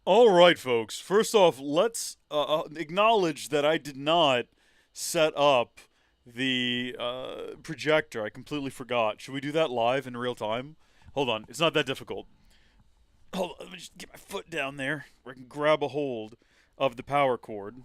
All right, folks. First off, let's acknowledge that I did not set up the projector. I completely forgot. Should we do that live in real time? Hold on. It's not that difficult. Hold on. Let me just get my foot down there where I can grab a hold of the power cord.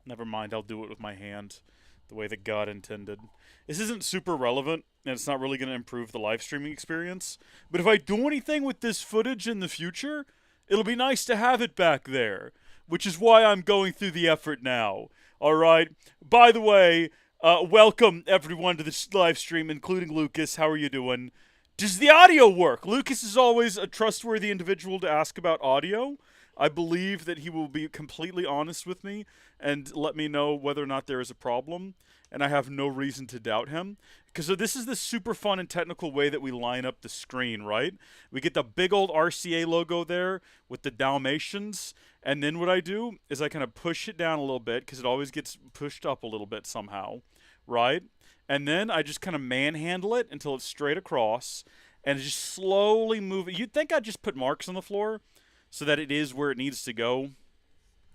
Never mind. I'll do it with my hand the way that God intended. This isn't super relevant, and it's not really going to improve the live streaming experience. But if I do anything with this footage in the future, it'll be nice to have it back there, which is why I'm going through the effort now. All right. By the way, welcome everyone to this live stream, including Lucas. How are you doing? Does the audio work? Lucas is always a trustworthy individual to ask about audio. I believe that he will be completely honest with me and let me know whether or not there is a problem, and I have no reason to doubt him. Because this is the super fun and technical way that we line up the screen, right? We get the big old RCA logo there with the Dalmatians, and then what I do is I kind of push it down a little bit because it always gets pushed up a little bit somehow, right? And then I just kind of manhandle it until it's straight across, and just slowly move it. You'd think I'd just put marks on the floor so that it is where it needs to go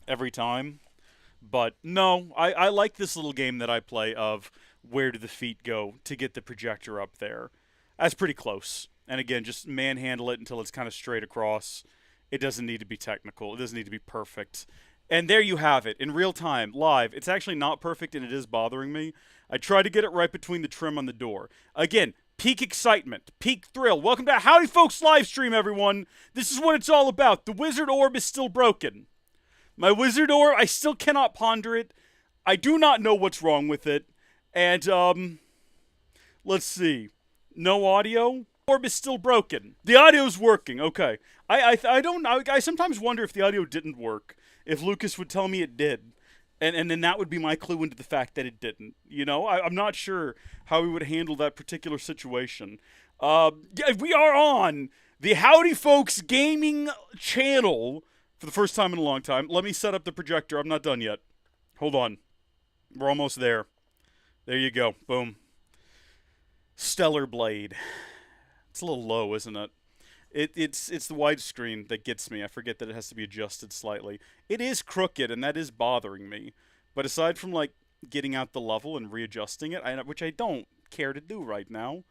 every time. But no, I like this little game that I play of where do the feet go to get the projector up there. That's pretty close. And again, just manhandle it until it's kind of straight across. It doesn't need to be technical. It doesn't need to be perfect. And there you have it, in real time, live. It's actually not perfect and it is bothering me. I tried to get it right between the trim on the door. Again, peak excitement, peak thrill. Welcome to Howdy Folks live stream, everyone. This is what it's all about. The wizard orb is still broken. My wizard orb, I still cannot ponder it. I do not know what's wrong with it. And, let's see. No audio? Orb is still broken. The audio's working. Okay. I don't know. I sometimes wonder if the audio didn't work. If Lucas would tell me it did. And then that would be my clue into the fact that it didn't. You know, I'm not sure how we would handle that particular situation. Yeah, we are on the Howdy Folks gaming channel for the first time in a long time. Let me set up the projector. I'm not done yet. Hold on. We're almost there. There you go. Boom. Stellar Blade. It's a little low, isn't it? It's the widescreen that gets me. I forget that it has to be adjusted slightly. It is crooked, and that is bothering me. But aside from like getting out the level and readjusting it, which I don't care to do right now,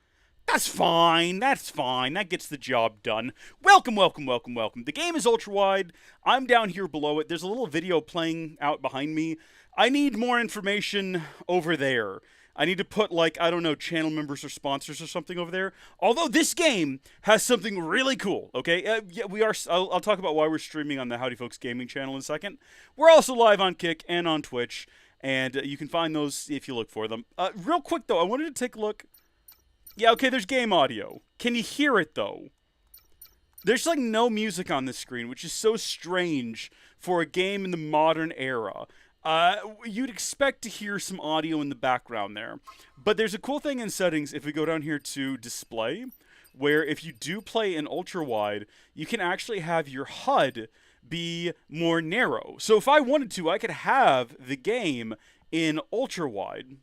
that's fine. That's fine. That gets the job done. Welcome, welcome, welcome, welcome. The game is ultra wide. I'm down here below it. There's a little video playing out behind me. I need more information over there. I need to put, like, I don't know, channel members or sponsors or something over there. Although this game has something really cool, okay? Yeah, we are. I'll talk about why we're streaming on the Howdy Folks gaming channel in a second. We're also live on Kick and on Twitch, and you can find those if you look for them. Real quick, though, I wanted to take a look. Yeah, okay, there's game audio. Can you hear it, though? There's, like, no music on this screen, which is so strange for a game in the modern era. You'd expect to hear some audio in the background there. But there's a cool thing in settings if we go down here to display, where if you do play in ultra wide, you can actually have your HUD be more narrow. So if I wanted to, I could have the game in ultra wide,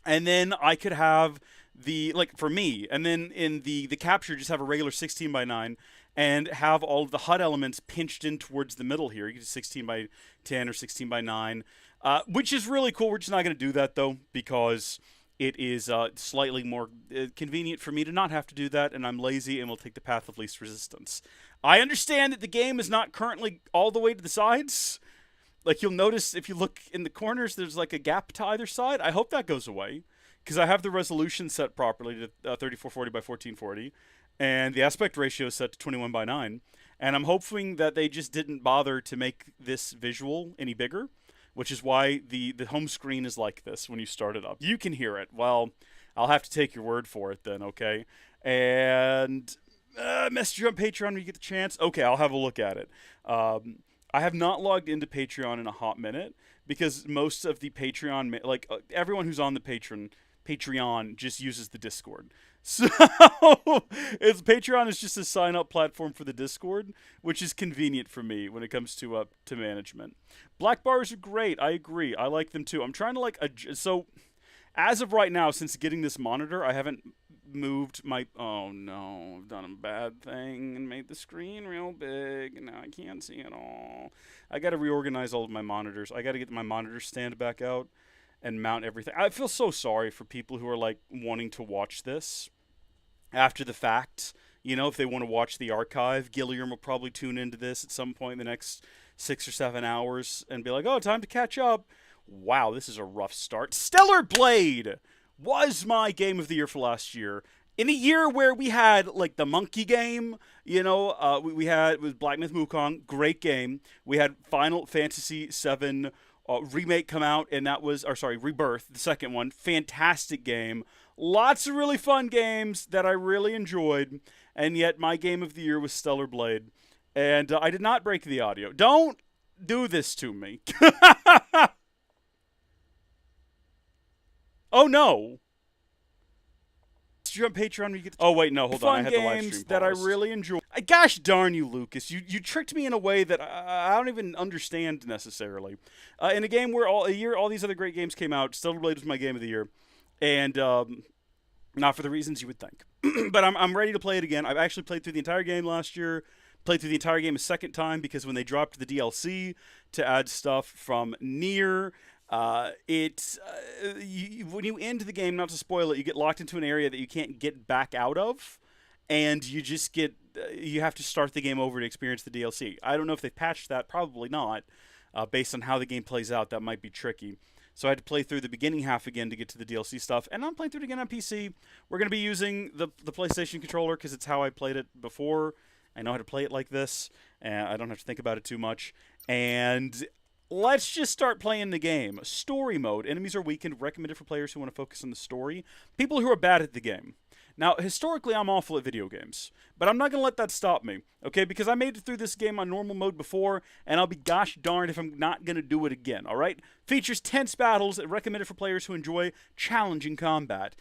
and then I could have like for me, and then in the capture just have a regular 16 by 9 and have all of the HUD elements pinched in towards the middle here. You can do 16 by 10 or 16 by 9, which is really cool. We're just not going to do that though because it is slightly more convenient for me to not have to do that, and I'm lazy and will take the path of least resistance. I understand that the game is not currently all the way to the sides. Like you'll notice if you look in the corners, there's like a gap to either side. I hope that goes away because I have the resolution set properly to 3440 by 1440, and the aspect ratio is set to 21 by 9. And I'm hoping that they just didn't bother to make this visual any bigger, which is why the home screen is like this when you start it up. You can hear it. Well, I'll have to take your word for it then, okay? And message you on Patreon when you get the chance. Okay, I'll have a look at it. I have not logged into Patreon in a hot minute because most of the Patreon, like everyone who's on the Patreon just uses the Discord. So Patreon is just a sign up platform for the Discord, which is convenient for me when it comes to management. Black bars are great. I agree. I like them too. I'm trying to so as of right now, since getting this monitor, I haven't moved my... Oh, no. I've done a bad thing and made the screen real big, and now I can't see it all. I got to reorganize all of my monitors. I got to get my monitor stand back out and mount everything. I feel so sorry for people who are, like, wanting to watch this after the fact. You know, if they want to watch the archive, Gilliam will probably tune into this at some point in the next 6 or 7 hours and be like, oh, time to catch up. Wow, this is a rough start. Stellar Blade was my game of the year for last year. In a year where we had, like, the monkey game, you know, we had with Black Myth Wukong, great game. We had Final Fantasy VII remake come out, and that was, or sorry, Rebirth, the second one. Fantastic game. Lots of really fun games that I really enjoyed, and yet my game of the year was Stellar Blade. And I did not break the audio. Don't do this to me. Oh, no. On Patreon, you get oh wait, no, hold on. I had the live stream paused. That I really enjoy. Gosh darn you, Lucas! You tricked me in a way that I don't even understand necessarily. In a game where all these other great games came out, Stellar Blade was my game of the year, and not for the reasons you would think. But I'm ready to play it again. I've actually played through the entire game last year. Played through the entire game a second time because when they dropped the DLC to add stuff from Nier. When you end the game, not to spoil it, you get locked into an area that you can't get back out of, and you just get you have to start the game over to experience the DLC. I don't know if they patched that, probably not. Based on how the game plays out, that might be tricky. So I had to play through the beginning half again to get to the DLC stuff, and I'm playing through it again on PC. We're going to be using the PlayStation controller because it's how I played it before. I know how to play it like this, and I don't have to think about it too much. And let's just start playing the game. Story mode. Enemies are weakened. Recommended for players who want to focus on the story. People who are bad at the game. Now, historically, I'm awful at video games. But I'm not going to let that stop me. Okay? Because I made it through this game on normal mode before. And I'll be gosh darned if I'm not going to do it again. Alright? Features tense battles. Recommended for players who enjoy challenging combat.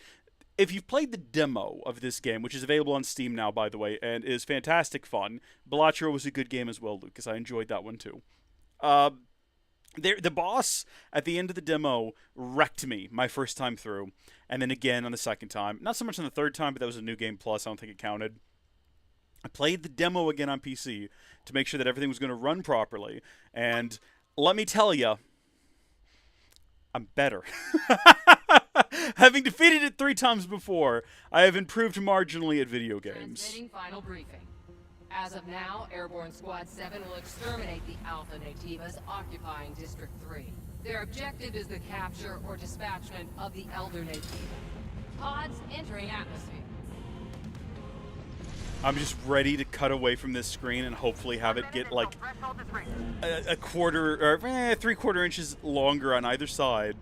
If you've played the demo of this game, which is available on Steam now, by the way, and is fantastic fun. Balatro was a good game as well, Lucas. I enjoyed that one, too. The boss at the end of the demo wrecked me my first time through, and then again on the second time. Not so much on the third time, but that was a New Game Plus. I don't think it counted. I played the demo again on PC to make sure that everything was going to run properly, and let me tell you, I'm better. Having defeated it 3 times before, I have improved marginally at video games. Transmitting final briefing. As of now, Airborne Squad 7 will exterminate the Alpha Nativas occupying District 3. Their objective is the capture or dispatchment of the Elder Nativa. Pods entering atmosphere. I'm just ready to cut away from this screen and hopefully have it get like a quarter or 3/4 inches longer on either side.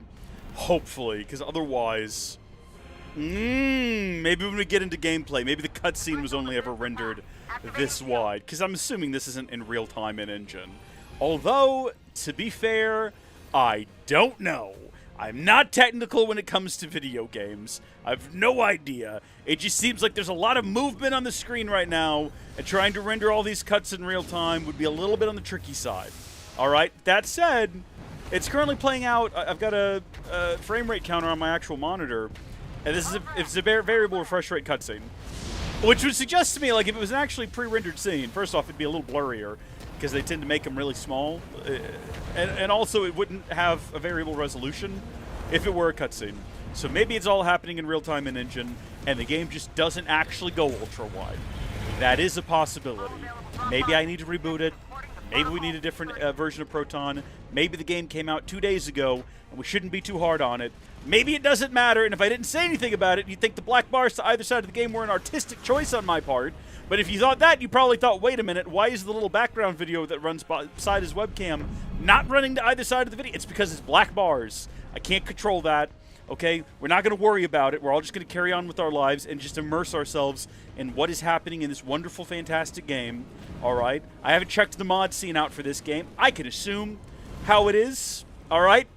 Hopefully, because otherwise, maybe when we get into gameplay, maybe the cutscene was only ever rendered this wide, because I'm assuming this isn't in real time in engine. Although, to be fair, I don't know. I'm not technical when it comes to video games. I've no idea. It just seems like there's a lot of movement on the screen right now, and trying to render all these cuts in real time would be a little bit on the tricky side. Alright, that said, it's currently playing out. I've got a frame rate counter on my actual monitor, and this is it's a variable refresh rate cutscene. Which would suggest to me, like, if it was an actually pre-rendered scene, first off, it'd be a little blurrier, because they tend to make them really small, and also it wouldn't have a variable resolution if it were a cutscene. So maybe it's all happening in real time in engine, and the game just doesn't actually go ultra-wide. That is a possibility. Maybe I need to reboot it. Maybe we need a different version of Proton. Maybe the game came out 2 days ago, and we shouldn't be too hard on it. Maybe it doesn't matter, and if I didn't say anything about it, you'd think the black bars to either side of the game were an artistic choice on my part. But if you thought that, you probably thought, wait a minute, why is the little background video that runs beside his webcam not running to either side of the video? It's because it's black bars. I can't control that, okay? We're not going to worry about it. We're all just going to carry on with our lives and just immerse ourselves in what is happening in this wonderful, fantastic game, all right? I haven't checked the mod scene out for this game. I can assume how it is, all right?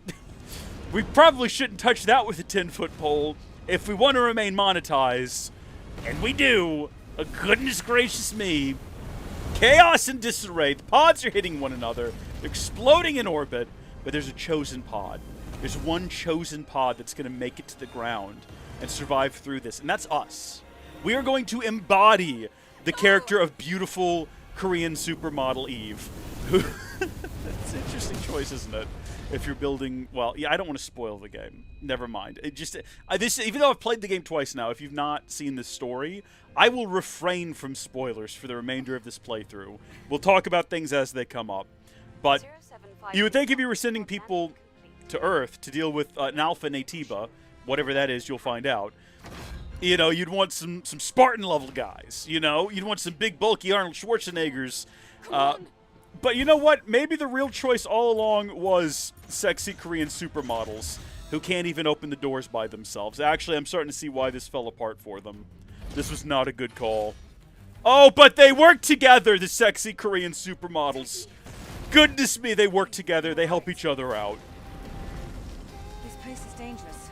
We probably shouldn't touch that with a 10-foot pole if we want to remain monetized. And we do. Oh, goodness gracious me. Chaos and disarray. The pods are hitting one another. They're exploding in orbit. But there's a chosen pod. There's one chosen pod that's going to make it to the ground. and survive through this. And that's us. We are going to embody the character of beautiful Korean supermodel Eve. It's an interesting choice, isn't it? If you're building, well, yeah, I don't want to spoil the game. Never mind. It just even though I've played the game twice now, if you've not seen this story, I will refrain from spoilers for the remainder of this playthrough. We'll talk about things as they come up. But you would think if you were sending people to Earth to deal with an Alpha Natiba, whatever that is, you'll find out. You know, you'd want some Spartan level guys. You know, you'd want some big bulky Arnold Schwarzeneggers. But you know what? Maybe the real choice all along was sexy Korean supermodels who can't even open the doors by themselves. Actually, I'm starting to see why this fell apart for them. This was not a good call. Oh, but they work together, the sexy Korean supermodels. Goodness me, they work together. They help each other out. This place is dangerous.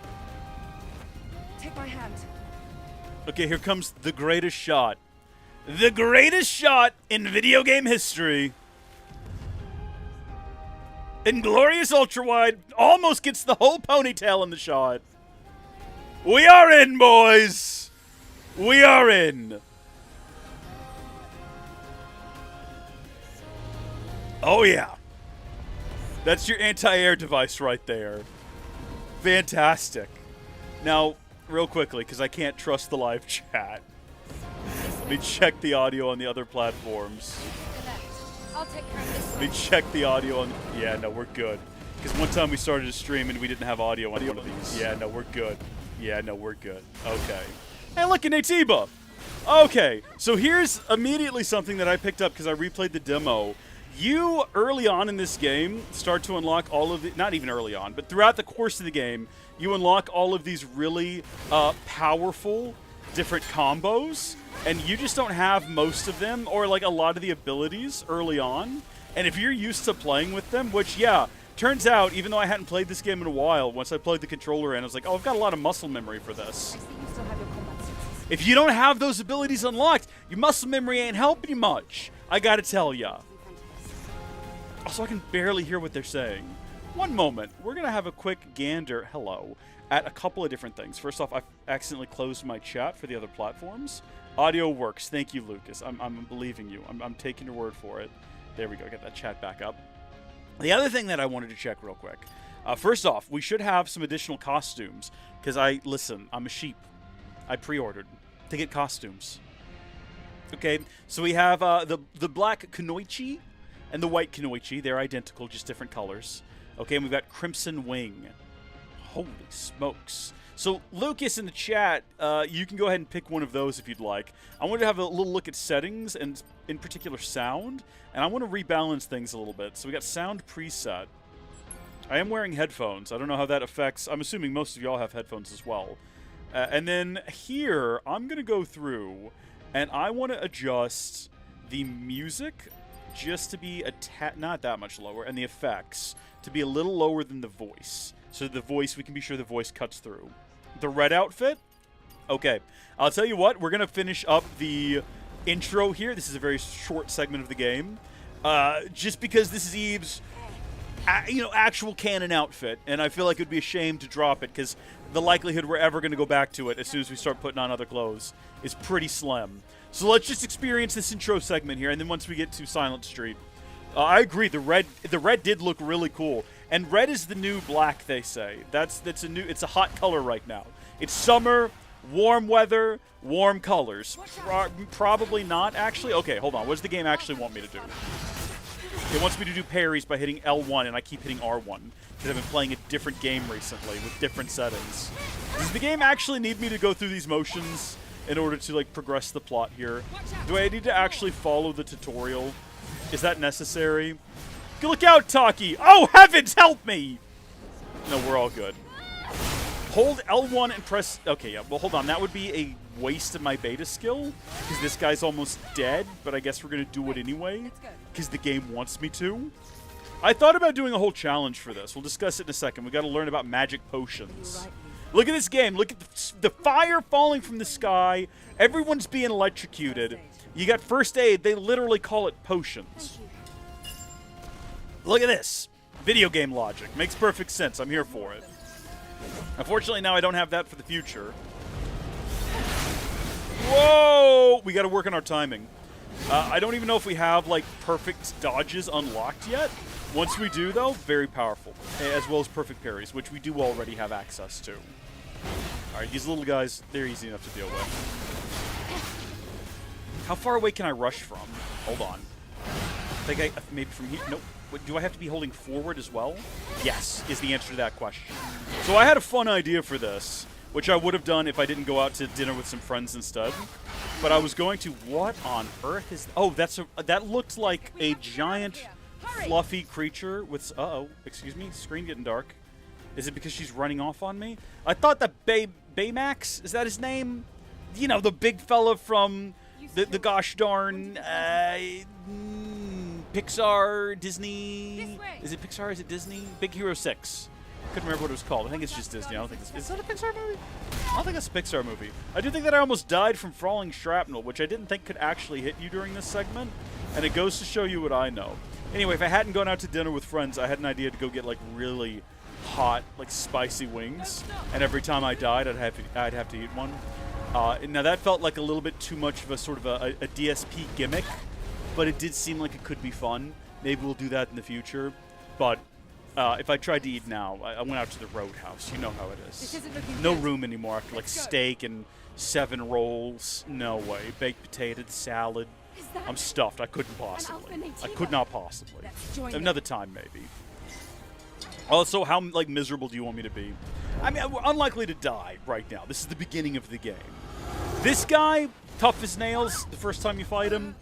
Take my hand. Okay, here comes the greatest shot. The greatest shot in video game history. Inglorious ultra-wide almost gets the whole ponytail in the shot. We are in, boys. We are in. Oh, yeah. That's your anti-air device right there. Fantastic. Now, real quickly, because I can't trust the live chat. Let me check the audio on the other platforms. I'll take care of this. Let me check the audio on... Yeah, no, we're good. Because one time we started a stream and we didn't have audio on one of these. Yeah, no, we're good. Yeah, no, we're good. Okay. Hey, look, an Natiba! Okay, so here's immediately something that I picked up because I replayed the demo. You, early on in this game, start to unlock all of the... Not even early on, but throughout the course of the game, you unlock all of these really powerful different combos, and you just don't have most of them, or like a lot of the abilities early on. And if you're used to playing with them, which, yeah, turns out, even though I hadn't played this game in a while, once I plugged the controller in, I was like, oh, I've got a lot of muscle memory for this. I see you still have your combat senses. If you don't have those abilities unlocked, your muscle memory ain't helping you much. I gotta tell ya. Also, I can barely hear what they're saying. One moment. We're gonna have a quick gander, hello, at a couple of different things. First off, I've accidentally closed my chat for the other platforms. Audio works. Thank you, Lucas. I'm believing you. I'm taking your word for it. There we go. Get that chat back up. The other thing that I wanted to check real quick. First off, we should have some additional costumes. Because I'm a sheep. I pre-ordered to get costumes. Okay, so we have the black Kunoichi and the white Kunoichi. They're identical, just different colors. Okay, and we've got Crimson Wing. Holy smokes. So, Lucas in the chat, you can go ahead and pick one of those if you'd like. I want to have a little look at settings, and in particular sound, and I want to rebalance things a little bit. So we got sound preset. I am wearing headphones. I don't know how that affects. I'm assuming most of y'all have headphones as well. And then here, I'm going to go through, and I want to adjust the music just to be not that much lower, and the effects to be a little lower than the voice. So the voice, we can be sure the voice cuts through. The red outfit? Okay. I'll tell you what, we're going to finish up the intro here. This is a very short segment of the game. Just because this is Eve's, actual canon outfit. And I feel like it would be a shame to drop it because the likelihood we're ever going to go back to it as soon as we start putting on other clothes is pretty slim. So let's just experience this intro segment here. And then once we get to Silent Street, I agree. The red did look really cool. And red is the new black, they say. It's a hot color right now. It's summer, warm weather, warm colors. Probably not, actually. Okay, hold on. What does the game actually want me to do? It wants me to do parries by hitting L1, and I keep hitting R1. Because I've been playing a different game recently with different settings. Does the game actually need me to go through these motions in order to, progress the plot here? Do I need to actually follow the tutorial? Is that necessary? Look out, Taki! Oh, heavens, help me! No, we're all good. Hold L1 and press... Okay, yeah, well, hold on. That would be a waste of my beta skill, because this guy's almost dead, but I guess we're going to do it anyway, because the game wants me to. I thought about doing a whole challenge for this. We'll discuss it in a second. we got to learn about magic potions. Look at this game. Look at the fire falling from the sky. Everyone's being electrocuted. You got first aid. They literally call it potions. Look at this. Video game logic. Makes perfect sense. I'm here for it. Unfortunately, now I don't have that for the future. Whoa! We got to work on our timing. I don't even know if we have, like, perfect dodges unlocked yet. Once we do, though, very powerful. As well as perfect parries, which we do already have access to. Alright, these little guys, they're easy enough to deal with. How far away can I rush from? Hold on. I think maybe from here? Nope. Do I have to be holding forward as well? Yes, is the answer to that question. So I had a fun idea for this, which I would have done if I didn't go out to dinner with some friends instead. But I was going to... What on earth is... Oh, that looked like a giant, fluffy creature with... Uh-oh. Excuse me? Screen getting dark. Is it because she's running off on me? I thought that Baymax, is that his name? You know, the big fella from the gosh darn Pixar, Disney. Is it Pixar? Is it Disney? Big Hero 6. Couldn't remember what it was called. I think it's just Disney. I don't think it's... Is that a Pixar movie? I don't think it's a Pixar movie. I do think that I almost died from falling shrapnel, which I didn't think could actually hit you during this segment. And it goes to show you what I know. Anyway, if I hadn't gone out to dinner with friends, I had an idea to go get, like, really hot, like, spicy wings. And every time I died, I'd have to eat one. Now, that felt like a little bit too much of a sort of a DSP gimmick. But it did seem like it could be fun. Maybe we'll do that in the future. But... if I tried to eat now, I went out to the Roadhouse. You know how it is. No room anymore after, like, steak and 7 rolls. No way. Baked potato, salad. I'm stuffed. I couldn't possibly. I could not possibly. Another time, maybe. Also, how, like, miserable do you want me to be? I mean, we're unlikely to die right now. This is the beginning of the game. This guy, tough as nails, the first time you fight him,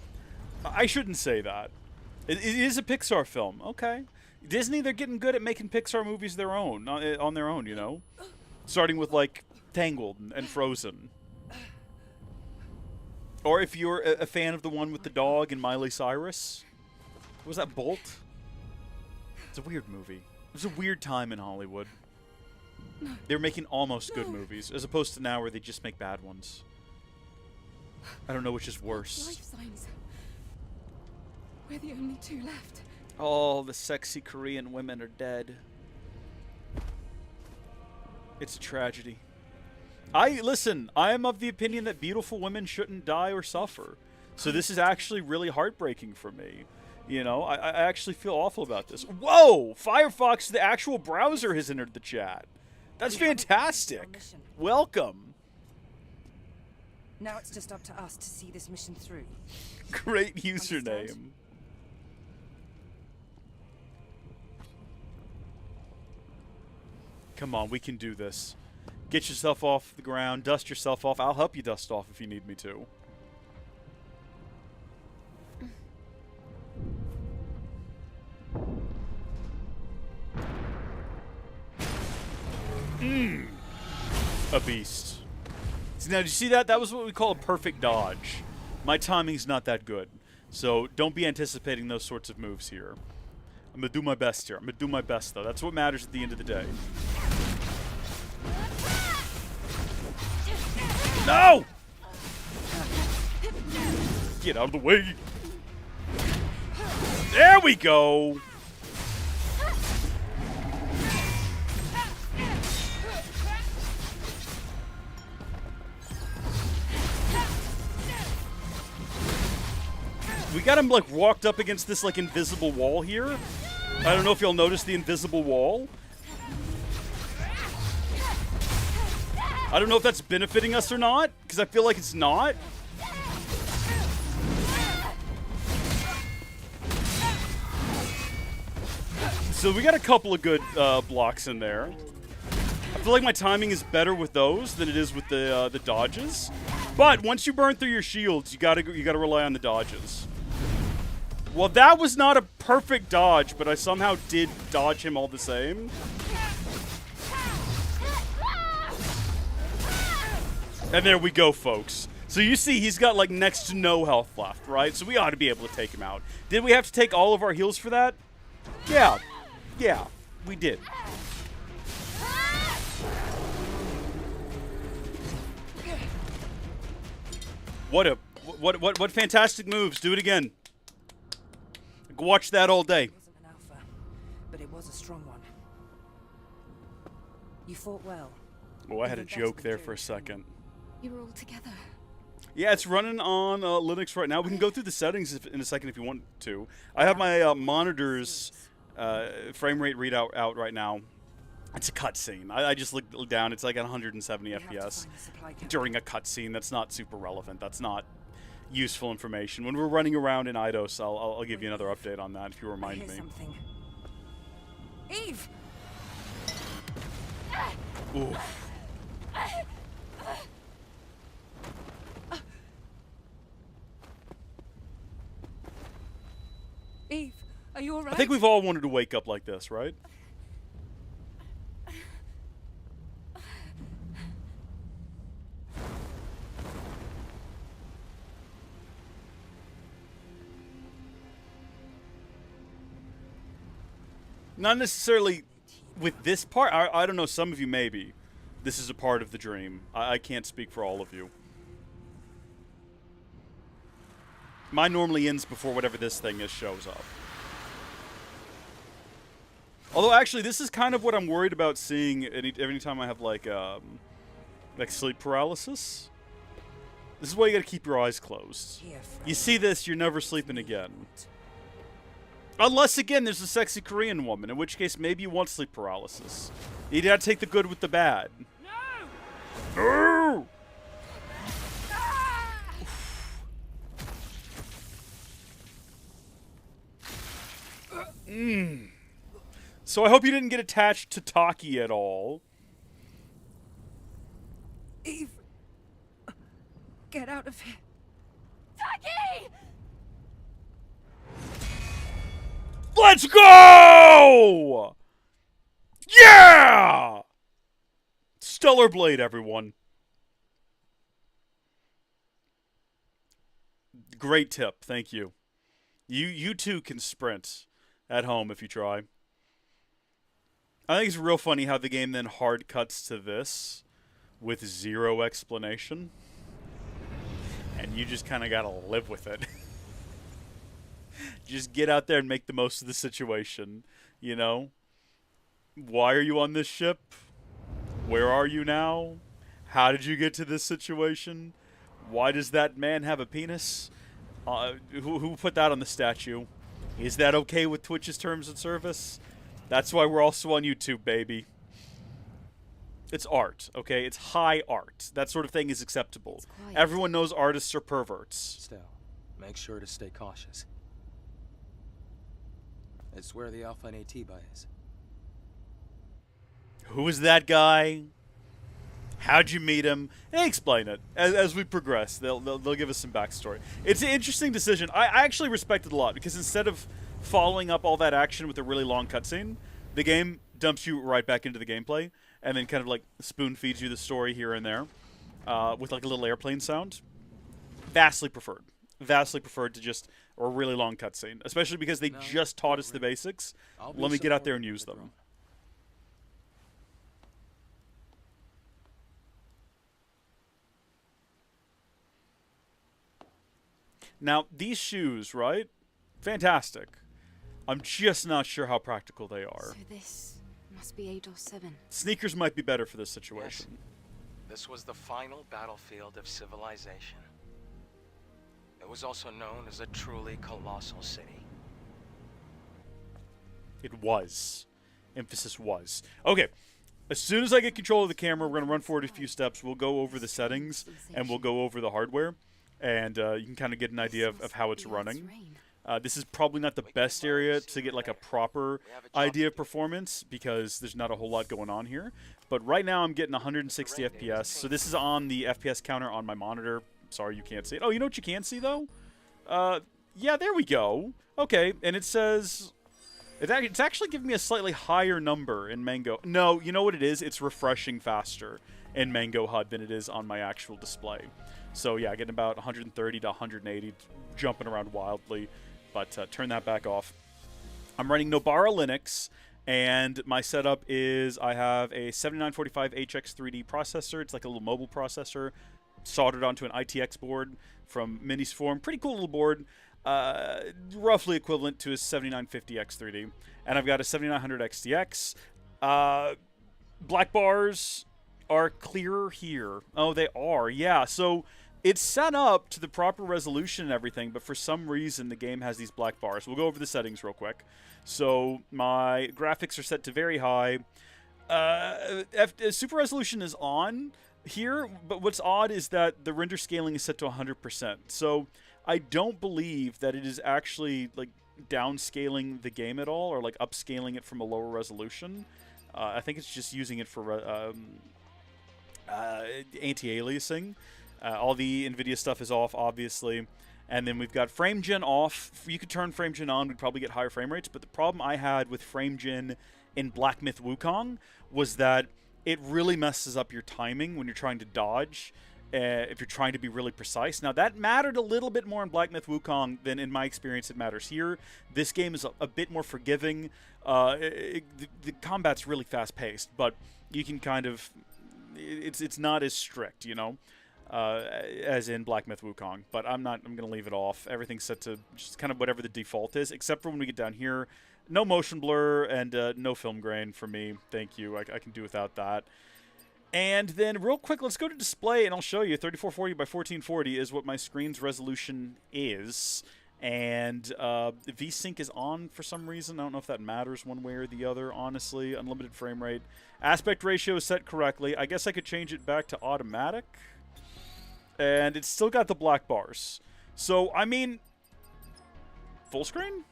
I shouldn't say that. It is a Pixar film. Okay. Disney, they're getting good at making Pixar movies their own, on their own, you know? Starting with, like, Tangled and Frozen. Or if you're a fan of the one with the dog and Miley Cyrus. Was that Bolt? It's a weird movie. It was a weird time in Hollywood. They were making almost good movies, as opposed to now where they just make bad ones. I don't know which is worse. Life signs. We're the only 2 left. All the sexy Korean women are dead. It's a tragedy. Listen, I am of the opinion that beautiful women shouldn't die or suffer. So this is actually really heartbreaking for me. You know, I actually feel awful about this. Whoa! Firefox, the actual browser, has entered the chat. That's fantastic. Welcome. Now it's just up to us to see this mission through. Great username. Come on, we can do this. Get yourself off the ground, dust yourself off. I'll help you dust off if you need me to. A beast. So now, did you see that? That was what we call a perfect dodge. My timing's not that good. So don't be anticipating those sorts of moves here. I'm going to do my best here. I'm going to do my best, though. That's what matters at the end of the day. No! Get out of the way. There we go. We got him, like, walked up against this, like, invisible wall here. I don't know if you'll notice the invisible wall. I don't know if that's benefiting us or not, because I feel like it's not. So we got a couple of good blocks in there. I feel like my timing is better with those than it is with the dodges. But once you burn through your shields, you gotta rely on the dodges. Well, that was not a perfect dodge, but I somehow did dodge him all the same. And there we go, folks. So you see he's got, like, next to no health left, right? So we ought to be able to take him out. Did we have to take all of our heals for that? Yeah. Yeah, we did. What fantastic moves. Do it again. Watch that all day. It wasn't an alpha, but it was a strong one. You fought well. Oh, I had a joke there for a second. You were all together. Yeah, it's running on Linux right now. We can go through the settings in a second if you want to. I have my monitor's frame rate readout out right now. It's a cutscene. I just looked down. It's like at 170 FPS during a cutscene. That's not super relevant. That's not useful information. When we're running around in Eidos, I'll give you another update on that if you remind me. Something. Eve! Oof. Eve, are you alright? I think we've all wanted to wake up like this, right? Not necessarily with this part. I don't know, some of you maybe. This is a part of the dream. I can't speak for all of you. Mine normally ends before whatever this thing is shows up. Although, actually, this is kind of what I'm worried about seeing every time I have, like sleep paralysis. This is why you gotta keep your eyes closed. You see this, you're never sleeping again. Unless, again, there's a sexy Korean woman, in which case maybe you want sleep paralysis. You gotta take the good with the bad. No! So I hope you didn't get attached to Taki at all. Eve! Get out of here. Taki! Let's go! Yeah! Stellar Blade, everyone. Great tip, thank you. You too can sprint at home if you try. I think it's real funny how the game then hard cuts to this with zero explanation. And you just kind of gotta live with it. Just get out there and make the most of the situation, you know? Why are you on this ship? Where are you now? How did you get to this situation? Why does that man have a penis? Who put that on the statue? Is that okay with Twitch's terms of service? That's why we're also on YouTube, baby. It's art, okay? It's high art. That sort of thing is acceptable. Everyone knows artists are perverts. Still, make sure to stay cautious. It's where the Alpha NAT buy is. Who is that guy? How'd you meet him? Hey, explain it. As we progress, they'll give us some backstory. It's an interesting decision. I actually respect it a lot, because instead of following up all that action with a really long cutscene, the game dumps you right back into the gameplay, and then kind of like spoon feeds you the story here and there, with like a little airplane sound. Vastly preferred. Vastly preferred to just a really long cutscene, especially because they just taught us the basics. Let me get out there and use them. Now, these shoes, right? Fantastic. I'm just not sure how practical they are. So this must be Eidos 7. Sneakers might be better for this situation. Yes. This was the final battlefield of civilization. It was also known as a truly colossal city. It was. Emphasis was. Okay. As soon as I get control of the camera, we're going to run forward a few steps. We'll go over the settings, and we'll go over the hardware. And you can kind of get an idea of how it's running. This is probably not the best area to get like a proper idea of performance, because there's not a whole lot going on here. But right now I'm getting 160 FPS. So this is on the FPS counter on my monitor. Sorry you can't see it. Oh, you know what you can see though? Yeah, there we go. Okay, and it says... It's actually giving me a slightly higher number in Mango. No, you know what it is? It's refreshing faster in Mango HUD than it is on my actual display. So yeah, getting about 130 to 180, jumping around wildly, but turn that back off. I'm running Nobara Linux, and my setup is I have a 7945 HX3D processor. It's like a little mobile processor, soldered onto an ITX board from Minisform. Pretty cool little board. Roughly equivalent to a 7950 X3D. And I've got a 7900 XTX. Black bars are clearer here. Oh, they are. Yeah, so It's set up to the proper resolution and everything, but for some reason the game has these black bars. We'll go over the settings real quick. So my graphics are set to very high. Super resolution is on here, but what's odd is that the render scaling is set to 100%. So I don't believe that it is actually like downscaling the game at all, or like upscaling it from a lower resolution. I think it's just using it for anti-aliasing. All the NVIDIA stuff is off, obviously. And then we've got frame gen off. You could turn frame gen on, we'd probably get higher frame rates. But the problem I had with frame gen in Black Myth Wukong was that it really messes up your timing when you're trying to dodge, if you're trying to be really precise. Now, that mattered a little bit more in Black Myth Wukong than in my experience it matters here. This game is a bit more forgiving. The combat's really fast-paced, but you can kind of... It's not as strict, you know, as in Black Myth Wukong. But I'm going to leave it off. Everything's set to just kind of whatever the default is, except for when we get down here. No motion blur and no film grain for me. Thank you. I can do without that. And then real quick, let's go to display, and I'll show you. 3440 by 1440 is what my screen's resolution is. And VSync is on for some reason. I don't know if that matters one way or the other, honestly. Unlimited frame rate. Aspect ratio is set correctly. I guess I could change it back to automatic. And it's still got the black bars. So, I mean, full screen?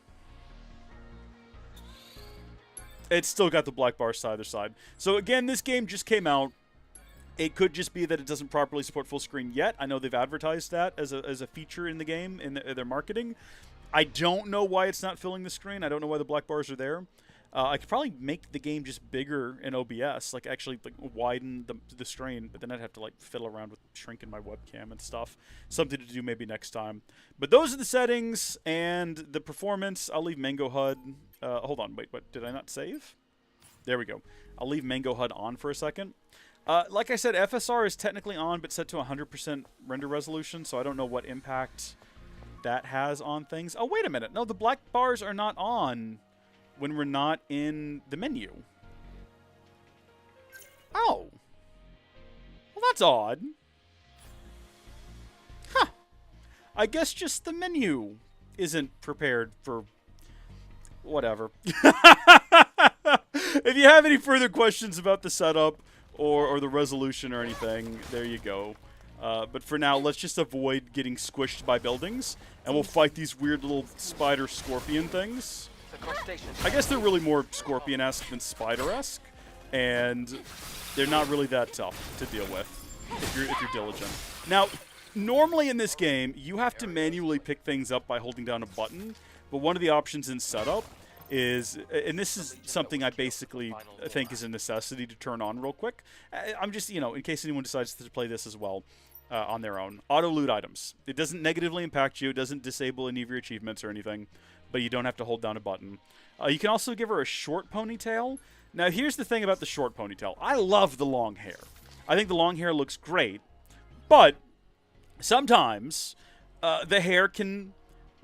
It's still got the black bars to either side. So again, this game just came out. It could just be that it doesn't properly support full screen yet. I know they've advertised that as a feature in the game, in their marketing. I don't know why it's not filling the screen. I don't know why the black bars are there. I could probably make the game just bigger in OBS, like actually like widen the screen, but then I'd have to like fiddle around with shrinking my webcam and stuff. Something to do maybe next time. But those are the settings and the performance. I'll leave Mango HUD. Hold on, wait, what? Did I not save? There we go. I'll leave Mango HUD on for a second. Like I said, FSR is technically on, but set to 100% render resolution, so I don't know what impact that has on things. Oh, wait a minute. No, the black bars are not on when we're not in the menu. Oh. Well, that's odd. Huh. I guess just the menu isn't prepared for whatever. If you have any further questions about the setup or the resolution or anything, there you go. But for now, let's just avoid getting squished by buildings, and we'll fight these weird little spider scorpion things. I guess they're really more scorpion-esque than spider-esque, and they're not really that tough to deal with if you're diligent. Now, normally in this game, you have to manually pick things up by holding down a button, but one of the options in setup is, and this is something I basically think is a necessity to turn on real quick. I'm just, you know, in case anyone decides to play this as well on their own. Auto loot items. It doesn't negatively impact you. It doesn't disable any of your achievements or anything, but you don't have to hold down a button. You can also give her a short ponytail. Now, here's the thing about the short ponytail. I love the long hair. I think the long hair looks great, but sometimes the hair can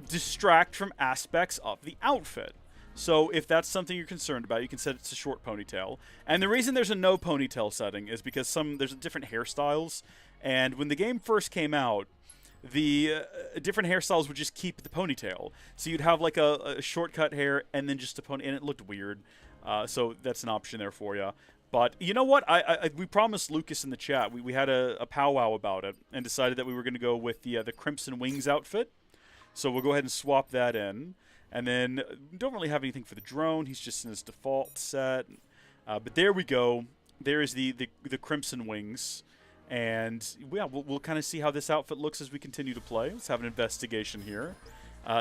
distract from aspects of the outfit. So if that's something you're concerned about, you can set it to short ponytail. And the reason there's a no ponytail setting is because there's different hairstyles. And when the game first came out, the different hairstyles would just keep the ponytail. So you'd have like a shortcut hair and then just a pony, and it looked weird. So that's an option there for you. But you know what? We promised Lucas in the chat. We had a powwow about it and decided that we were going to go with the Crimson Wings outfit. So we'll go ahead and swap that in. And then we don't really have anything for the drone. He's just in his default set. But there we go. There is the Crimson Wings. And yeah, we'll kind of see how this outfit looks as we continue to play. Let's have an investigation here.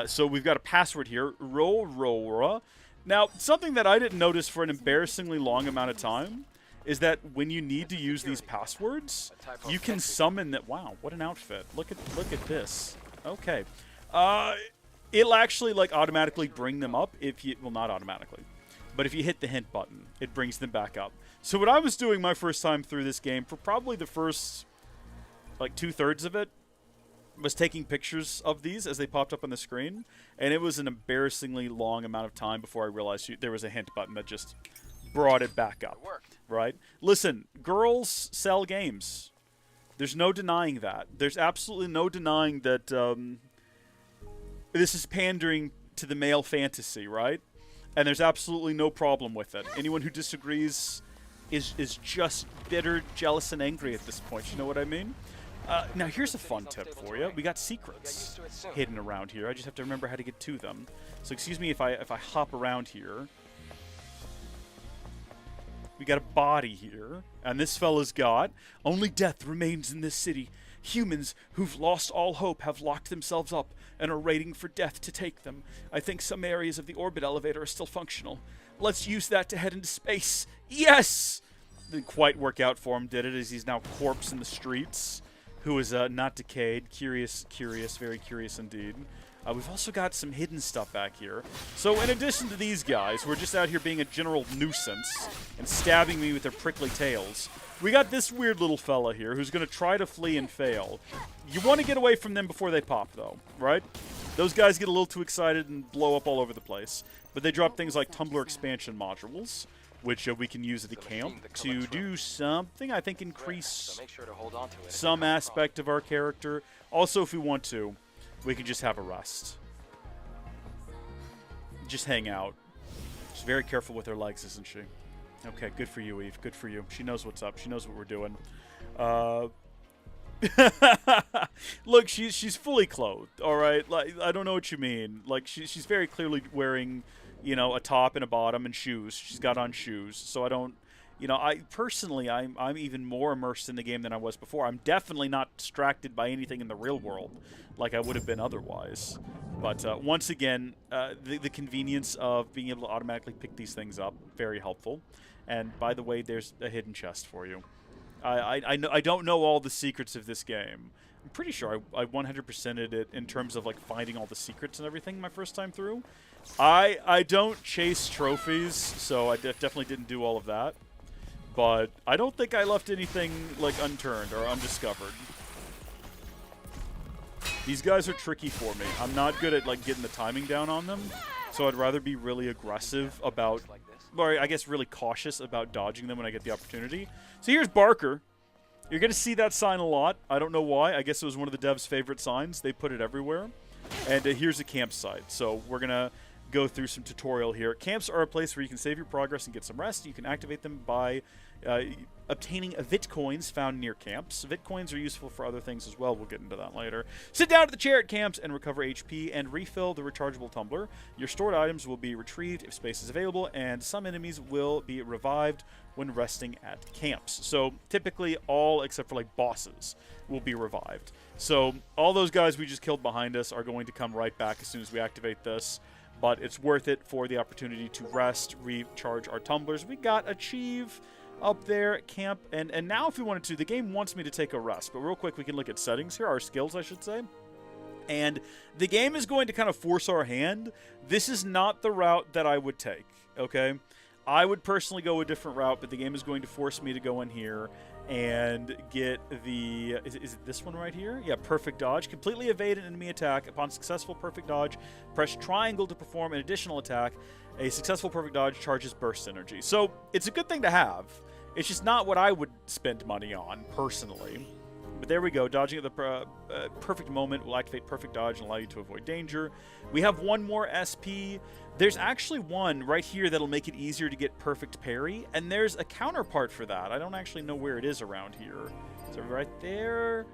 So we've got a password here, Rora. Now, something that I didn't notice for an embarrassingly long amount of time is that when you need to use these passwords, you can summon that. Wow, what an outfit! Look at this. Okay. It'll actually like automatically bring them up if you, well, not automatically, but if you hit the hint button, it brings them back up. So what I was doing my first time through this game, for probably the first like 2/3 of it, was taking pictures of these as they popped up on the screen, and it was an embarrassingly long amount of time before I realized there was a hint button that just brought it back up. Right? Listen, girls sell games. There's no denying that. There's absolutely no denying that this is pandering to the male fantasy, right? And there's absolutely no problem with it. Anyone who disagrees is just bitter, jealous, and angry at this point. You know what I mean? Now, here's a fun tip for you. We got secrets hidden around here. I just have to remember how to get to them. So excuse me if I hop around here. We got a body here, and this fella's got, only death remains in this city. Humans who've lost all hope have locked themselves up and are waiting for death to take them. I think some areas of the orbit elevator are still functional. Let's use that to head into space. Yes! Didn't quite work out for him, did it, as he's now corpse in the streets, who is not decayed. Curious, very curious indeed. We've also got some hidden stuff back here. So in addition to these guys, who are just out here being a general nuisance and stabbing me with their prickly tails, we got this weird little fella here who's going to try to flee and fail. You want to get away from them before they pop, though, right? Those guys get a little too excited and blow up all over the place. But they drop things like tumbler expansion modules, which we can use at the camp to do something, I think, increase some aspect of our character. Also, if we want to, we can just have a rest. Just hang out. She's very careful with her legs, isn't she? Okay, good for you, Eve. Good for you. She knows what's up. She knows what we're doing. Look, she's fully clothed, all right? Like, I don't know what you mean. Like, she's very clearly wearing, you know, a top and a bottom and shoes. She's got on shoes, so I don't... You know, I'm even more immersed in the game than I was before. I'm definitely not distracted by anything in the real world like I would have been otherwise. But once again, the convenience of being able to automatically pick these things up, very helpful. And by the way, there's a hidden chest for you. I don't know all the secrets of this game. I'm pretty sure I 100%ed it in terms of like finding all the secrets and everything my first time through. I don't chase trophies, so I definitely didn't do all of that. But I don't think I left anything, like, unturned or undiscovered. These guys are tricky for me. I'm not good at, like, getting the timing down on them. So I'd rather be really aggressive about, or I guess really cautious about dodging them when I get the opportunity. So here's Barker. You're going to see that sign a lot. I don't know why. I guess it was one of the devs' favorite signs. They put it everywhere. And here's a campsite. So we're going to go through some tutorial here. Camps are a place where you can save your progress and get some rest. You can activate them by obtaining Vitcoins found near camps. Vitcoins are useful for other things as well. We'll get into that later. Sit down at the chair at camps and recover HP and refill the rechargeable tumbler. Your stored items will be retrieved if space is available, and some enemies will be revived when resting at camps. So typically all except for like bosses will be revived. So all those guys we just killed behind us are going to come right back as soon as we activate this. But it's worth it for the opportunity to rest, recharge our tumblers. We got Achieve up there at camp. And now if we wanted to, the game wants me to take a rest. But real quick, we can look at settings here, our skills, I should say. And the game is going to kind of force our hand. This is not the route that I would take, okay? I would personally go a different route, but the game is going to force me to go in here and get the... Is it this one right here? Yeah, perfect dodge. Completely evade an enemy attack. Upon successful perfect dodge, press triangle to perform an additional attack. A successful perfect dodge charges burst energy. So, it's a good thing to have. It's just not what I would spend money on, personally. But there we go. Dodging at the perfect moment will activate perfect dodge and allow you to avoid danger. We have one more SP. There's actually one right here that'll make it easier to get perfect parry. And there's a counterpart for that. I don't actually know where it is around here. So right there.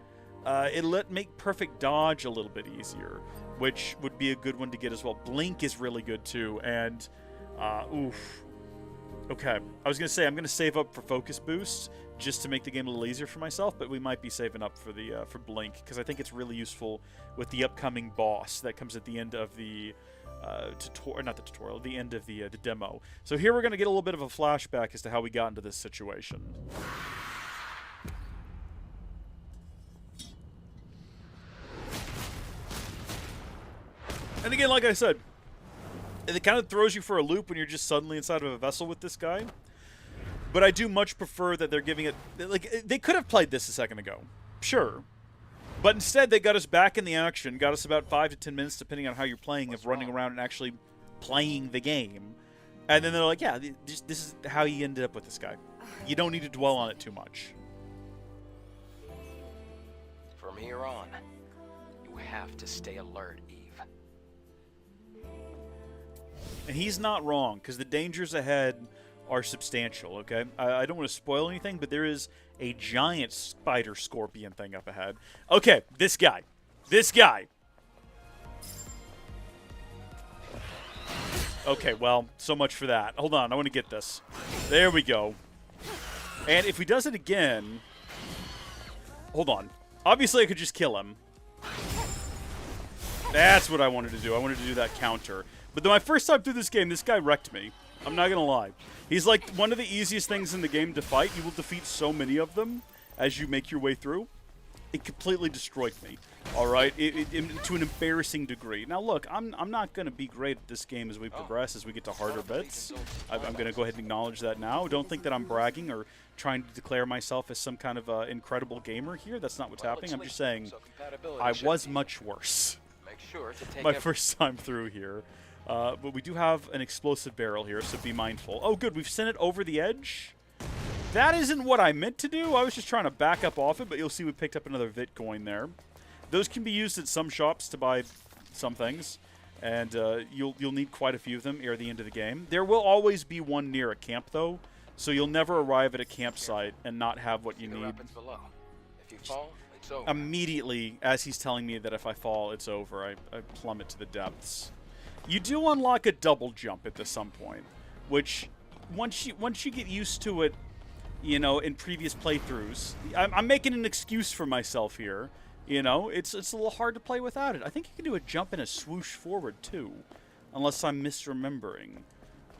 It'll make perfect dodge a little bit easier, which would be a good one to get as well. Blink is really good too. And, oof. Okay, I was going to say I'm going to save up for focus boost just to make the game a little easier for myself, but we might be saving up for the for Blink because I think it's really useful with the upcoming boss that comes at the end of the the end of the demo. So here we're going to get a little bit of a flashback as to how we got into this situation. And again, like I said, it kind of throws you for a loop when you're just suddenly inside of a vessel with this guy. But I do much prefer that they're giving it... Like, they could have played this a second ago. Sure. But instead, they got us back in the action, got us about 5 to 10 minutes, depending on how you're playing, of running around and actually playing the game. And then they're like, yeah, this is how you ended up with this guy. You don't need to dwell on it too much. From here on, you have to stay alert, Eve. And he's not wrong, because the dangers ahead are substantial, okay? I don't want to spoil anything, but there is a giant spider scorpion thing up ahead. Okay, this guy. This guy. Okay, well, so much for that. Hold on, I want to get this. There we go. And if he does it again... Hold on. Obviously, I could just kill him. That's what I wanted to do. I wanted to do that counter. But then my first time through this game, this guy wrecked me. I'm not going to lie. He's like one of the easiest things in the game to fight. You will defeat so many of them as you make your way through. It completely destroyed me. All right? To an embarrassing degree. Now, look, I'm not going to be great at this game as we progress, as we get to harder bits. I'm going to go ahead and acknowledge that now. Don't think that I'm bragging or trying to declare myself as some kind of incredible gamer here. That's not what's happening. I'm just saying I was much worse my first time through here. But we do have an explosive barrel here, so be mindful. Oh, good. We've sent it over the edge. That isn't what I meant to do. I was just trying to back up off it, but you'll see we picked up another Vit coin there. Those can be used at some shops to buy some things, and you'll need quite a few of them near the end of the game. There will always be one near a camp, though, so you'll never arrive at a campsite and not have what you need. If you fall, it's over. Immediately, as he's telling me that if I fall, it's over, I plummet to the depths. You do unlock a double jump at some point, which once you get used to it, you know, in previous playthroughs, I'm making an excuse for myself here. You know, it's a little hard to play without it. I think you can do a jump and a swoosh forward too, unless I'm misremembering.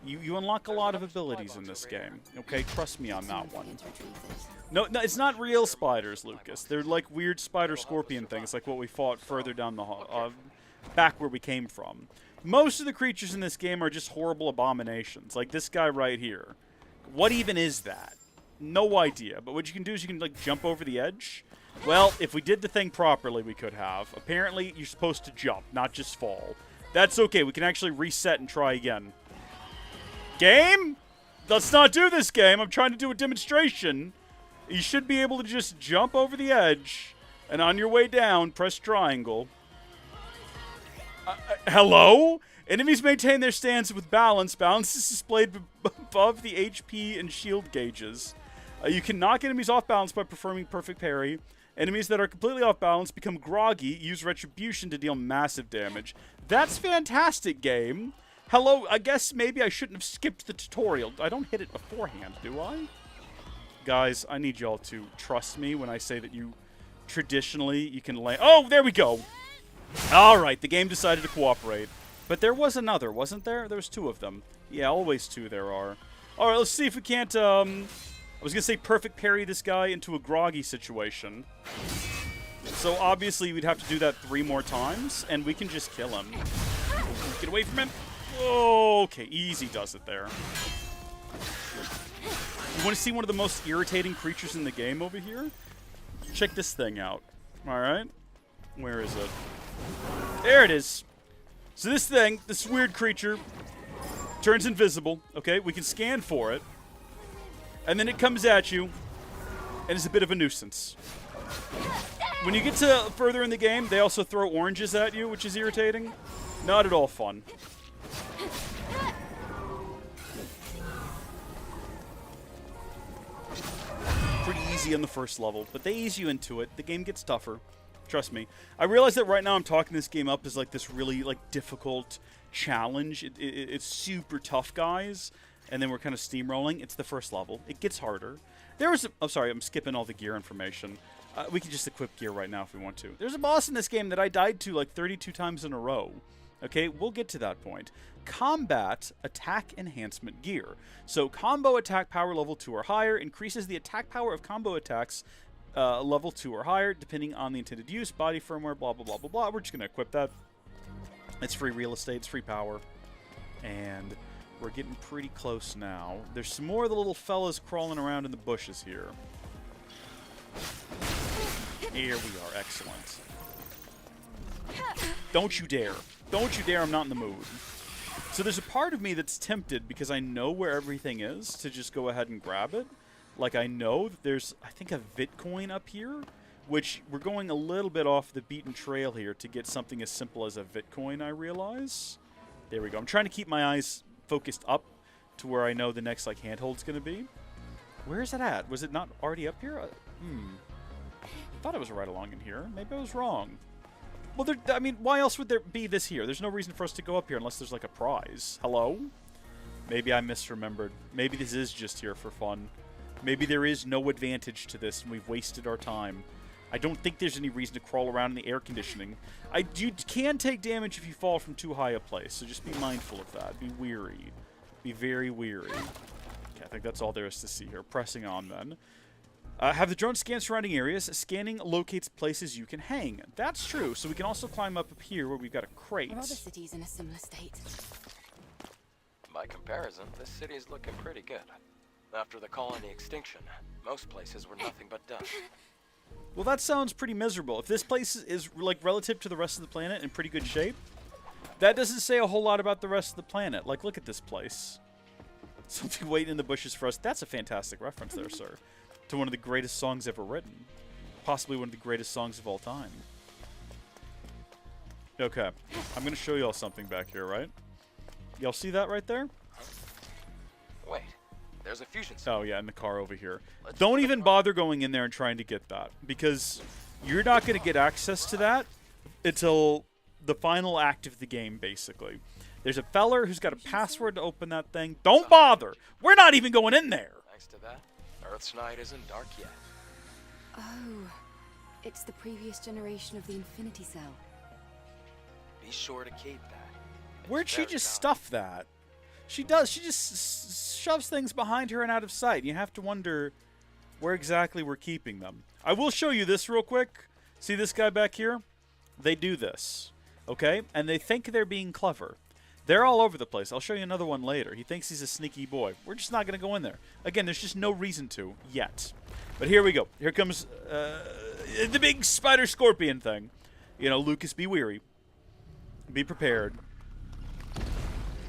You unlock a lot of abilities in this game. Okay, trust me on that one. No, it's not real spiders, Lucas. They're like weird spider scorpion things, like what we fought further down the hall, back where we came from. Most of the creatures in this game are just horrible abominations, like this guy right here. What even is that? No idea. But what you can do is you can like jump over the edge. Well, if we did the thing properly, we could have. Apparently, you're supposed to jump, not just fall. That's okay. We can actually reset and try again. Game? Let's not do this game. I'm trying to do a demonstration. You should be able to just jump over the edge, and on your way down, press triangle. Hello? Enemies maintain their stance with balance. Balance is displayed above the HP and shield gauges. You can knock enemies off balance by performing perfect parry. Enemies that are completely off balance become groggy. Use retribution to deal massive damage. That's fantastic, game. Hello, I guess maybe I shouldn't have skipped the tutorial. I don't hit it beforehand, do I? Guys, I need y'all to trust me when I say that you can land. Oh, there we go. All right, the game decided to cooperate. But there was another, wasn't there? There was two of them. Yeah, always two there are. All right, let's see if we can't, I was going to say perfect parry this guy into a groggy situation. So obviously we'd have to do that 3 more times, and we can just kill him. Get away from him. Okay, easy does it there. You want to see one of the most irritating creatures in the game over here? Check this thing out. All right. Where is it? There it is. So this thing, this weird creature, turns invisible. Okay, we can scan for it. And then it comes at you, and is a bit of a nuisance. When you get to further in the game, they also throw oranges at you, which is irritating. Not at all fun. Pretty easy on the first level, but they ease you into it. The game gets tougher. Trust me. I realize that right now I'm talking this game up as like this really like difficult challenge. It's super tough, guys. And then we're kind of steamrolling. It's the first level. It gets harder. There was oh, sorry, I'm skipping all the gear information. We can just equip gear right now if we want to. There's a boss in this game that I died to like 32 times in a row. Okay, we'll get to that point. Combat attack enhancement gear. So combo attack power level 2 or higher increases the attack power of combo attacks level 2 or higher, depending on the intended use, body firmware, blah, blah, blah, blah, blah. We're just going to equip that. It's free real estate, it's free power. And we're getting pretty close now. There's some more of the little fellas crawling around in the bushes here. Here we are, excellent. Don't you dare. Don't you dare, I'm not in the mood. So there's a part of me that's tempted, because I know where everything is, to just go ahead and grab it. Like, I know that there's, I think, a Bitcoin up here, which we're going a little bit off the beaten trail here to get something as simple as a Bitcoin, I realize. There we go. I'm trying to keep my eyes focused up to where I know the next like handhold's going to be. Where is it at? Was it not already up here? I thought it was right along in here. Maybe I was wrong. Well, I mean, why else would there be this here? There's no reason for us to go up here unless there's like a prize. Hello? Maybe I misremembered. Maybe this is just here for fun. Maybe there is no advantage to this and we've wasted our time. I don't think there's any reason to crawl around in the air conditioning. You can take damage if you fall from too high a place, so just be mindful of that. Be weary. Be very weary. Okay, I think that's all there is to see here. Pressing on then. Have the drone scan surrounding areas. Scanning locates places you can hang. That's true. So we can also climb up here where we've got a crate. Are other cities in a similar state? By comparison, this city is looking pretty good. After the colony extinction, most places were nothing but dust. Well, that sounds pretty miserable. If this place is like relative to the rest of the planet in pretty good shape, that doesn't say a whole lot about the rest of the planet. Like, look at this place. Something waiting in the bushes for us. That's a fantastic reference there, sir. To one of the greatest songs ever written. Possibly one of the greatest songs of all time. Okay. I'm going to show y'all something back here, right? Y'all see that right there? Wait, there's a fusion cell. Oh, yeah, in the car over here. Don't even bother going in there and trying to get that. Because you're not going to get access to that until the final act of the game, basically. There's a feller who's got a password to open that thing. Don't bother. We're not even going in there. Thanks to that, Earth's night isn't dark yet. Oh, it's the previous generation of the Infinity Cell. Be sure to keep that. Where'd she just stuff that? She does. She just shoves things behind her and out of sight. You have to wonder where exactly we're keeping them. I will show you this real quick. See this guy back here? They do this. Okay? And they think they're being clever. They're all over the place. I'll show you another one later. He thinks he's a sneaky boy. We're just not going to go in there. Again, there's just no reason to yet. But here we go. Here comes the big spider scorpion thing. You know, Lucas, be weary. Be prepared.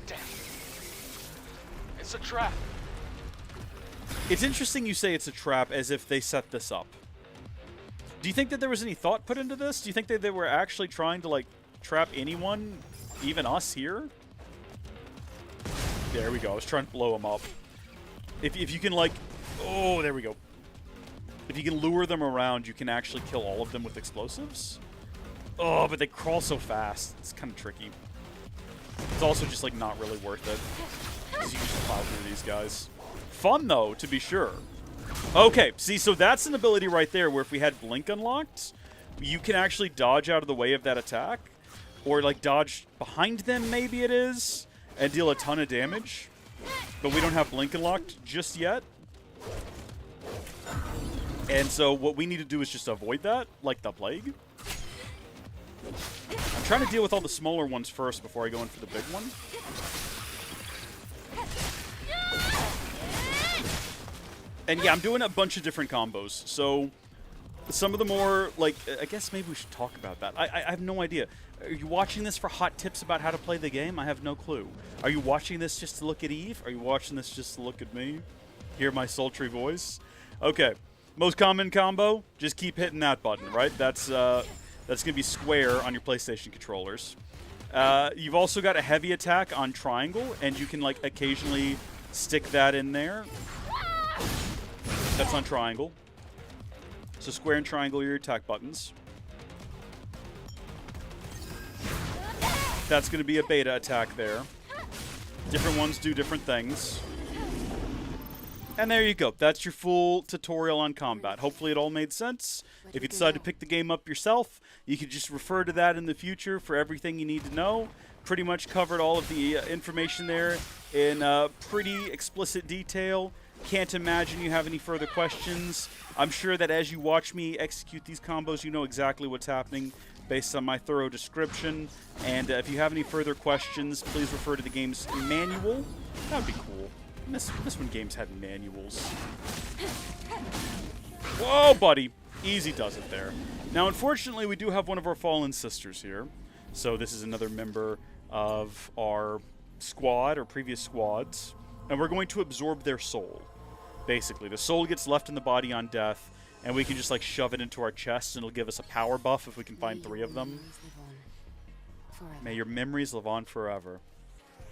Damn. It's a trap. It's interesting you say it's a trap as if they set this up. Do you think that there was any thought put into this? Do you think that they were actually trying to, like, trap anyone, even us here? There we go. I was trying to blow them up. If you can, like... Oh, there we go. If you can lure them around, you can actually kill all of them with explosives. Oh, but they crawl so fast. It's kind of tricky. It's also just, like, not really worth it. Because you can just plow through these guys. Fun, though, to be sure. Okay, see, so that's an ability right there where if we had Blink unlocked, you can actually dodge out of the way of that attack. Or, like, dodge behind them, maybe it is, and deal a ton of damage. But we don't have Blink unlocked just yet. And so what we need to do is just avoid that, like the plague. I'm trying to deal with all the smaller ones first before I go in for the big one. And yeah, I'm doing a bunch of different combos. So some of the more, like, I guess maybe we should talk about that. I have no idea. Are you watching this for hot tips about how to play the game? I have no clue. Are you watching this just to look at Eve? Are you watching this just to look at me? Hear my sultry voice? Okay. Most common combo, just keep hitting that button, right? That's going to be square on your PlayStation controllers. You've also got a heavy attack on triangle, and you can, like, occasionally stick that in there. That's on triangle. So square and triangle are your attack buttons. That's going to be a beta attack there. Different ones do different things. And there you go. That's your full tutorial on combat. Hopefully it all made sense. If you decide to pick the game up yourself, you can just refer to that in the future for everything you need to know. Pretty much covered all of the information there in pretty explicit detail. Can't imagine you have any further questions. I'm sure that as you watch me execute these combos, you know exactly what's happening based on my thorough description. And if you have any further questions, please refer to the game's manual. That would be cool. This when games had manuals. Whoa, buddy. Easy does it there. Now, unfortunately, we do have one of our fallen sisters here. So this is another member of our squad, or previous squads. And we're going to absorb their soul. Basically, the soul gets left in the body on death, and we can just like shove it into our chest, and it'll give us a power buff if we can find 3 of them. May your memories live on forever.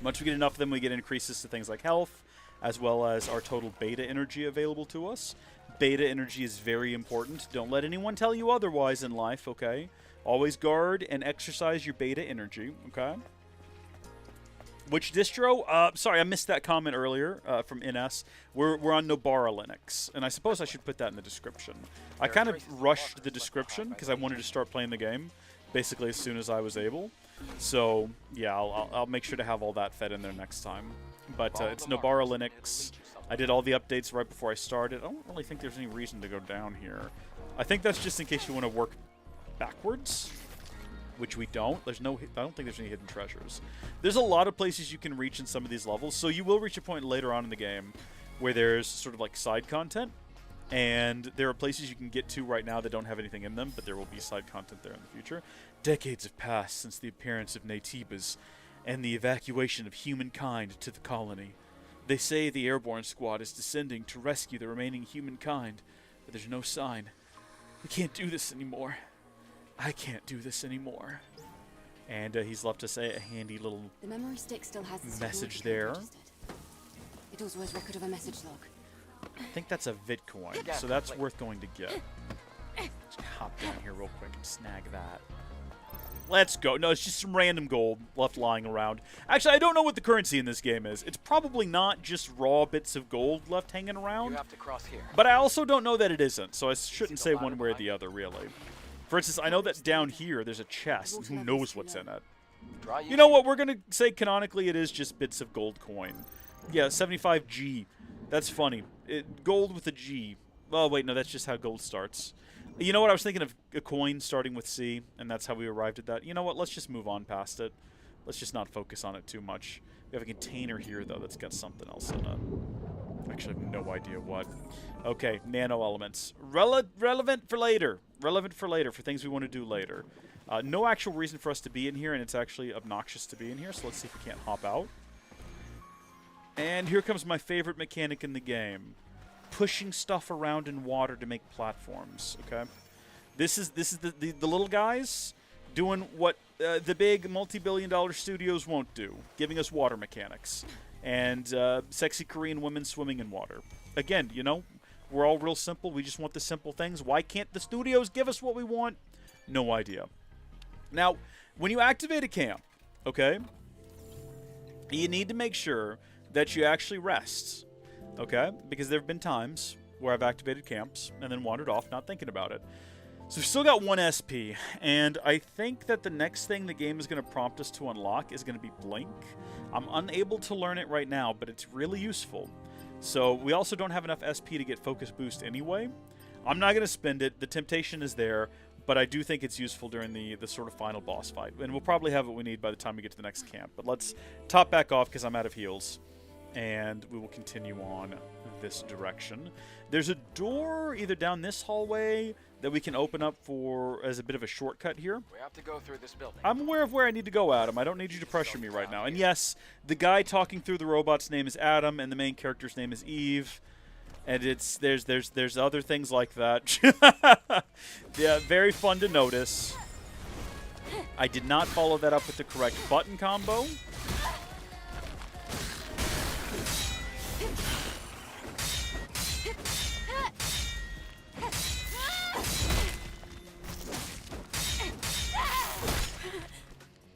Once we get enough of them, we get increases to things like health, as well as our total beta energy available to us. Beta energy is very important. Don't let anyone tell you otherwise in life, okay? Always guard and exercise your beta energy, okay? Which distro? Sorry, I missed that comment earlier from NS. We're on Nobara Linux, and I suppose I should put that in the description. I kind of rushed the description because I wanted to start playing the game basically as soon as I was able. So, yeah, I'll make sure to have all that fed in there next time. But it's Nobara Linux. I did all the updates right before I started. I don't really think there's any reason to go down here. I think that's just in case you want to work backwards, which we don't. I don't think there's any hidden treasures. There's a lot of places you can reach in some of these levels, so you will reach a point later on in the game where there's sort of like side content, and there are places you can get to right now that don't have anything in them, but there will be side content there in the future. Decades have passed since the appearance of Natibas and the evacuation of humankind to the colony. They say the airborne squad is descending to rescue the remaining humankind, but there's no sign. We can't do this anymore. I can't do this anymore. And he's left us a handy little The memory stick still has the message security there. code registered. It also has record of a message log. I think that's a vid coin, so that's worth going to get. Just hop down here real quick and snag that. Let's go. No, it's just some random gold left lying around. Actually, I don't know what the currency in this game is. It's probably not just raw bits of gold left hanging around. You have to cross here. But I also don't know that it isn't, so I shouldn't say one way or the other, really. For instance, I know that down here there's a chest, and who knows what's in it. You know what? We're going to say canonically it is just bits of gold coin. Yeah, 75G. That's funny. Gold with a G. Oh, wait, no, that's just how gold starts. You know what? I was thinking of a coin starting with C, and that's how we arrived at that. You know what? Let's just move on past it. Let's just not focus on it too much. We have a container here, though, that's got something else in it. Actually, I have no idea what. Okay, nano elements. Relevant for later. Relevant for later, for things we want to do later. No actual reason for us to be in here, and it's actually obnoxious to be in here, so let's see if we can't hop out. And here comes my favorite mechanic in the game. Pushing stuff around in water to make platforms, okay? This is the little guys doing what the big multi-billion-dollar studios won't do, giving us water mechanics. And sexy Korean women swimming in water. Again, you know, we're all real simple. We just want the simple things. Why can't the studios give us what we want? No idea. Now, when you activate a camp, okay, you need to make sure that you actually rest, okay? Because there have been times where I've activated camps and then wandered off not thinking about it. So we've still got 1 SP, and I think that the next thing the game is going to prompt us to unlock is going to be Blink. I'm unable to learn it right now, but it's really useful. So we also don't have enough SP to get Focus Boost anyway. I'm not going to spend it. The temptation is there, but I do think it's useful during the sort of final boss fight. And we'll probably have what we need by the time we get to the next camp. But let's top back off because I'm out of heals. And we will continue on this direction. There's a door either down this hallway that we can open up for as a bit of a shortcut here. We have to go through this building. I'm aware of where I need to go, Adam. I don't need you to pressure me right now. And yes, the guy talking through the robot's name is Adam, and the main character's name is Eve. And there's other things like that. Yeah, very fun to notice. I did not follow that up with the correct button combo.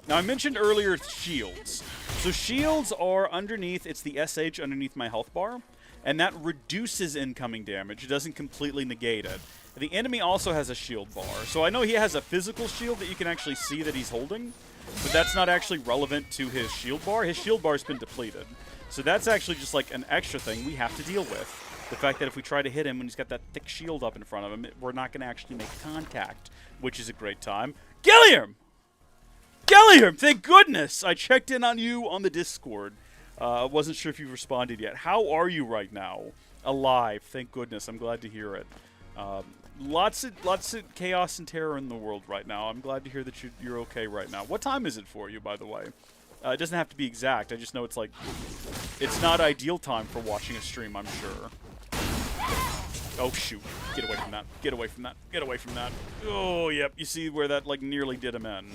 Now, I mentioned earlier shields. So shields are underneath, it's the SH underneath my health bar, and that reduces incoming damage. It doesn't completely negate it. The enemy also has a shield bar. So I know he has a physical shield that you can actually see that he's holding, but that's not actually relevant to his shield bar. His shield bar's been depleted. So that's actually just like an extra thing we have to deal with. The fact that if we try to hit him when he's got that thick shield up in front of him, we're not going to actually make contact, which is a great time. Gilliam! Gilliam, thank goodness! I checked in on you on the Discord. I wasn't sure if you've responded yet. How are you right now? Alive, thank goodness. I'm glad to hear it. Lots of chaos and terror in the world right now. I'm glad to hear that you're okay right now. What time is it for you, by the way? It doesn't have to be exact. I just know it's like, it's not ideal time for watching a stream, I'm sure. Oh, shoot. Get away from that. Get away from that. Get away from that. Oh, yep. You see where that, like, nearly did him in.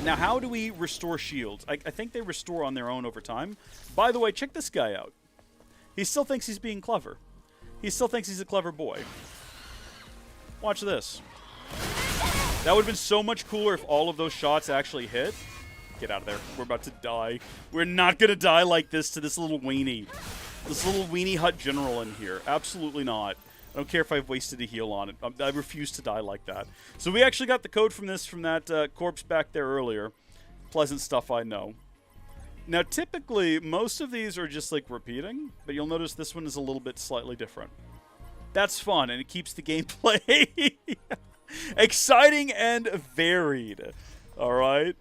Now, how do we restore shields? I think they restore on their own over time. By the way, check this guy out. He still thinks he's being clever. He still thinks he's a clever boy. Watch this. That would have been so much cooler if all of those shots actually hit. Get out of there. We're about to die. We're not going to die like this to this little weenie. This little weenie hut general in here. Absolutely not. I don't care if I've wasted a heal on it. I refuse to die like that. So we actually got the code from this from that corpse back there earlier. Pleasant stuff, I know. Now, typically, most of these are just, like, repeating. But you'll notice this one is a little bit slightly different. That's fun, and it keeps the gameplay exciting and varied. All right?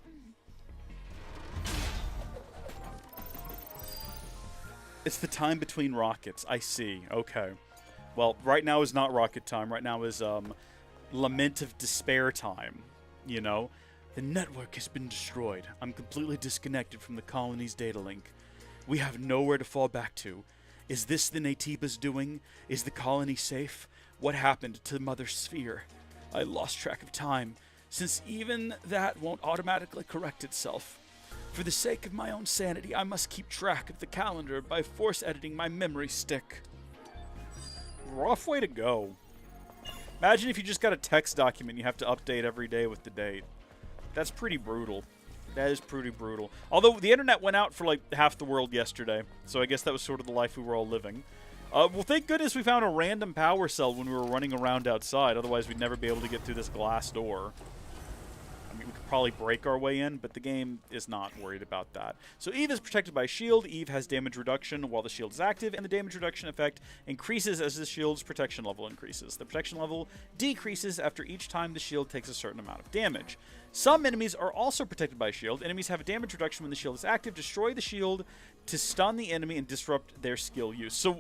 It's the time between rockets. I see. Okay. Well, right now is not rocket time. Right now is lament of despair time. You know? The network has been destroyed. I'm completely disconnected from the colony's data link. We have nowhere to fall back to. Is this the Natiba's doing? Is the colony safe? What happened to Mother Sphere? I lost track of time, since even that won't automatically correct itself. For the sake of my own sanity, I must keep track of the calendar by force editing my memory stick. Rough way to go. Imagine if you just got a text document you have to update every day with the date. That's pretty brutal. That is pretty brutal. Although the internet went out for like half the world yesterday, so I guess that was sort of the life we were all living. Well, thank goodness we found a random power cell when we were running around outside. Otherwise, we'd never be able to get through this glass door. I mean, we could probably break our way in, but the game is not worried about that. So Eve is protected by a shield. Eve has damage reduction while the shield is active, and the damage reduction effect increases as the shield's protection level increases. The protection level decreases after each time the shield takes a certain amount of damage. Some enemies are also protected by a shield. Enemies have a damage reduction when the shield is active. Destroy the shield to stun the enemy and disrupt their skill use. So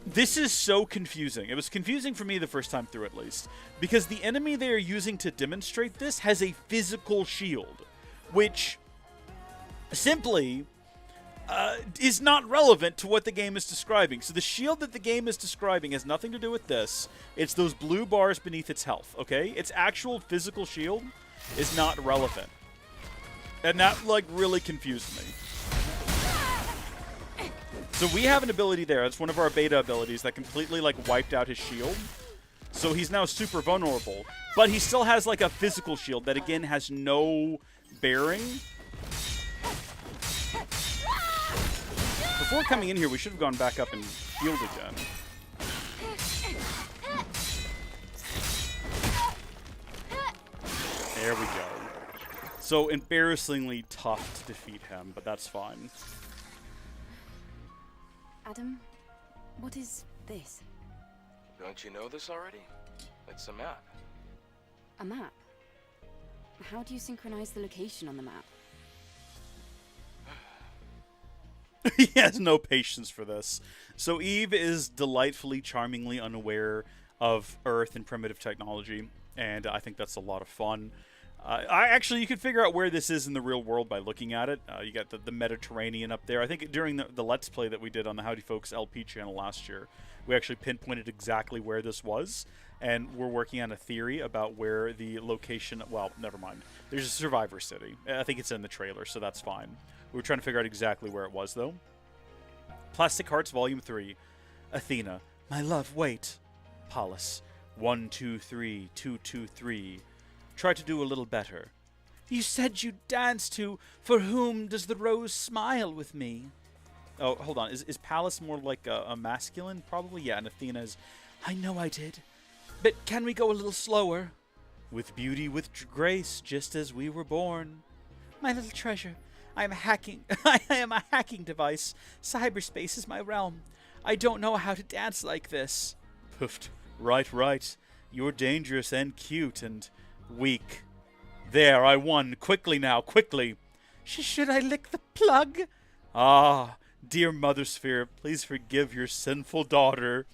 this is so confusing. It was confusing for me the first time through, at least, because the enemy they are using to demonstrate this has a physical shield, which simply is not relevant to what the game is describing. So the shield that the game is describing has nothing to do with this. It's those blue bars beneath its health, okay? Its actual physical shield is not relevant. And that, like, really confused me. So we have an ability there. It's one of our beta abilities that completely, like, wiped out his shield. So he's now super vulnerable. But he still has, like, a physical shield that, again, has no bearing. Before coming in here, we should have gone back up and healed again. There we go. So embarrassingly tough to defeat him, but that's fine. Adam, what is this? Don't you know this already? It's a map. A map? How do you synchronize the location on the map? He has no patience for this. So Eve is delightfully, charmingly unaware of Earth and primitive technology, and I think that's a lot of fun. You could figure out where this is in the real world by looking at it. You got the Mediterranean up there. I think during the Let's Play that we did on the Howdy Folks LP channel last year, we actually pinpointed exactly where this was, and we're working on a theory about where the location... Well, never mind. There's a Survivor City. I think it's in the trailer, so that's fine. We were trying to figure out exactly where it was, though. Plastic Hearts Volume 3. Athena. My love, wait. Pallas. 1, 2, 3, 2, 2, 3. Try to do a little better. You said you'd dance to For Whom Does the Rose Smile with Me? Oh, hold on. Is Pallas more like a masculine? Probably, yeah. And Athena's, I know I did. But can we go a little slower? With beauty, with grace, just as we were born. My little treasure. I am hacking. I am a hacking device. Cyberspace is my realm. I don't know how to dance like this. Poofed. Right. You're dangerous and cute and... weak. There, I won. Quickly now, quickly. Should I lick the plug? Ah, dear Mother Sphere, please forgive your sinful daughter.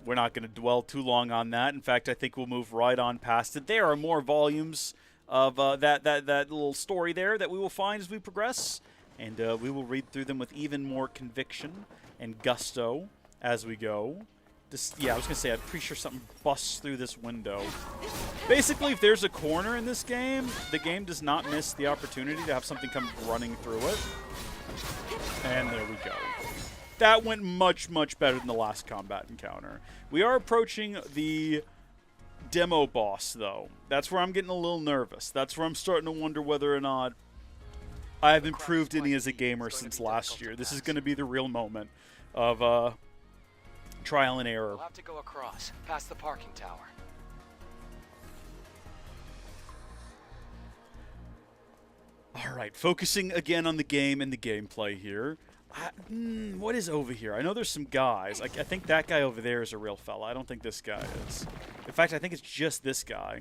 We're not going to dwell too long on that. In fact, I think we'll move right on past it. There are more volumes of that little story there that we will find as we progress, and we will read through them with even more conviction and gusto as we go. Yeah, I was going to say, I'm pretty sure something busts through this window. Basically, if there's a corner in this game, the game does not miss the opportunity to have something come running through it. And there we go. That went much, much better than the last combat encounter. We are approaching the demo boss, though. That's where I'm getting a little nervous. That's where I'm starting to wonder whether or not I have improved any as a gamer since last year. This is going to be the real moment of trial and error. We'll have to go across, past the parking tower. Alright, focusing again on the game and the gameplay here. What is over here? I know there's some guys. I think that guy over there is a real fella. I don't think this guy is. In fact, I think it's just this guy.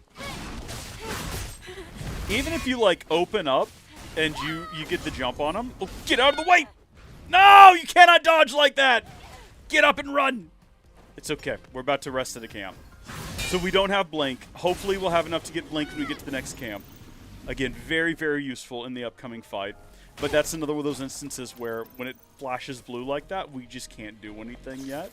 Even if you, like, open up and you get the jump on him... Oh, get out of the way! No! You cannot dodge like that! Get up and run! It's okay. We're about to rest at a camp. So we don't have Blink. Hopefully we'll have enough to get Blink when we get to the next camp. Again, very, very useful in the upcoming fight. But that's another one of those instances where when it flashes blue like that, we just can't do anything yet.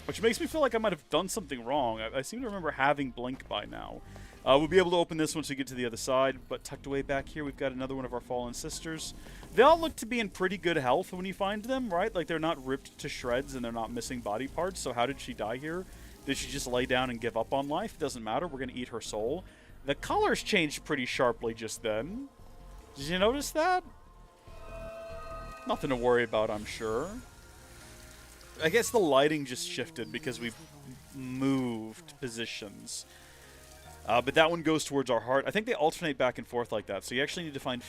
Which makes me feel like I might have done something wrong. I seem to remember having Blink by now. We'll be able to open this once we get to the other side. But tucked away back here, we've got another one of our fallen sisters. They all look to be in pretty good health when you find them, right? Like, they're not ripped to shreds and they're not missing body parts. So how did she die here? Did she just lay down and give up on life? It doesn't matter. We're going to eat her soul. The colors changed pretty sharply just then. Did you notice that? Nothing to worry about, I'm sure. I guess the lighting just shifted because we've moved positions. But that one goes towards our heart. I think they alternate back and forth like that. So you actually need to find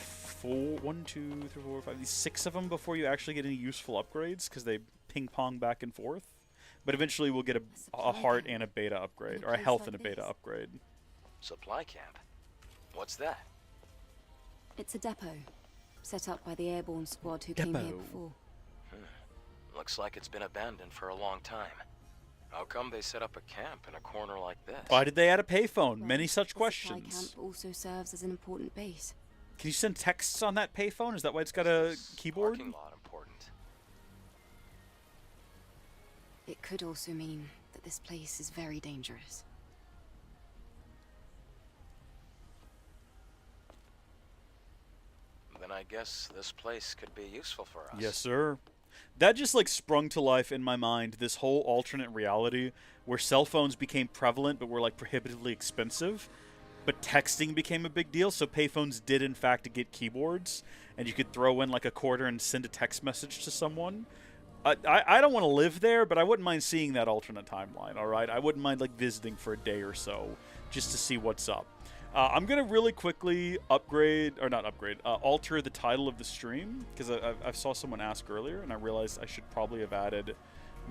6 of them before you actually get any useful upgrades because they ping-pong back and forth. But eventually we'll get a heart and a beta upgrade, or a health and a beta upgrade. Supply camp? What's that? It's a depot, set up by the airborne squad who came here before. Looks like it's been abandoned for a long time. How come they set up a camp in a corner like this? Why did they add a payphone? Well, Many such the questions. supply camp also serves as an important base. Can you send texts on that payphone? Is that why it's got a keyboard? Parking lot important. It could also mean that this place is very dangerous. Then I guess this place could be useful for us. Yes, sir. That just, like, sprung to life in my mind, this whole alternate reality where cell phones became prevalent but were, like, prohibitively expensive, but texting became a big deal, so payphones did, in fact, get keyboards, and you could throw in, like, a quarter and send a text message to someone. I don't want to live there, but I wouldn't mind seeing that alternate timeline, alright? I wouldn't mind, like, visiting for a day or so just to see what's up. I'm going to really quickly alter the title of the stream, because I saw someone ask earlier, and I realized I should probably have added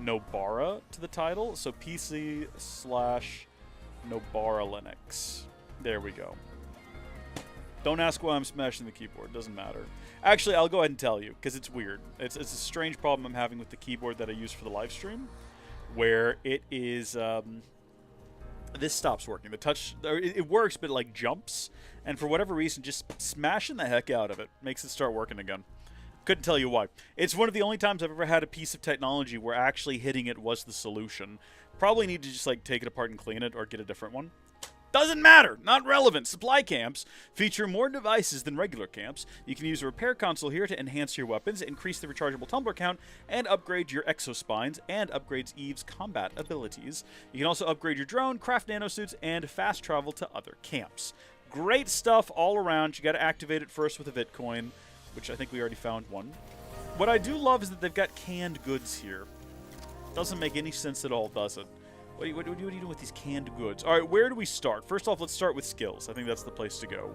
Nobara to the title. So PC/Nobara Linux. There we go. Don't ask why I'm smashing the keyboard. Doesn't matter. Actually, I'll go ahead and tell you, because it's weird. It's a strange problem I'm having with the keyboard that I use for the live stream, where it is... this stops working. The touch, it works, but it, like, jumps. And for whatever reason, just smashing the heck out of it makes it start working again. Couldn't tell you why. It's one of the only times I've ever had a piece of technology where actually hitting it was the solution. Probably need to just, like, take it apart and clean it or get a different one. Doesn't matter. Not relevant. Supply camps feature more devices than regular camps. You can use a repair console here to enhance your weapons, increase the rechargeable tumbler count, and upgrade your exospines, and upgrades Eve's combat abilities. You can also upgrade your drone, craft nanosuits, and fast travel to other camps. Great stuff all around. You got to activate it first with a Bitcoin, which I think we already found one. What I do love is that they've got canned goods here. Doesn't make any sense at all, does it? What are you doing with these canned goods? All right, where do we start? First off, let's start with skills. I think that's the place to go.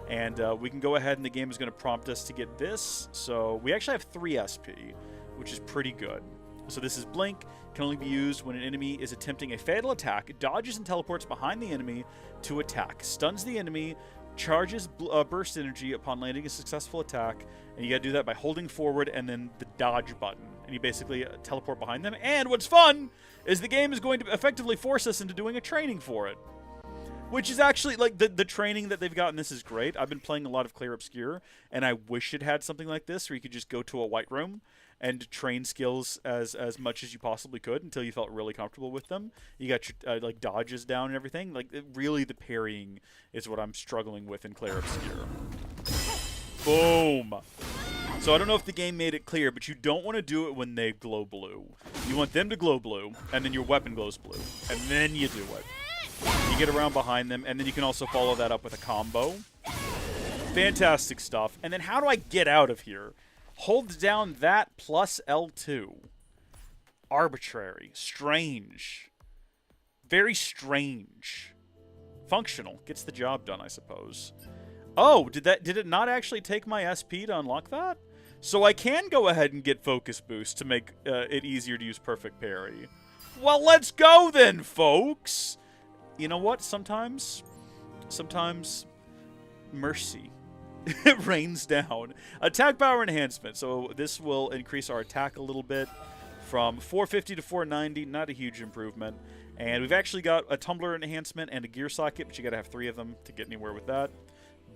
And we can go ahead, and the game is going to prompt us to get this. So we actually have 3 SP, which is pretty good. So this is Blink. Can only be used when an enemy is attempting a fatal attack, dodges and teleports behind the enemy to attack, stuns the enemy, charges burst energy upon landing a successful attack, and you got to do that by holding forward and then the dodge button. And you basically teleport behind them. And what's fun is the game is going to effectively force us into doing a training for it. Which is actually, like, the training that they've gotten. This is great. I've been playing a lot of Clear Obscure, and I wish it had something like this where you could just go to a white room and train skills as much as you possibly could until you felt really comfortable with them. You got your like dodges down and everything. Like really, the parrying is what I'm struggling with in Clair Obscure. Boom. So I don't know if the game made it clear, but you don't want to do it when they glow blue. You want them to glow blue, and then your weapon glows blue, and then you do it. You get around behind them, and then you can also follow that up with a combo. Fantastic stuff. And then how do I get out of here? Hold down that plus L2. Arbitrary. Strange. Very strange. Functional. Gets the job done, I suppose. Oh, did it not actually take my SP to unlock that? So I can go ahead and get focus boost to make it easier to use perfect parry. Well, let's go then, folks! You know what? Sometimes mercy rains down. Attack power enhancement. So this will increase our attack a little bit from 450 to 490. Not a huge improvement. And we've actually got a tumbler enhancement and a gear socket, but you gotta have 3 of them to get anywhere with that.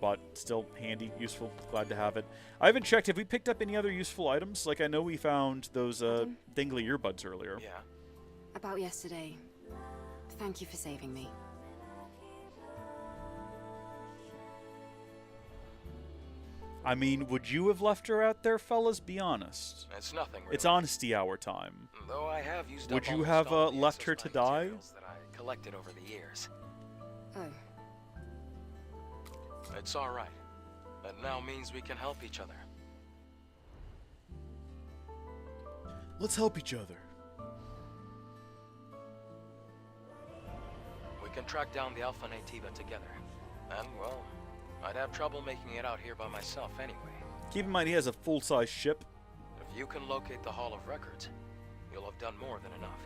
But still handy, useful, glad to have it. I haven't checked, have we picked up any other useful items? Like, I know we found those dingly earbuds earlier. Yeah. About yesterday. Thank you for saving me. I mean, would you have left her out there, fellas? Be honest. It's nothing really. It's honesty hour time. Though I have used Would up you almost have all the left her to exercise die? materials that I collected over the years. Oh. It's all right. That now means we can help each other. Let's help each other. We can track down the Alpha Nativa together. And, well, I'd have trouble making it out here by myself anyway. Keep in mind, he has a full-size ship. If you can locate the Hall of Records, you'll have done more than enough.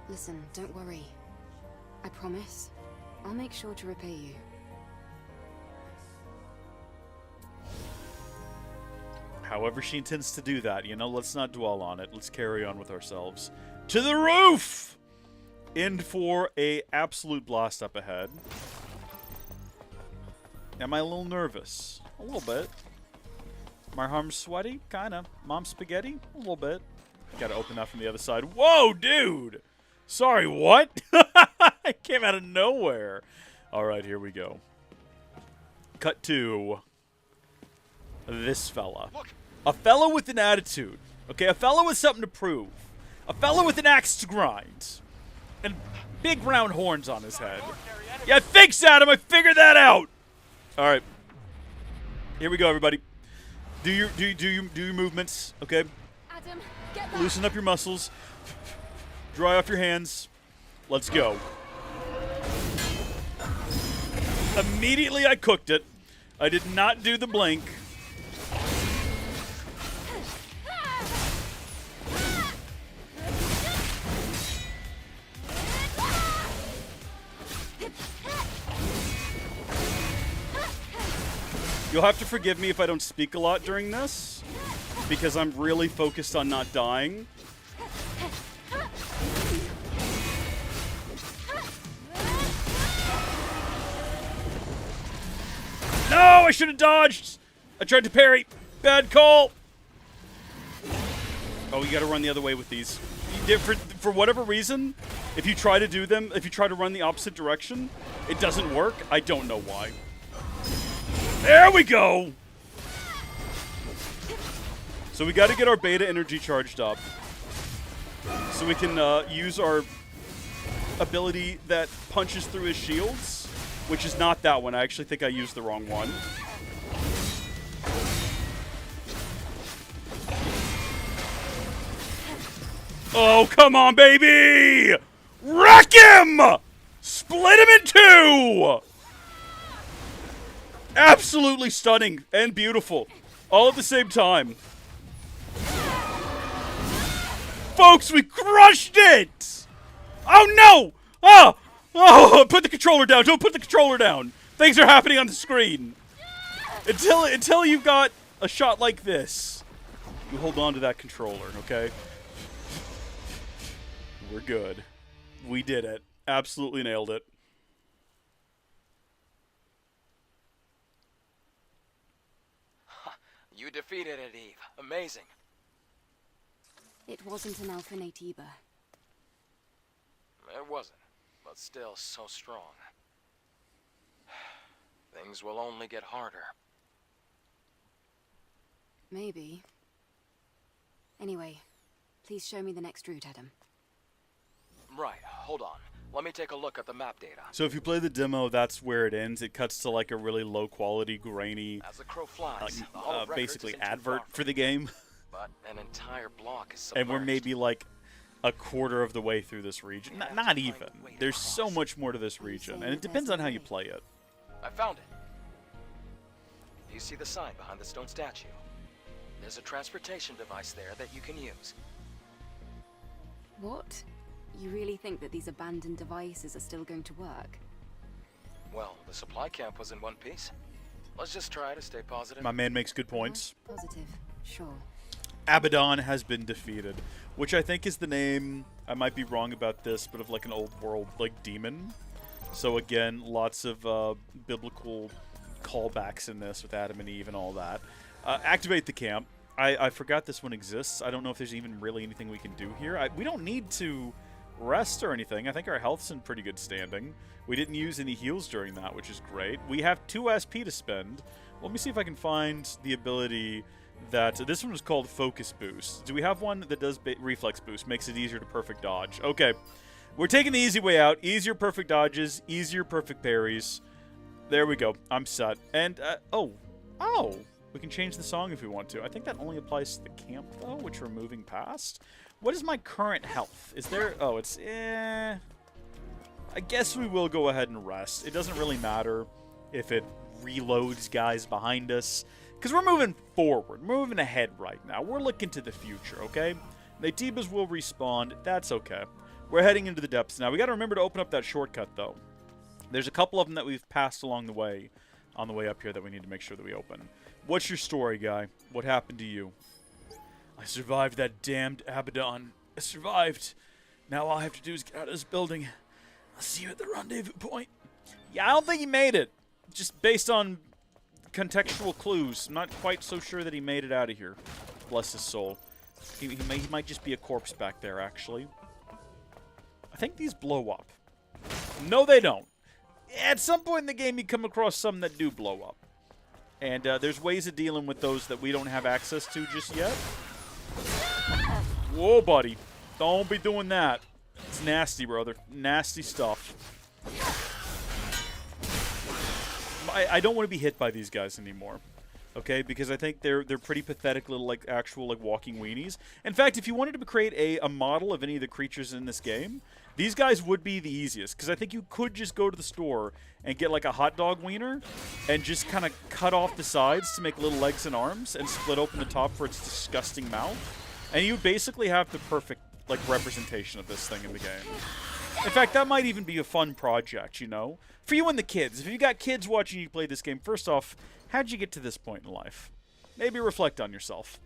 Listen, don't worry. I promise. I'll make sure to repay you. However she intends to do that, you know, let's not dwell on it. Let's carry on with ourselves. To the roof! In for a absolute blast up ahead. Am I a little nervous? A little bit. My arms sweaty? Kinda. Mom spaghetti? A little bit. Gotta open that from the other side. Whoa, dude! Sorry, what? It came out of nowhere. Alright, here we go. Cut to this fella. A fella with an attitude. Okay, a fella with something to prove. A fella with an axe to grind. And big round horns on his head. Yeah, thanks, Adam. I figured that out. All right. Here we go, everybody. Do your movements, okay? Adam, get back. Loosen up your muscles. Dry off your hands. Let's go. Immediately I cooked it. I did not do the blink. You'll have to forgive me if I don't speak a lot during this, because I'm really focused on not dying. No, I should have dodged. I tried to parry. Bad call. Oh, you got to run the other way with these. For whatever reason, if you try to do them, if you try to run the opposite direction, it doesn't work. I don't know why. There we go! So we got to get our beta energy charged up. So we can use our ability that punches through his shields, which is not that one. I actually think I used the wrong one. Oh, come on, baby! Wreck him! Split him in two! Absolutely stunning and beautiful. All at the same time. Folks, we crushed it! Oh, no! Oh, put the controller down. Don't put the controller down. Things are happening on the screen. Until you've got a shot like this, you hold on to that controller, okay? We're good. We did it. Absolutely nailed it. You defeated it, Eve. Amazing. It wasn't an Alpha Natiba. It wasn't, but still so strong. Things will only get harder. Maybe. Anyway, please show me the next route, Adam. Right, hold on. Let me take a look at the map data. So if you play the demo, that's where it ends. It cuts to like a really low quality, grainy, As the crow flies, the Hall of Records basically isn't too advert far for the game. but an entire block is And we're submerged. maybe like a quarter of the way through this region. Not even. There's so much more to this region, and it depends on how you play it. I found it. Do you see the sign behind the stone statue? There's a transportation device there that you can use. What? You really think that these abandoned devices are still going to work? Well, the supply camp was in one piece. Let's just try to stay positive. My man makes good points. Positive. Sure. Abaddon has been defeated, which I think is the name, I might be wrong about this, but of like an old world, like, demon. So again, lots of biblical callbacks in this with Adam and Eve and all that. Activate the camp. I forgot this one exists. I don't know if there's even really anything we can do here. We don't need to rest or anything. I think our health's in pretty good standing. We didn't use any heals during that, which is great. We have 2 SP to spend. Let me see if I can find the ability that... This one was called Focus Boost. Do we have one that does Reflex Boost? Makes it easier to perfect dodge. Okay. We're taking the easy way out. Easier perfect dodges. Easier perfect parries. There we go. I'm set. And, oh. We can change the song if we want to. I think that only applies to the camp, though, which we're moving past. What is my current health? Is there... Oh, it's... I guess we will go ahead and rest. It doesn't really matter if it reloads guys behind us, because we're moving forward. We're moving ahead right now. We're looking to the future, okay? Natibas will respawn. That's okay. We're heading into the depths now. We got to remember to open up that shortcut, though. There's a couple of them that we've passed along the way, on the way up here, that we need to make sure that we open. What's your story, guy? What happened to you? I survived that damned Abaddon. I survived. Now all I have to do is get out of this building. I'll see you at the rendezvous point. Yeah, I don't think he made it. Just based on contextual clues. I'm not quite so sure that he made it out of here. Bless his soul. He might just be a corpse back there, actually. I think these blow up. No, they don't. At some point in the game, you come across some that do blow up. And there's ways of dealing with those that we don't have access to just yet. Whoa, buddy. Don't be doing that. It's nasty, brother. Nasty stuff. I don't want to be hit by these guys anymore. Okay, because I think they're pretty pathetic little, like, actual, like, walking weenies. In fact, if you wanted to create a model of any of the creatures in this game, these guys would be the easiest. Because I think you could just go to the store and get, like, a hot dog wiener and just kind of cut off the sides to make little legs and arms and split open the top for its disgusting mouth. And you basically have the perfect, like, representation of this thing in the game. In fact, that might even be a fun project, you know? For you and the kids. If you got kids watching you play this game, first off, how'd you get to this point in life? Maybe reflect on yourself.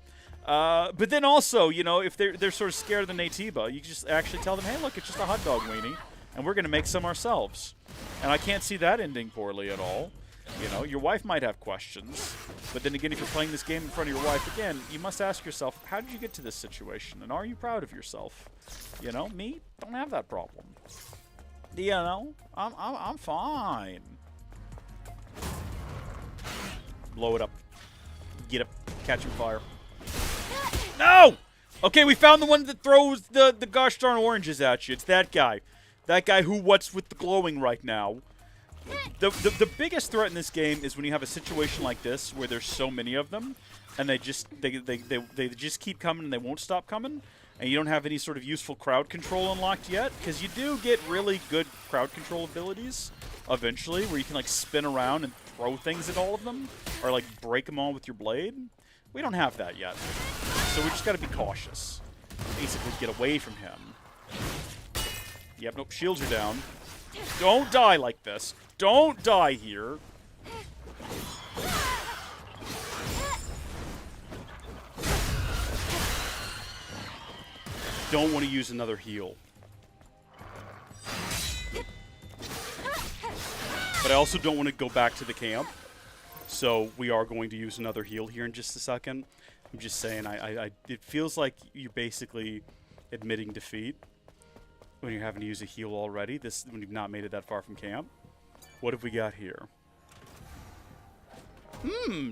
But then also, you know, if they're sort of scared of the Natiba, you just actually tell them, hey, look, it's just a hot dog weenie, and we're going to make some ourselves. And I can't see that ending poorly at all. You know, your wife might have questions, but then again, if you're playing this game in front of your wife, again, you must ask yourself, how did you get to this situation, and are you proud of yourself? You know, me, don't have that problem. You know, I'm fine. Blow it up. Get up. Catch him fire. No! Okay, we found the one that throws the gosh darn oranges at you. It's that guy. That guy who what's with the glowing right now. The biggest threat in this game is when you have a situation like this where there's so many of them and they just keep coming and they won't stop coming, and you don't have any sort of useful crowd control unlocked yet, because you do get really good crowd control abilities eventually where you can like spin around and throw things at all of them or like break them all with your blade. We don't have that yet, so we just got to be cautious. Basically get away from him. Yep, nope, shields are down. Don't die like this. Don't die here. Don't want to use another heal. But I also don't want to go back to the camp. So we are going to use another heal here in just a second. I'm just saying, it feels like you're basically admitting defeat when you're having to use a heal already. When you've not made it that far from camp. What have we got here?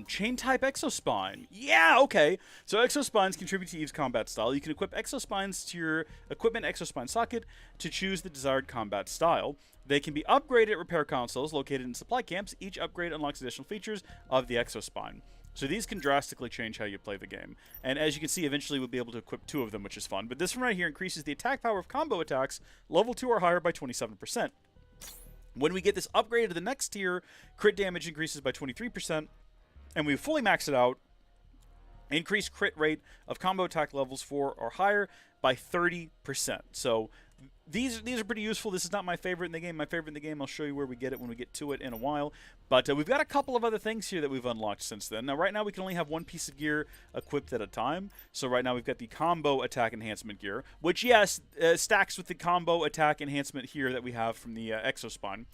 Chain type exospine. Yeah, okay. So exospines contribute to Eve's combat style. You can equip exospines to your equipment exospine socket to choose the desired combat style. They can be upgraded at repair consoles located in supply camps. Each upgrade unlocks additional features of the exospine. So these can drastically change how you play the game. And as you can see, eventually we'll be able to equip 2 of them, which is fun. But this one right here increases the attack power of combo attacks level 2 or higher by 27%. When we get this upgraded to the next tier, crit damage increases by 23%. And we fully max it out. Increase crit rate of combo attack levels 4 or higher by 30%. So these are pretty useful. This is not my favorite in the game. My favorite in the game, I'll show you where we get it when we get to it in a while. But we've got a couple of other things here that we've unlocked since then. Now, right now, we can only have one piece of gear equipped at a time. So right now, we've got the combo attack enhancement gear, which, yes, stacks with the combo attack enhancement here that we have from the exospine.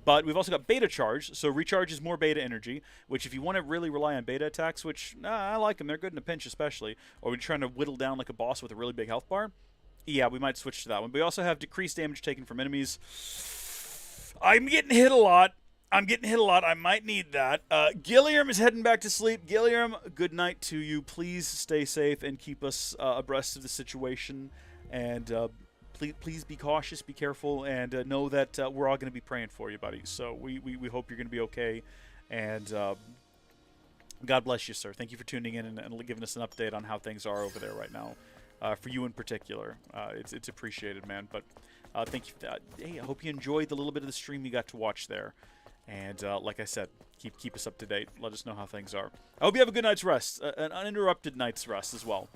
But we've also got beta charge, so recharges more beta energy, which if you want to really rely on beta attacks, which I like them, they're good in a pinch especially, or you're trying to whittle down like a boss with a really big health bar, yeah, we might switch to that one. But we also have decreased damage taken from enemies. I'm getting hit a lot. I might need that. Gilliam is heading back to sleep. Gilliam, good night to you. Please stay safe and keep us abreast of the situation. And please be cautious, be careful, and know that we're all going to be praying for you, buddy. So we hope you're going to be okay. And God bless you, sir. Thank you for tuning in and giving us an update on how things are over there right now. For you in particular, it's appreciated, man. But thank you for that. Hey, I hope you enjoyed the little bit of the stream you got to watch there. And like I said, keep us up to date. Let us know how things are. I hope you have a good night's rest, an uninterrupted night's rest as well.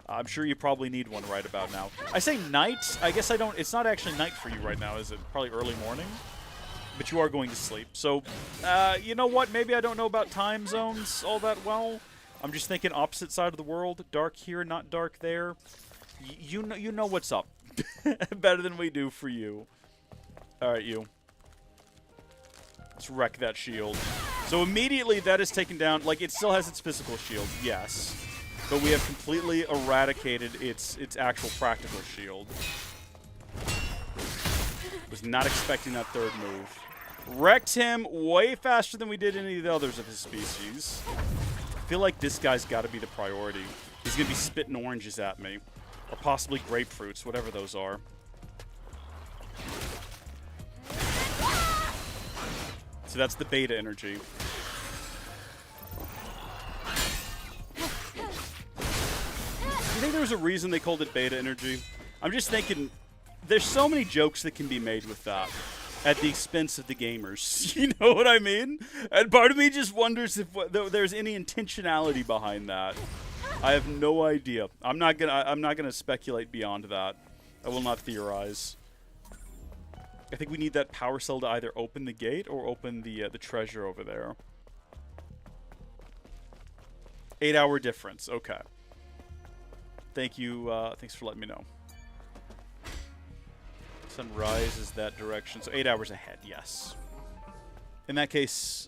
I'm sure you probably need one right about now. I say night. I guess I don't. It's not actually night for you right now, is it? Probably early morning. But you are going to sleep. So, you know what? Maybe I don't know about time zones all that well. I'm just thinking opposite side of the world. Dark here, not dark there. You know what's up. Better than we do for you. All right, you. Let's wreck that shield. So immediately that is taken down. Like, it still has its physical shield, yes. But we have completely eradicated its actual practical shield. Was not expecting that third move. Wrecked him way faster than we did any of the others of his species. I feel like this guy's got to be the priority. He's going to be spitting oranges at me. Or possibly grapefruits, whatever those are. So that's the beta energy. Do you think there was a reason they called it beta energy? I'm just thinking, there's so many jokes that can be made with that at the expense of the gamers. You know what I mean? And part of me just wonders if there's any intentionality behind that. I have no idea. I'm not gonna speculate beyond that. I will not theorize. I think we need that power cell to either open the gate or open the treasure over there. 8-hour difference. Okay. Thank you. Thanks for letting me know. Sunrise is that direction, so 8 hours ahead. Yes. In that case,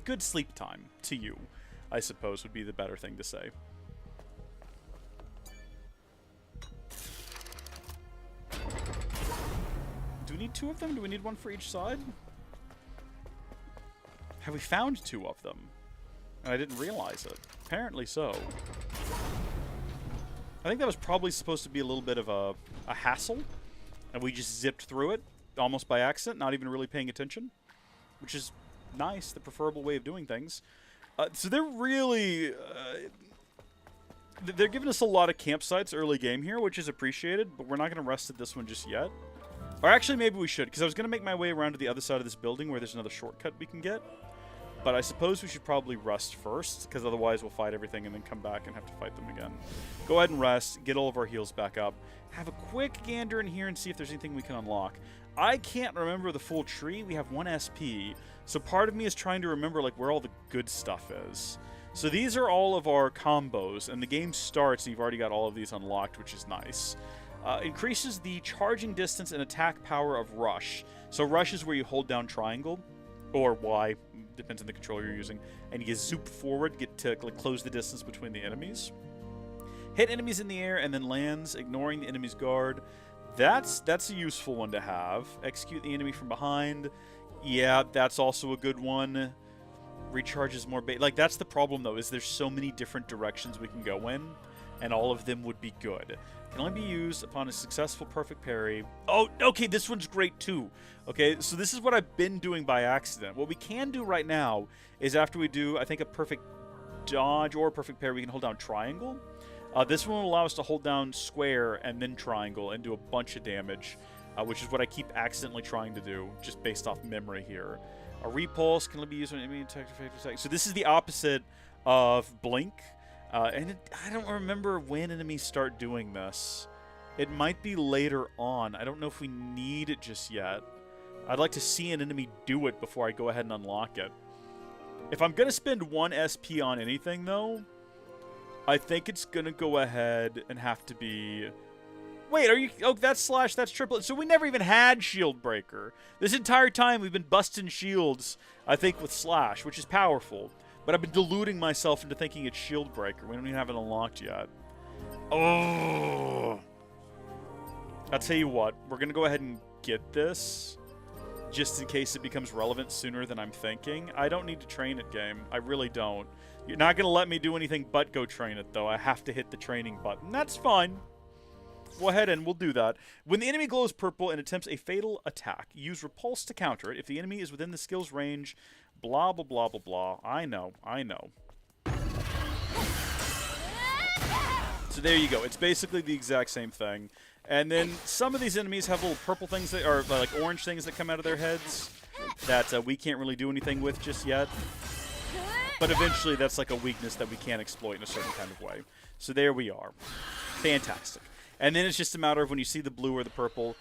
good sleep time to you, I suppose, would be the better thing to say. Do we need 2 of them? Do we need 1 for each side? Have we found 2 of them? And I didn't realize it. Apparently so. I think that was probably supposed to be a little bit of a hassle, and we just zipped through it, almost by accident, not even really paying attention, which is nice, the preferable way of doing things. So they're really... they're giving us a lot of campsites early game here, which is appreciated, but we're not going to rest at this one just yet. Or actually, maybe we should, because I was going to make my way around to the other side of this building where there's another shortcut we can get. But I suppose we should probably rest first, because otherwise we'll fight everything and then come back and have to fight them again. Go ahead and rest, get all of our heals back up, have a quick gander in here and see if there's anything we can unlock. I can't remember the full tree. We have 1 SP, so part of me is trying to remember like where all the good stuff is. So these are all of our combos, and the game starts and you've already got all of these unlocked, which is nice. Increases the charging distance and attack power of Rush. So Rush is where you hold down triangle or Y, depends on the controller you're using, and you zoop forward, get to like, close the distance between the enemies. Hit enemies in the air and then lands, ignoring the enemy's guard. That's a useful one to have. Execute the enemy from behind. Yeah, that's also a good one. Recharges more bait. Like, that's the problem, though, is there's so many different directions we can go in, and all of them would be good. Can only be used upon a successful perfect parry. Oh, okay, this one's great, too. Okay, so this is what I've been doing by accident. What we can do right now is after we do, I think, a perfect dodge or a perfect parry, we can hold down triangle. This one will allow us to hold down square and then triangle and do a bunch of damage, which is what I keep accidentally trying to do, just based off memory here. A repulse can be used when enemy attack. So this is the opposite of blink, and I don't remember when enemies start doing this. It might be later on. I don't know if we need it just yet. I'd like to see an enemy do it before I go ahead and unlock it. If I'm going to spend 1 SP on anything, though, I think it's going to go ahead and have to be... Wait, are you... Oh, that's slash, that's triplet. So we never even had Shield Breaker. This entire time we've been busting shields, I think, with slash, which is powerful. But I've been deluding myself into thinking it's Shield Breaker. We don't even have it unlocked yet. Oh! I'll tell you what. We're going to go ahead and get this, just in case it becomes relevant sooner than I'm thinking. I don't need to train it, game. I really don't. You're not going to let me do anything but go train it, though. I have to hit the training button. That's fine. Go ahead and we'll do that. When the enemy glows purple and attempts a fatal attack, use repulse to counter it. If the enemy is within the skill's range, blah, blah, blah, blah, blah. I know. So there you go. It's basically the exact same thing. And then some of these enemies have little purple things that are like orange things that come out of their heads that we can't really do anything with just yet. But eventually that's like a weakness that we can't exploit in a certain kind of way. So there we are. Fantastic. And then it's just a matter of when you see the blue or the purple,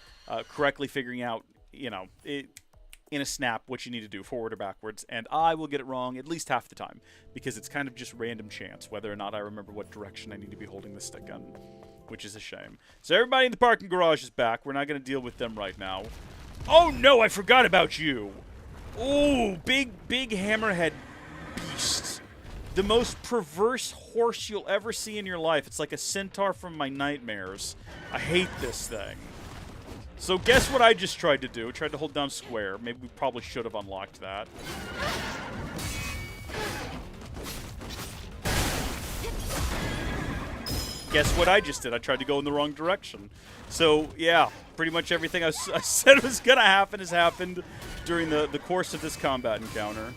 correctly figuring out, you know, in a snap what you need to do, forward or backwards. And I will get it wrong at least half the time, because it's kind of just random chance whether or not I remember what direction I need to be holding the stick gun, which is a shame. So everybody in the parking garage is back. We're not going to deal with them right now. Oh, no, I forgot about you. Oh, big hammerhead beast. The most perverse horse you'll ever see in your life. It's like a centaur from my nightmares. I hate this thing. So guess what I just tried to do? Tried to hold down square. Maybe we probably should have unlocked that. Guess what I just did? I tried to go in the wrong direction. So, yeah, pretty much everything I said was going to happen has happened during the course of this combat encounter.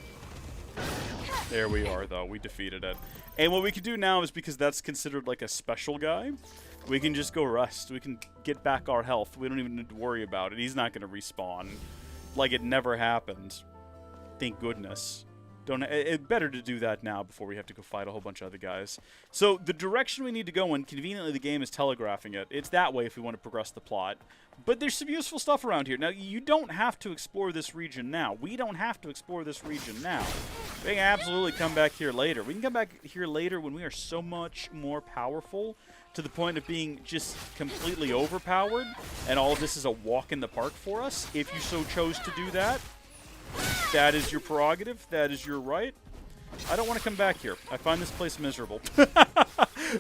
There we are, though. We defeated it. And what we can do now is, because that's considered like a special guy, we can just go rest. We can get back our health. We don't even need to worry about it. He's not going to respawn. Like it never happened. Thank goodness. It's better to do that now before we have to go fight a whole bunch of other guys. So the direction we need to go in, conveniently the game is telegraphing it. It's that way if we want to progress the plot. But there's some useful stuff around here. Now, you don't have to explore this region now. We don't have to explore this region now. We can absolutely come back here later. We can come back here later when we are so much more powerful, to the point of being just completely overpowered, and all of this is a walk in the park for us. If you so chose to do that, that is your prerogative. That is your right. I don't want to come back here. I find this place miserable.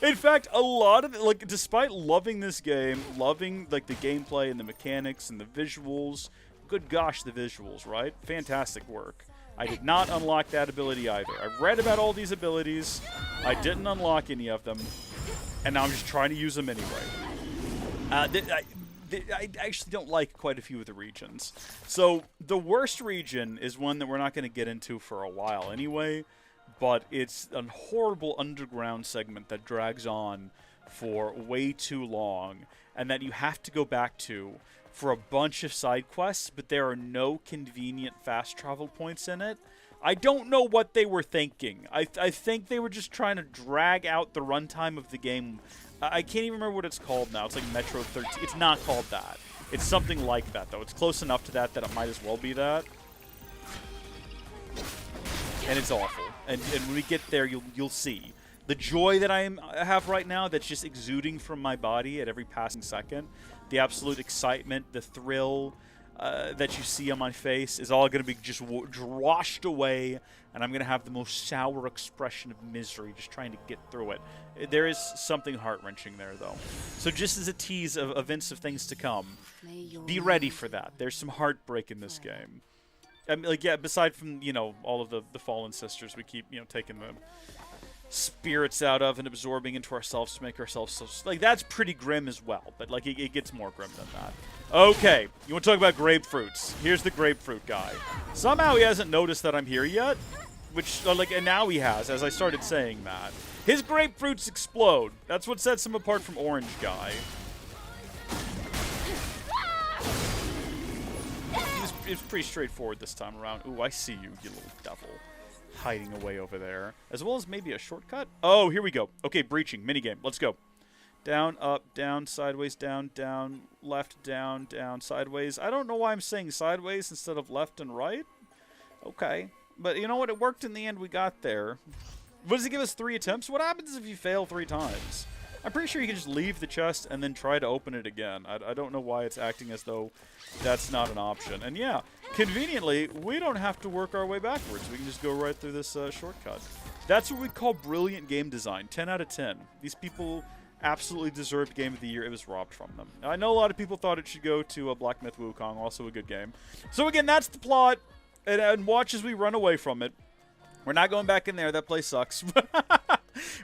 In fact, a lot of it, like, despite loving this game, loving like the gameplay and the mechanics and the visuals, good gosh, the visuals, right? Fantastic work. I did not unlock that ability either. I read about all these abilities. I didn't unlock any of them, and now I'm just trying to use them anyway. I actually don't like quite a few of the regions. So the worst region is one that we're not going to get into for a while anyway, but it's a horrible underground segment that drags on for way too long, and that you have to go back to for a bunch of side quests, but there are no convenient fast travel points in it. I don't know what they were thinking. I think they were just trying to drag out the runtime of the game. I can't even remember what it's called now. It's like Metro 13. It's not called that. It's something like that, though. It's close enough to that it might as well be that. And it's awful. And when we get there, you'll see. The joy that I have right now that's just exuding from my body at every passing second. The absolute excitement, the thrill, that you see on my face is all going to be just washed away, and I'm going to have the most sour expression of misery just trying to get through it. There is something heart-wrenching there, though. So just as a tease of events of things to come, be ready for that. There's some heartbreak in this game. I mean, like, yeah, beside from, you know, all of the fallen sisters we keep, you know, taking the spirits out of and absorbing into ourselves to make ourselves so... Like, that's pretty grim as well, but, like, it gets more grim than that. Okay, you want to talk about grapefruits. Here's the grapefruit guy. Somehow he hasn't noticed that I'm here yet, which, like, and now he has, as I started saying that. His grapefruits explode. That's what sets him apart from Orange Guy. It's pretty straightforward this time around. Ooh, I see you, you little devil. Hiding away over there. As well as maybe a shortcut. Oh, here we go. Okay, breaching. Minigame. Let's go. Down, up, down, sideways, down, down, left, down, down, sideways. I don't know why I'm saying sideways instead of left and right. Okay. But you know what? It worked in the end. We got there. What does it give us? 3 attempts? What happens if you fail 3 times? I'm pretty sure you can just leave the chest and then try to open it again. I don't know why it's acting as though that's not an option. And yeah, conveniently, we don't have to work our way backwards. We can just go right through this shortcut. That's what we call brilliant game design. 10 out of 10. These people absolutely deserved Game of the Year. It was robbed from them. I know a lot of people thought it should go to Black Myth Wukong, also a good game. So again, that's the plot. And watch as we run away from it. We're not going back in there. That place sucks.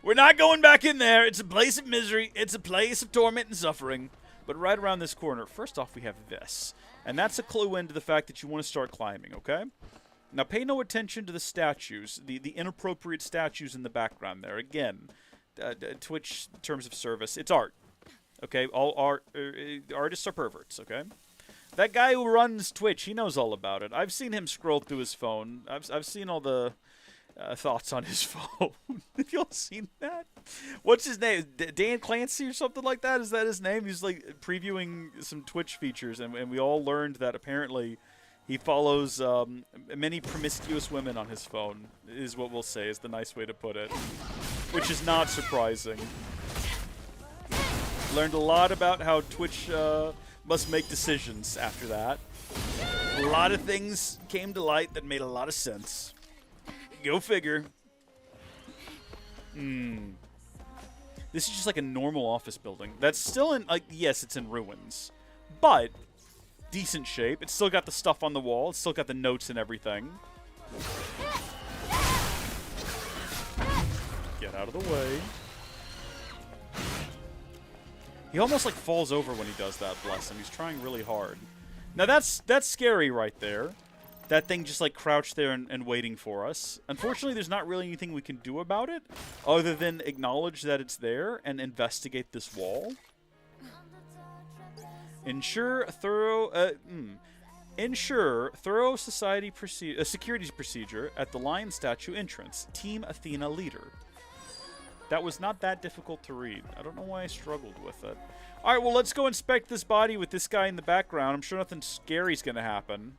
We're not going back in there. It's a place of misery. It's a place of torment and suffering. But right around this corner, first off, we have this. And that's a clue into the fact that you want to start climbing, okay? Now, pay no attention to the statues, the inappropriate statues in the background there. Again, Twitch terms of service. It's art, okay? All art, artists are perverts, okay? That guy who runs Twitch, he knows all about it. I've seen him scroll through his phone. I've seen all the... thoughts on his phone. Have y'all seen that? What's his name? Dan Clancy or something like that? Is that his name? He's like previewing some Twitch features, and we all learned that apparently he follows many promiscuous women on his phone, is what we'll say, is the nice way to put it. Which is not surprising. Learned a lot about how Twitch must make decisions after that. A lot of things came to light that made a lot of sense. Go figure. This is just like a normal office building. That's still in, like, yes, it's in ruins. But, decent shape. It's still got the stuff on the wall. It's still got the notes and everything. Get out of the way. He almost, like, falls over when he does that, bless him. He's trying really hard. Now, that's scary right there. That thing just, like, crouched there and waiting for us. Unfortunately, there's not really anything we can do about it other than acknowledge that it's there and investigate this wall. Ensure thorough security procedure at the lion statue entrance. Team Athena leader. That was not that difficult to read. I don't know why I struggled with it. All right, well, let's go inspect this body with this guy in the background. I'm sure nothing scary's going to happen.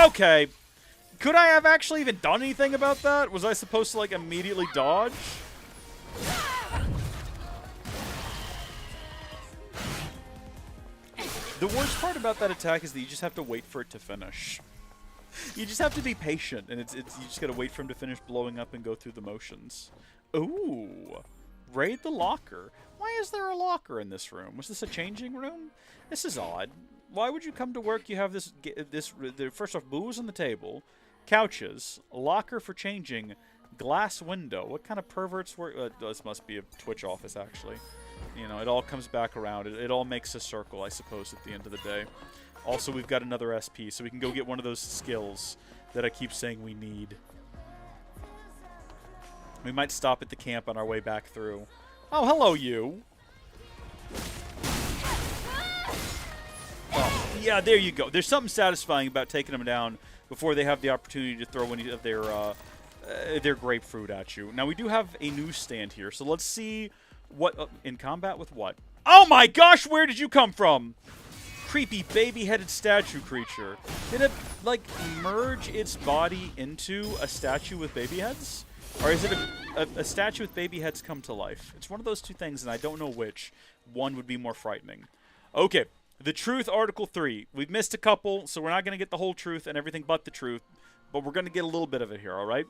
Okay. Could I have actually even done anything about that? Was I supposed to, like, immediately dodge? The worst part about that attack is that you just have to wait for it to finish. You just have to be patient, and you just gotta wait for him to finish blowing up and go through the motions. Ooh. Raid the locker. Why is there a locker in this room? Was this a changing room? This is odd. Why would you come to work? You have this first off, booze on the table, couches, a locker for changing, glass window. What kind of perverts work? This must be a Twitch office, actually. You know, it all comes back around. It all makes a circle, I suppose, at the end of the day. Also, we've got another SP, so we can go get one of those skills that I keep saying we need. We might stop at the camp on our way back through. Oh, hello, you. Oh, yeah, there you go. There's something satisfying about taking them down before they have the opportunity to throw any of their grapefruit at you. Now, we do have a newsstand here, so let's see what... in combat with what? Oh my gosh, where did you come from? Creepy baby-headed statue creature. Did it, like, merge its body into a statue with baby heads? Or is it a statue with baby heads come to life? It's one of those two things, and I don't know which. One would be more frightening. Okay. The Truth, Article 3. We've missed a couple, so we're not going to get the whole truth and everything but the truth, but we're going to get a little bit of it here, all right?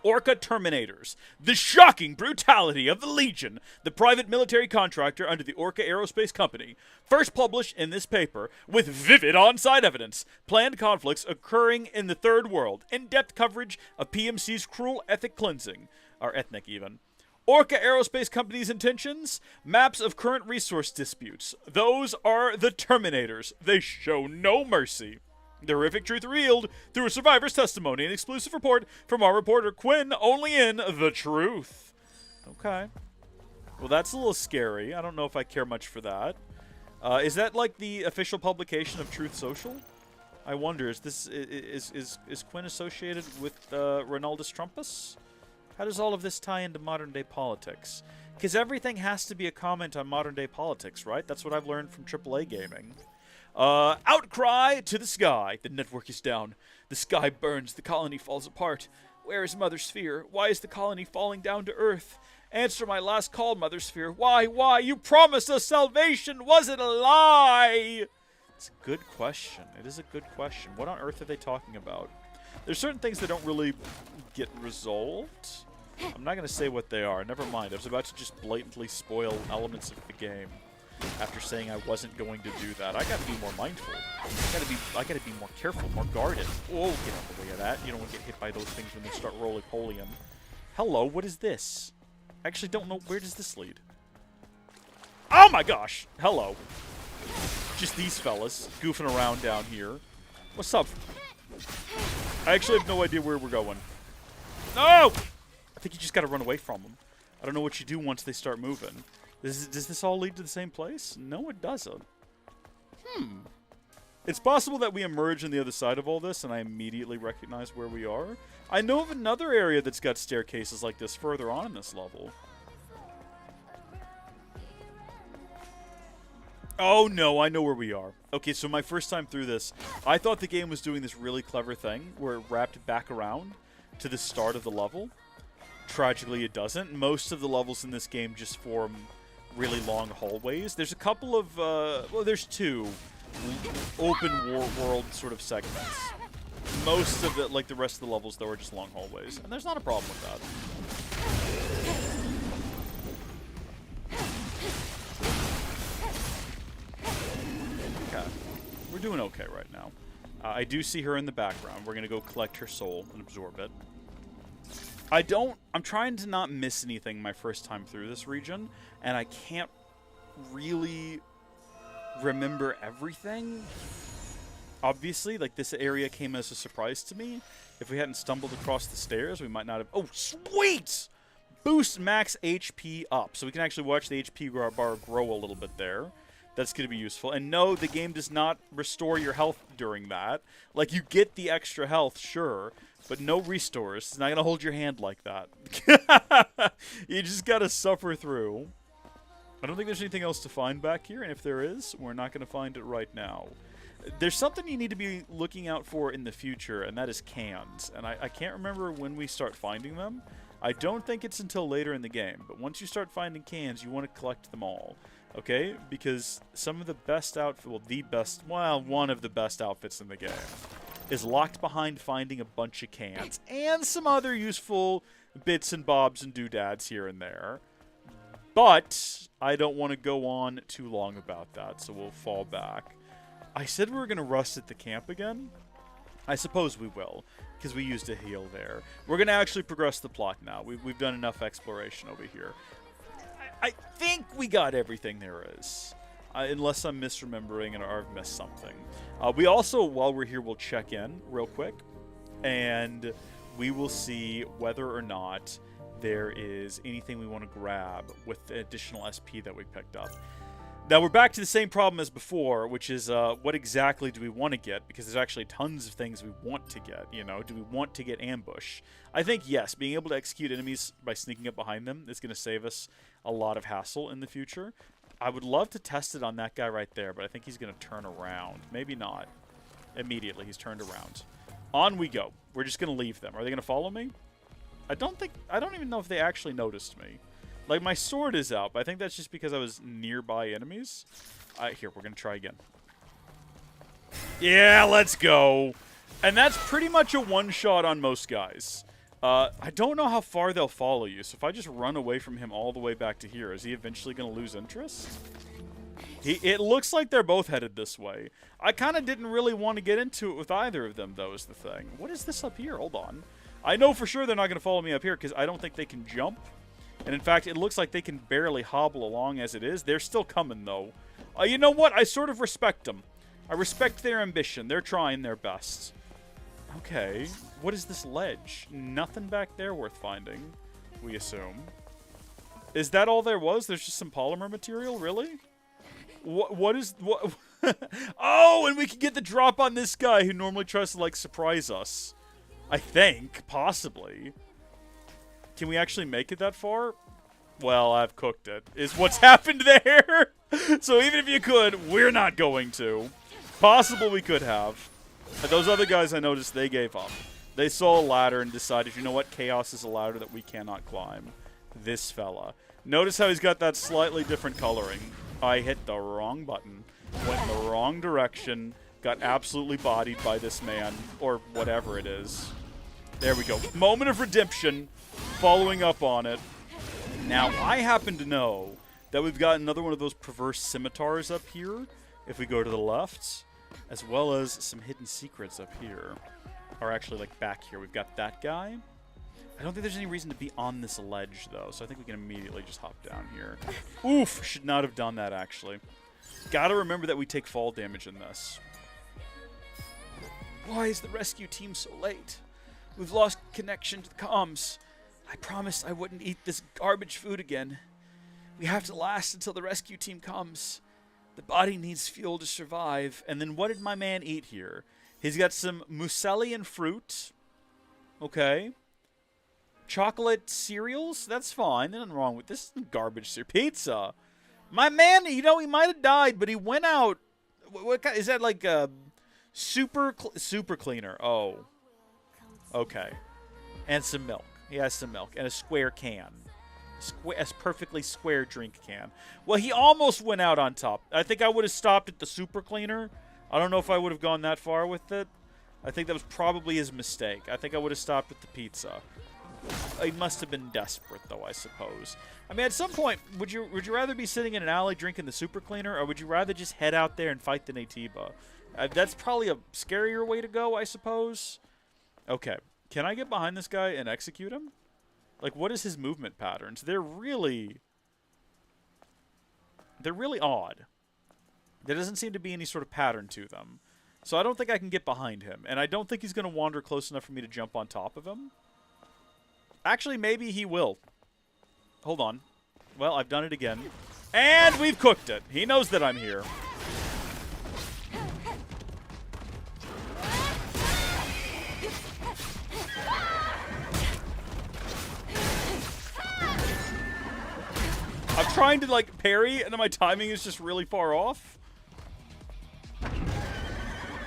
Orca Terminators. The shocking brutality of the Legion, the private military contractor under the Orca Aerospace Company. First published in this paper with vivid on-site evidence. Planned conflicts occurring in the Third World. In-depth coverage of PMC's cruel ethnic cleansing. Or ethnic, even. Orca Aerospace Company's intentions? Maps of current resource disputes. Those are the Terminators. They show no mercy. The horrific truth revealed through a survivor's testimony. An exclusive report from our reporter Quinn, only in The Truth. Okay. Well, that's a little scary. I don't know if I care much for that. Is that like the official publication of Truth Social? I wonder, is Quinn associated with Ronaldus Trumpus? How does all of this tie into modern-day politics? Because everything has to be a comment on modern-day politics, right? That's what I've learned from AAA gaming. Outcry to the sky. The network is down. The sky burns. The colony falls apart. Where is Mother Sphere? Why is the colony falling down to Earth? Answer my last call, Mother Sphere. Why? Why? You promised us salvation. Was it a lie? It's a good question. It is a good question. What on earth are they talking about? There's certain things that don't really get resolved. I'm not going to say what they are. Never mind. I was about to just blatantly spoil elements of the game. After saying I wasn't going to do that, I gotta be more mindful. I gotta be more careful, more guarded. Oh, get out of the way of that. You don't want to get hit by those things when they start roly-polying. Hello, what is this? I actually don't know. Where does this lead? Oh my gosh! Hello. Just these fellas goofing around down here. What's up? I actually have no idea where we're going. No! I think you just gotta run away from them. I don't know what you do once they start moving. Does this all lead to the same place? No, it doesn't. It's possible that we emerge on the other side of all this and I immediately recognize where we are. I know of another area that's got staircases like this further on in this level. Oh no, I know where we are. Okay, so my first time through this, I thought the game was doing this really clever thing where it wrapped back around to the start of the level. Tragically, it doesn't. Most of the levels in this game just form really long hallways. There's a couple of, well, there's two open world sort of segments. Most of it, like the rest of the levels, though, are just long hallways. And there's not a problem with that. Okay. We're doing okay right now. I do see her in the background. We're going to go collect her soul and absorb it. I'm trying to not miss anything my first time through this region, and I can't really remember everything. Obviously, like, this area came as a surprise to me. If we hadn't stumbled across the stairs, we might not have... Oh, sweet! Boost max HP up. So we can actually watch the HP bar grow a little bit there. That's going to be useful. And no, the game does not restore your health during that. Like, you get the extra health, sure, but no restores. It's not going to hold your hand like that. You just got to suffer through. I don't think there's anything else to find back here, and if there is, we're not going to find it right now. There's something you need to be looking out for in the future, and that is cans. And I can't remember when we start finding them. I don't think it's until later in the game, but once you start finding cans, you want to collect them all. Okay? Because some of the best one of the best outfits in the game is locked behind finding a bunch of cans and some other useful bits and bobs and doodads here and there. But I don't want to go on too long about that, so we'll fall back. I said we were going to rust at the camp again. I suppose we will, because we used a heal there. We're going to actually progress the plot now. We've done enough exploration over here. I think we got everything there is. Unless I'm misremembering and I've missed something. We also, while we're here, will check in real quick. And we will see whether or not there is anything we want to grab with the additional SP that we picked up. Now, we're back to the same problem as before, which is what exactly do we want to get? Because there's actually tons of things we want to get, you know? Do we want to get ambush? I think, yes, being able to execute enemies by sneaking up behind them is going to save us a lot of hassle in the future. I would love to test it on that guy right there, but I think he's going to turn around. Maybe not. Immediately, he's turned around. On we go. We're just going to leave them. Are they going to follow me? I don't even know if they actually noticed me. Like, my sword is out, but I think that's just because I was nearby enemies. Here, we're going to try again. Yeah, let's go. And that's pretty much a one-shot on most guys. I don't know how far they'll follow you, so if I just run away from him all the way back to here, is he eventually going to lose interest? It looks like they're both headed this way. I kind of didn't really want to get into it with either of them, though, is the thing. What is this up here? Hold on. I know for sure they're not going to follow me up here, because I don't think they can jump. And in fact, it looks like they can barely hobble along as it is. They're still coming, though. You know what? I sort of respect them. I respect their ambition. They're trying their best. Okay. What is this ledge? Nothing back there worth finding, we assume. Is that all there was? There's just some polymer material? Really? What is... What? Oh, and we can get the drop on this guy who normally tries to, like, surprise us. I think. Possibly. Can we actually make it that far? Well, I've cooked it, is what's happened there. So even if you could, we're not going to. Possible we could have. But those other guys I noticed, they gave up. They saw a ladder and decided, you know what, chaos is a ladder that we cannot climb. This fella. Notice how he's got that slightly different coloring. I hit the wrong button, went in the wrong direction, got absolutely bodied by this man, or whatever it is. There we go. Moment of redemption, following up on it. Now, I happen to know that we've got another one of those perverse scimitars up here, if we go to the left, as well as some hidden secrets up here. Or actually, like, back here. We've got that guy. I don't think there's any reason to be on this ledge, though, so I think we can immediately just hop down here. Oof! Should not have done that, actually. Gotta remember that we take fall damage in this. Why is the rescue team so late? We've lost connection to the comms. I promised I wouldn't eat this garbage food again. We have to last until the rescue team comes. The body needs fuel to survive. And then what did my man eat here? He's got some muesli and fruit. Okay. Chocolate cereals? That's fine. Nothing wrong with this. Garbage cereal. Pizza. My man, you know, he might have died, but he went out. What kind, is that like a super cleaner? Oh. Okay. And some milk. He has some milk. And a square can. A perfectly square drink can. Well, he almost went out on top. I think I would have stopped at the super cleaner. I don't know if I would have gone that far with it. I think that was probably his mistake. I think I would have stopped at the pizza. He must have been desperate, though, I suppose. I mean, at some point, would you rather be sitting in an alley drinking the super cleaner, or would you rather just head out there and fight the Natiba? That's probably a scarier way to go, I suppose. Okay. Can I get behind this guy and execute him? Like, what is his movement patterns? They're really odd. There doesn't seem to be any sort of pattern to them. So I don't think I can get behind him. And I don't think he's going to wander close enough for me to jump on top of him. Actually, maybe he will. Hold on. Well, I've done it again. And we've cooked it. He knows that I'm here. I'm trying to, like, parry, and then my timing is just really far off.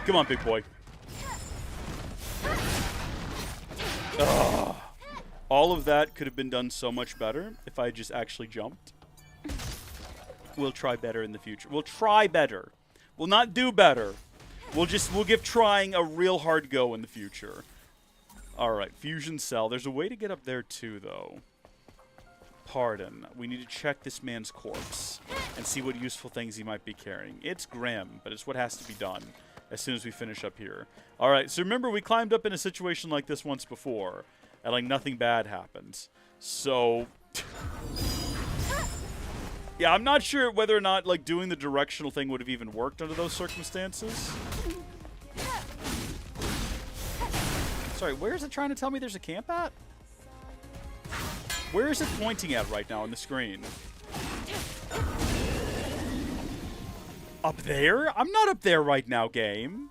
Come on, big boy. Ugh. All of that could have been done so much better if I just actually jumped. We'll try better in the future. We'll try better. We'll not do better. We'll give trying a real hard go in the future. Alright, fusion cell. There's a way to get up there too, though. Pardon. We need to check this man's corpse and see what useful things he might be carrying. It's grim, but it's what has to be done as soon as we finish up here. Alright, so remember we climbed up in a situation like this once before, and like nothing bad happened. So yeah, I'm not sure whether or not like doing the directional thing would have even worked under those circumstances. Sorry, where is it trying to tell me there's a camp at? Where is it pointing at right now on the screen? Up there? I'm not up there right now, game.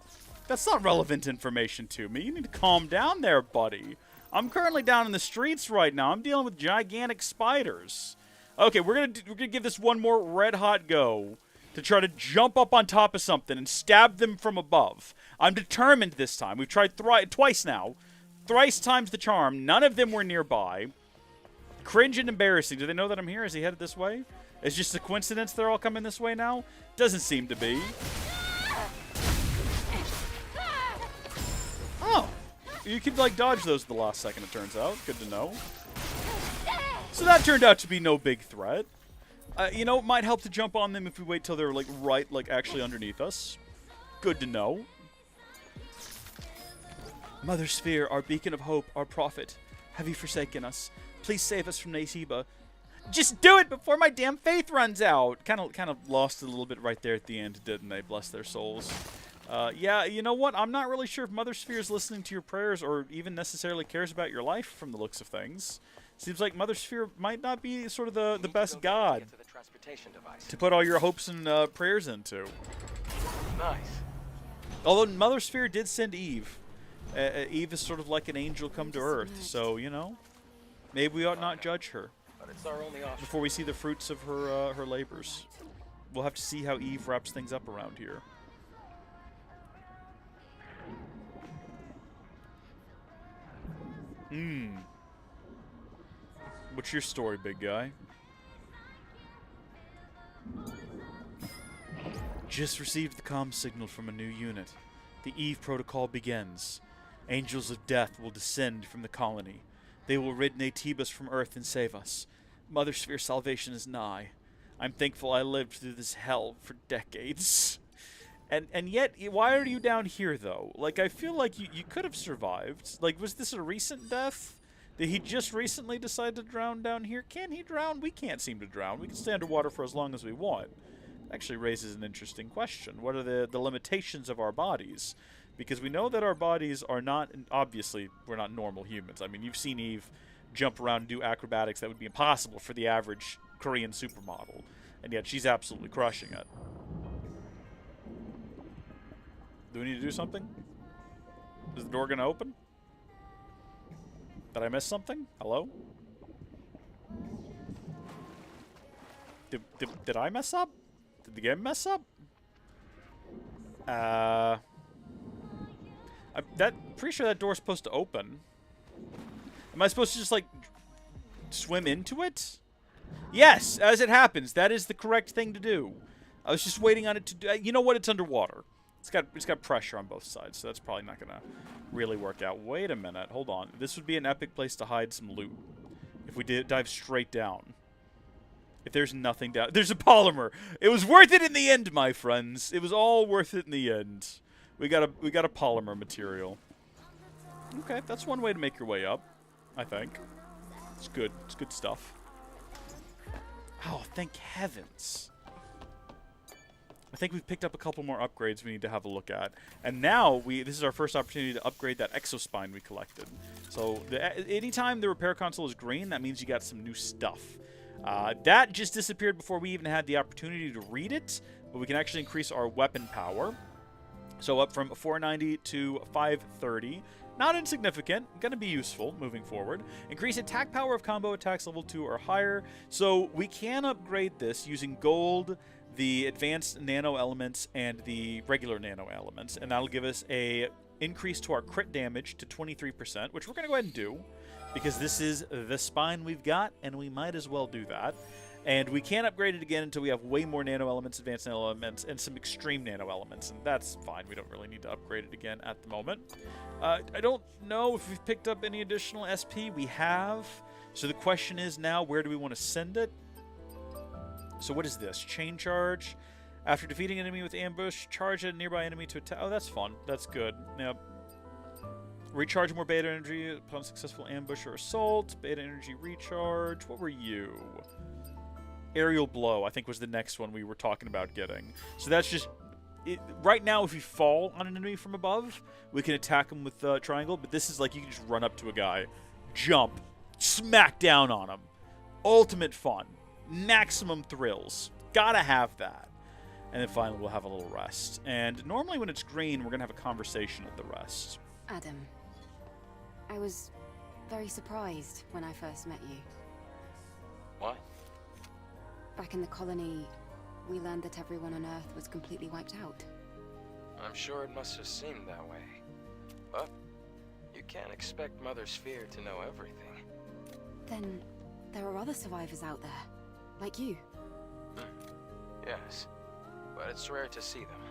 That's not relevant information to me. You need to calm down there, buddy. I'm currently down in the streets right now. I'm dealing with gigantic spiders. Okay, we're gonna give this one more red-hot go to try to jump up on top of something and stab them from above. I'm determined this time. We've tried twice now. Thrice times the charm. None of them were nearby. Cringe and embarrassing. Do they know that I'm here? Is he headed this way? It's just a coincidence they're all coming this way now? Doesn't seem to be. Oh. You could, like, dodge those at the last second, it turns out. Good to know. So that turned out to be no big threat. You know, it might help to jump on them if we wait till they're, like, right, like, actually underneath us. Good to know. Mother Sphere, our beacon of hope, our prophet, have you forsaken us? Please save us from Natiba. Just do it before my damn faith runs out. Kind of lost it a little bit right there at the end, didn't they? Bless their souls. Yeah, you know what? I'm not really sure if Mother Sphere is listening to your prayers or even necessarily cares about your life from the looks of things. Seems like Mother Sphere might not be sort of the best god to put all your hopes and prayers into. Nice. Although Mother Sphere did send Eve. Eve is sort of like an angel come to Earth, so, you know, maybe we ought not judge her But it's our only option. before we see the fruits of her her labors. We'll have to see how Eve wraps things up around here. What's your story, big guy? Just received the comm signal from a new unit. The Eve protocol begins. Angels of death will descend from the colony. They will rid Natibus from Earth and save us. Mother Sphere salvation is nigh. I'm thankful I lived through this hell for decades. And yet, why are you down here, though? Like, I feel like you could have survived. Like, was this a recent death? Did he just recently decide to drown down here? Can he drown? We can't seem to drown. We can stay underwater for as long as we want. Actually raises an interesting question. What are the limitations of our bodies? Because we know that our bodies are not, obviously, we're not normal humans. I mean, you've seen Eve jump around and do acrobatics that would be impossible for the average Korean supermodel. And yet she's absolutely crushing it. Do we need to do something? Is the door going to open? Did I miss something? Hello? Did I mess up? Did the game mess up? Pretty sure that door's supposed to open. Am I supposed to just, like, swim into it? Yes, as it happens, that is the correct thing to do. I was just waiting on it to do. You know what? It's underwater. It's got pressure on both sides, so that's probably not gonna really work out. Wait a minute, hold on. This would be an epic place to hide some loot if we did dive straight down. If there's nothing down, there's a polymer. It was worth it in the end, my friends. It was all worth it in the end. We got a polymer material. Okay, that's one way to make your way up, I think. It's good. It's good stuff. Oh, thank heavens. I think we've picked up a couple more upgrades we need to have a look at. And now, this is our first opportunity to upgrade that exospine we collected. So, anytime the repair console is green, that means you got some new stuff. That just disappeared before we even had the opportunity to read it, but we can actually increase our weapon power. So up from 490 to 530. Not insignificant. Going to be useful moving forward. Increase attack power of combo attacks level 2 or higher. So we can upgrade this using gold, the advanced nano elements, and the regular nano elements. And that'll give us a increase to our crit damage to 23%, which we're going to go ahead and do. Because this is the spine we've got, and we might as well do that. And we can't upgrade it again until we have way more nano elements, advanced nano elements, and some extreme nano elements. And that's fine. We don't really need to upgrade it again at the moment. I don't know if we've picked up any additional SP. We have. So the question is now, where do we want to send it? So what is this? Chain charge. After defeating an enemy with ambush, charge a nearby enemy to attack. Oh, that's fun. That's good. Yep. Recharge more beta energy upon successful ambush or assault. Beta energy recharge. What were you? Aerial blow, I think, was the next one we were talking about getting. So that's just... right now, if you fall on an enemy from above, we can attack them with triangle. But this is like you can just run up to a guy, jump, smack down on him. Ultimate fun. Maximum thrills. Gotta have that. And then finally, we'll have a little rest. And normally when it's green, we're going to have a conversation at the rest. Adam, I was very surprised when I first met you. Why? Back in the colony, we learned that everyone on Earth was completely wiped out. I'm sure it must have seemed that way. But you can't expect Mother Sphere to know everything. Then, there are other survivors out there, like you. Yes, but it's rare to see them.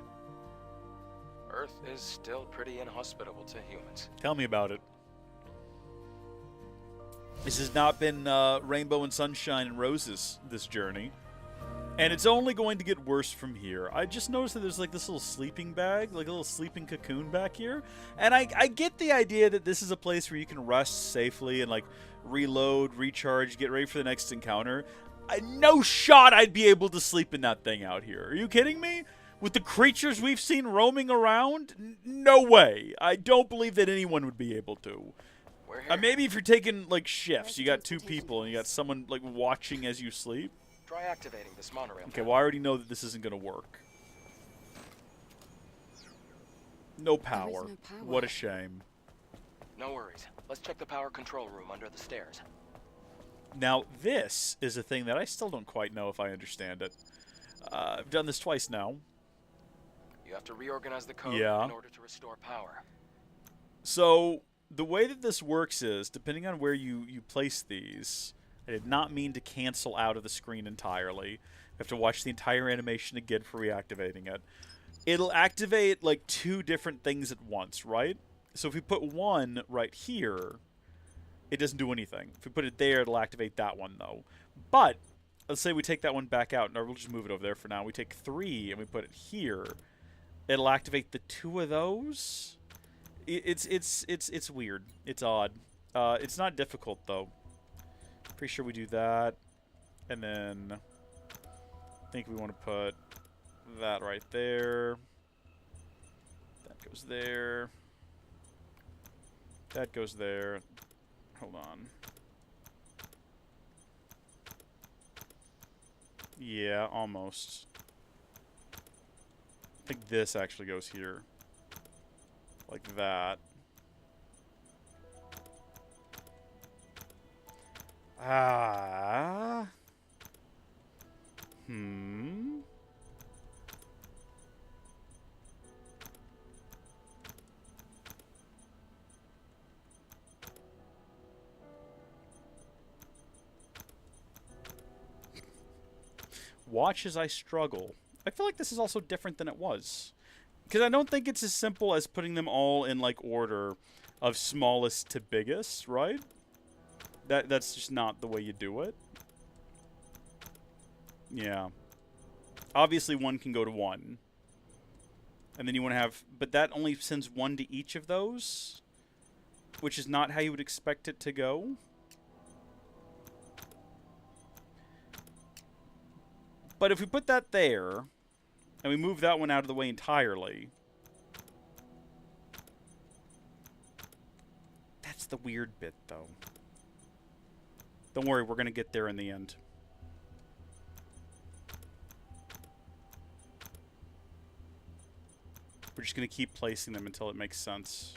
Earth is still pretty inhospitable to humans. Tell me about it. This has not been rainbow and sunshine and roses, this journey. And it's only going to get worse from here. I just noticed that there's like this little sleeping bag, like a little sleeping cocoon back here. And I get the idea that this is a place where you can rest safely and like reload, recharge, get ready for the next encounter. No shot I'd be able to sleep in that thing out here. Are you kidding me? With the creatures we've seen roaming around? No way. I don't believe that anyone would be able to. We're here. Maybe if you're taking like shifts, you got 2 people and you got someone like watching as you sleep. Try activating this monorail. Okay, well I already know that this isn't going to work. No power. no power. What a shame. No worries. Let's check the power control room under the stairs. Now, this is a thing that I still don't quite know if I understand it. I've done this twice now. You have to reorganize the code Yeah. in order to restore power. So, the way that this works is, depending on where you place these, I did not mean to cancel out of the screen entirely. You have to watch the entire animation again for reactivating it. It'll activate like 2 different things at once, right? So if we put one right here, it doesn't do anything. If we put it there, it'll activate that one, though. But, let's say we take that one back out, and we'll just move it over there for now. We take 3, and we put it here. It'll activate the 2 of those. It's weird. It's odd. It's not difficult, though. Pretty sure we do that. And then, I think we want to put that right there. That goes there. That goes there. Hold on. Yeah, almost. I think this actually goes here. Like that. Ah. Watch as I struggle. I feel like this is also different than it was. Because I don't think it's as simple as putting them all in, like, order of smallest to biggest, right? That's just not the way you do it. Yeah. Obviously, 1 can go to 1. And then you want to have... But that only sends 1 to each of those. Which is not how you would expect it to go. But if we put that there, and we move that one out of the way entirely, that's the weird bit, though. Don't worry, we're going to get there in the end. We're just going to keep placing them until it makes sense.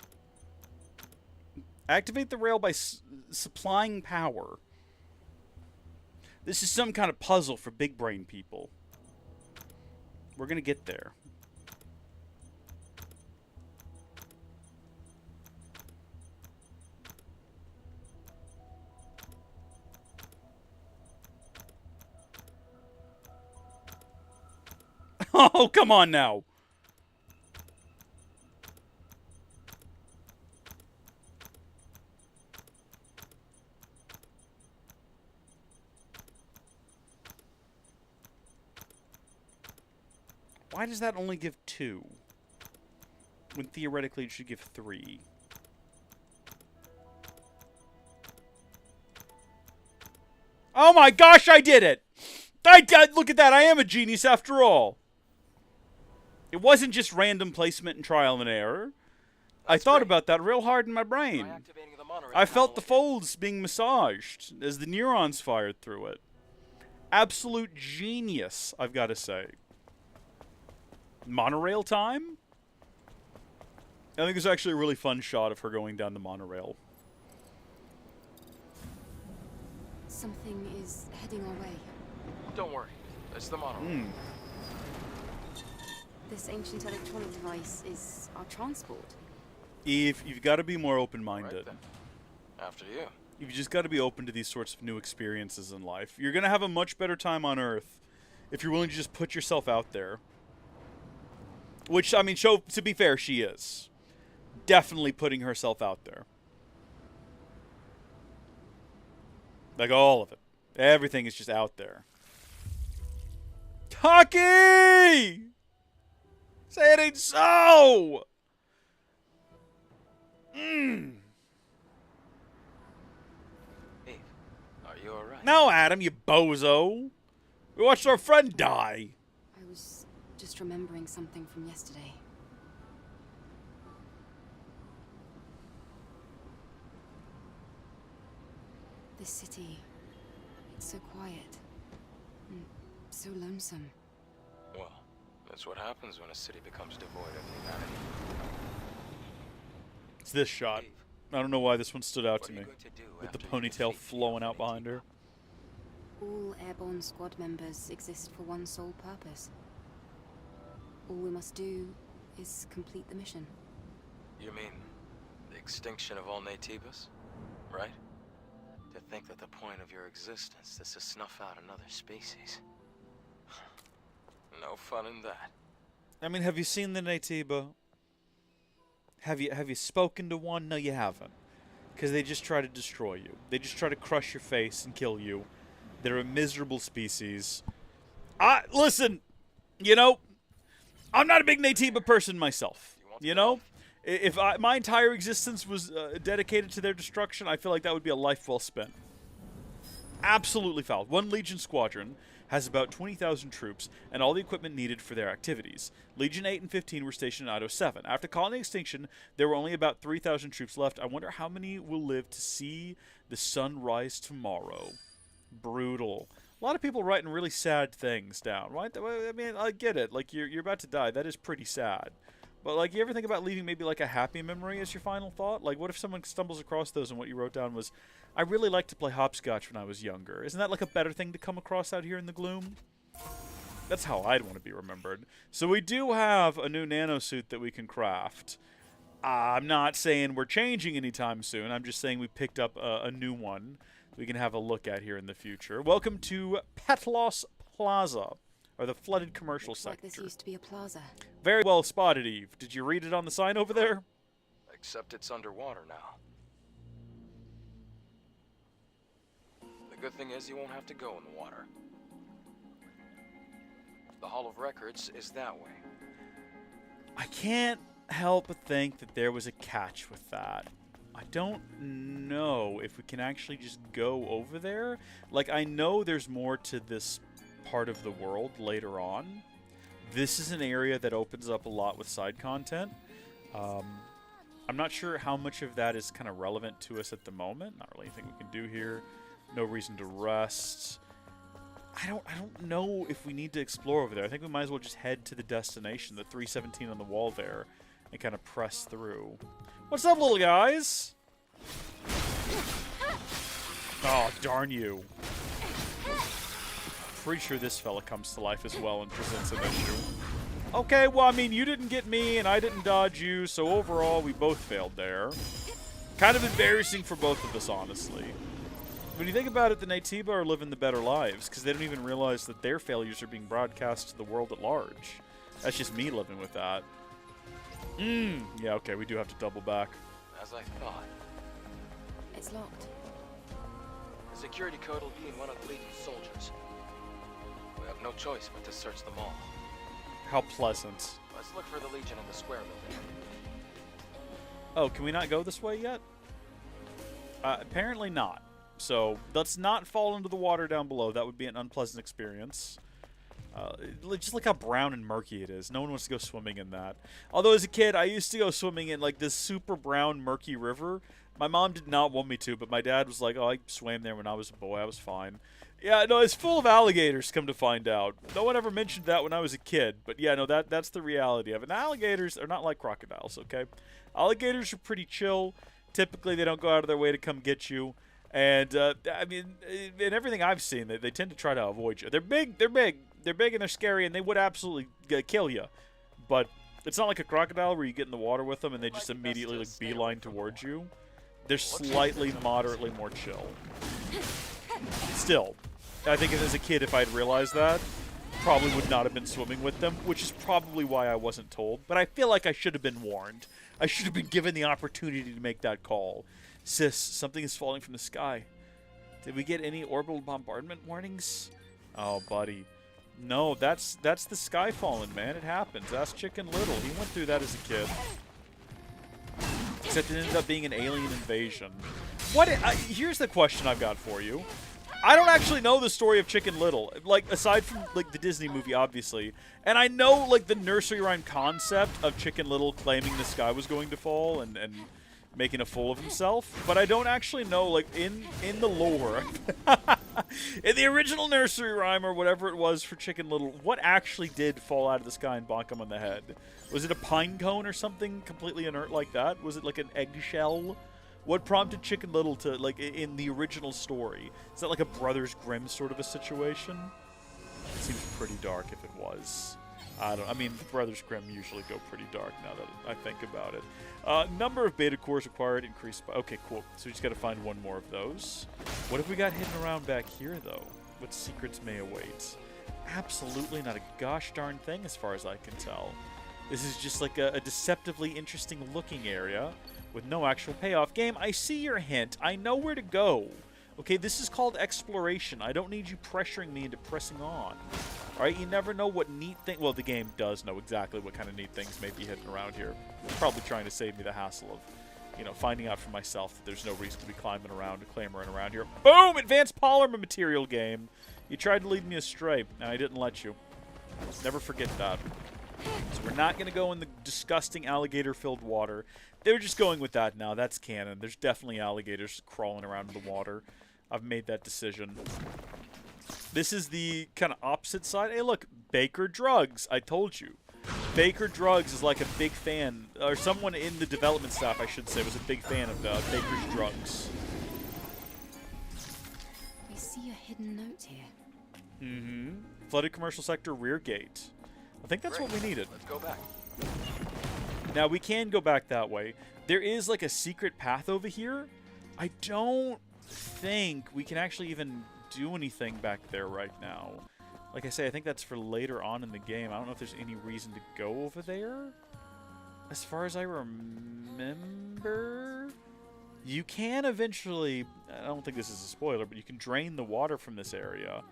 Activate the rail by supplying power. This is some kind of puzzle for big brain people. We're going to get there. Oh, come on now. Why does that only give 2? When theoretically it should give 3. Oh my gosh, I did it! Look at that, I am a genius after all. It wasn't just random placement and trial and error. I thought about that real hard in my brain. I felt the folds being massaged as the neurons fired through it. Absolute genius, I've got to say. Monorail time? I think it's actually a really fun shot of her going down the monorail. Something is heading our way. Don't worry. It's the monorail. This ancient electronic device is our transport. Eve, you've got to be more open-minded. Right then. After you. You've just got to be open to these sorts of new experiences in life. You're going to have a much better time on Earth if you're willing to just put yourself out there. Which, I mean, to be fair, she is. Definitely putting herself out there. Like, all of it. Everything is just out there. Taki! Say it ain't so! Eve, are you alright? No, Adam, you bozo. We watched our friend die. I was just remembering something from yesterday. This city, it's so quiet and so lonesome. Well, that's what happens when a city becomes devoid of humanity. It's this shot. Eve, I don't know why this one stood out what to are me. you going to do With the after you ponytail defeat the flowing out behind her. All airborne squad members exist for one sole purpose. All we must do is complete the mission. You mean the extinction of all Naytibas? Right? To think that the point of your existence is to snuff out another species. No fun in that. I mean, have you seen the Naytiba? Have you spoken to one? No, you haven't. Because they just try to destroy you. They just try to crush your face and kill you. They're a miserable species. Listen, you know, I'm not a big Naytiba person myself. You know? If my entire existence was dedicated to their destruction, I feel like that would be a life well spent. Absolutely foul. One Legion squadron has about 20,000 troops and all the equipment needed for their activities. Legion 8 and 15 were stationed in Idaho 7. After colony extinction, there were only about 3,000 troops left. I wonder how many will live to see the sun rise tomorrow. Brutal. A lot of people writing really sad things down, right? I mean, I get it. Like, you're about to die. That is pretty sad. But, like, you ever think about leaving maybe, like, a happy memory as your final thought? Like, what if someone stumbles across those and what you wrote down was, I really liked to play hopscotch when I was younger. Isn't that, like, a better thing to come across out here in the gloom? That's how I'd want to be remembered. So we do have a new nanosuit that we can craft. I'm not saying we're changing anytime soon. I'm just saying we picked up a new one we can have a look at here in the future. Welcome to Petlos Plaza, or the flooded commercial Looks like sector. this used to be a plaza. Very well spotted, Eve. Did you read it on the sign over there? Except it's underwater now. The good thing is you won't have to go in the water. The Hall of Records is that way. I can't help but think that there was a catch with that. I don't know if we can actually just go over there. Like, I know there's more to this part of the world later on. This is an area that opens up a lot with side content. I'm not sure how much of that is kind of relevant to us at the moment. Not really anything we can do here. No reason to rest. I don't know if we need to explore over there. I think we might as well just head to the destination, the 317 on the wall there, and kind of press through. What's up, little guys? Oh, darn you. Pretty sure this fella comes to life as well and presents an issue. Okay, well, I mean, you didn't get me and I didn't dodge you, so overall we both failed there. Kind of embarrassing for both of us, honestly. When you think about it, the Naytiba are living the better lives because they don't even realize that their failures are being broadcast to the world at large. That's just me living with that. Yeah, okay, we do have to double back. As I thought. It's locked. The security code will be in one of the Legion's soldiers. We have no choice but to search them all. How pleasant. Let's look for the Legion in the square building. Oh, can we not go this way yet? Apparently not. So, let's not fall into the water down below. That would be an unpleasant experience. Just look how brown and murky it is. No one wants to go swimming in that. Although, as a kid, I used to go swimming in, like, this super brown, murky river. My mom did not want me to, but my dad was like, oh, I swam there when I was a boy. I was fine. Yeah, no, it's full of alligators, come to find out. No one ever mentioned that when I was a kid. But, yeah, no, that's the reality of it. And alligators are not like crocodiles, okay? Alligators are pretty chill. Typically, they don't go out of their way to come get you. And, I mean, in everything I've seen, they tend to try to avoid you. They're big, and they're scary, and they would absolutely kill you. But it's not like a crocodile where you get in the water with them and they just immediately, like, beeline towards you. They're slightly, moderately more chill. Still, I think as a kid, if I'd realized that, probably would not have been swimming with them, which is probably why I wasn't told. But I feel like I should have been warned. I should have been given the opportunity to make that call. Sis, something is falling from the sky. Did we get any orbital bombardment warnings? Oh, buddy. No, that's the sky falling, man. It happens. Ask Chicken Little. He went through that as a kid. Except it ended up being an alien invasion. Here's the question I've got for you. I don't actually know the story of Chicken Little, like, aside from, like, the Disney movie, obviously. And I know, like, the nursery rhyme concept of Chicken Little claiming the sky was going to fall and making a fool of himself, but I don't actually know, like, in the lore, in the original nursery rhyme or whatever it was for Chicken Little, what actually did fall out of the sky and bonk him on the head? Was it a pine cone or something completely inert like that? Was it, like, an eggshell? What prompted Chicken Little to, like, in the original story? Is that like a Brothers Grimm sort of a situation? It seems pretty dark if it was. I mean, the Brothers Grimm usually go pretty dark now that I think about it. Number of beta cores required increased by... Okay, cool. So we just got to find one more of those. What have we got hidden around back here, though? What secrets may await? Absolutely not a gosh darn thing as far as I can tell. This is just like a deceptively interesting looking area with no actual payoff. Game, I see your hint. I know where to go. Okay, this is called exploration. I don't need you pressuring me into pressing on. Alright, you never know what neat thing... Well, the game does know exactly what kind of neat things may be hidden around here. It's probably trying to save me the hassle of, you know, finding out for myself that there's no reason to be climbing around and clamoring around here. Boom! Advanced polymer material game. You tried to lead me astray, and I didn't let you. Never forget that. So we're not going to go in the disgusting alligator-filled water. They're just going with that now. That's canon. There's definitely alligators crawling around in the water. I've made that decision. This is the kind of opposite side. Hey, look. Baker Drugs. I told you. Baker Drugs is like a big fan, or someone in the development staff, I should say, was a big fan of Baker's Drugs. I see a hidden note here. Mm-hmm. Flooded commercial sector rear gate. I think that's what we needed. Let's go back. Now, we can go back that way. There is, like, a secret path over here. I don't think we can actually even do anything back there right now. Like I say, I think that's for later on in the game. I don't know if there's any reason to go over there. As far as I remember, you can eventually... I don't think this is a spoiler, but you can drain the water from this area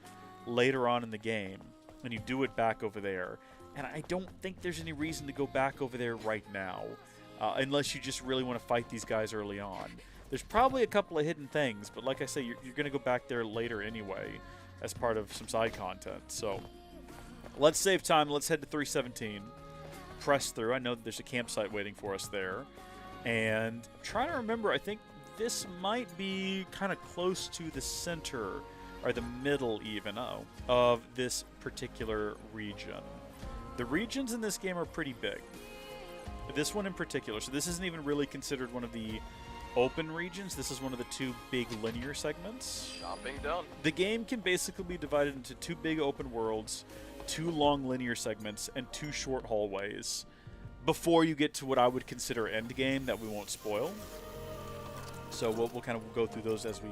later on in the game. And you do it back over there. And I don't think there's any reason to go back over there right now. Unless you just really want to fight these guys early on. There's probably a couple of hidden things, but like I say, you're going to go back there later anyway as part of some side content. So, let's save time. Let's head to 317. Press through. I know that there's a campsite waiting for us there. And I'm trying to remember, I think this might be kind of close to the center, or the middle even, of this particular region. The regions in this game are pretty big. This one in particular. So this isn't even really considered one of the open regions. This is one of the two big linear segments. Shopping done. The game can basically be divided into two big open worlds, two long linear segments, and two short hallways before you get to what I would consider endgame that we won't spoil. So we'll kind of go through those as we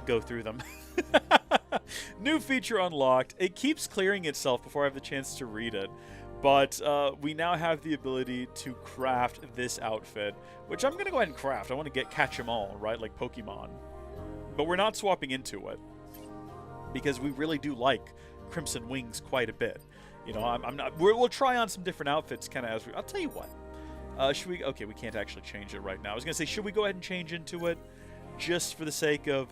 go through them. New feature unlocked. It keeps clearing itself before I have the chance to read it. But we now have the ability to craft this outfit, which I'm going to go ahead and craft. I want to catch them all, right? Like Pokemon. But we're not swapping into it because we really do like Crimson Wings quite a bit. You know, I'm not. We'll try on some different outfits kind of as we. I'll tell you what. Should we? Okay, we can't actually change it right now. I was going to say, should we go ahead and change into it just for the sake of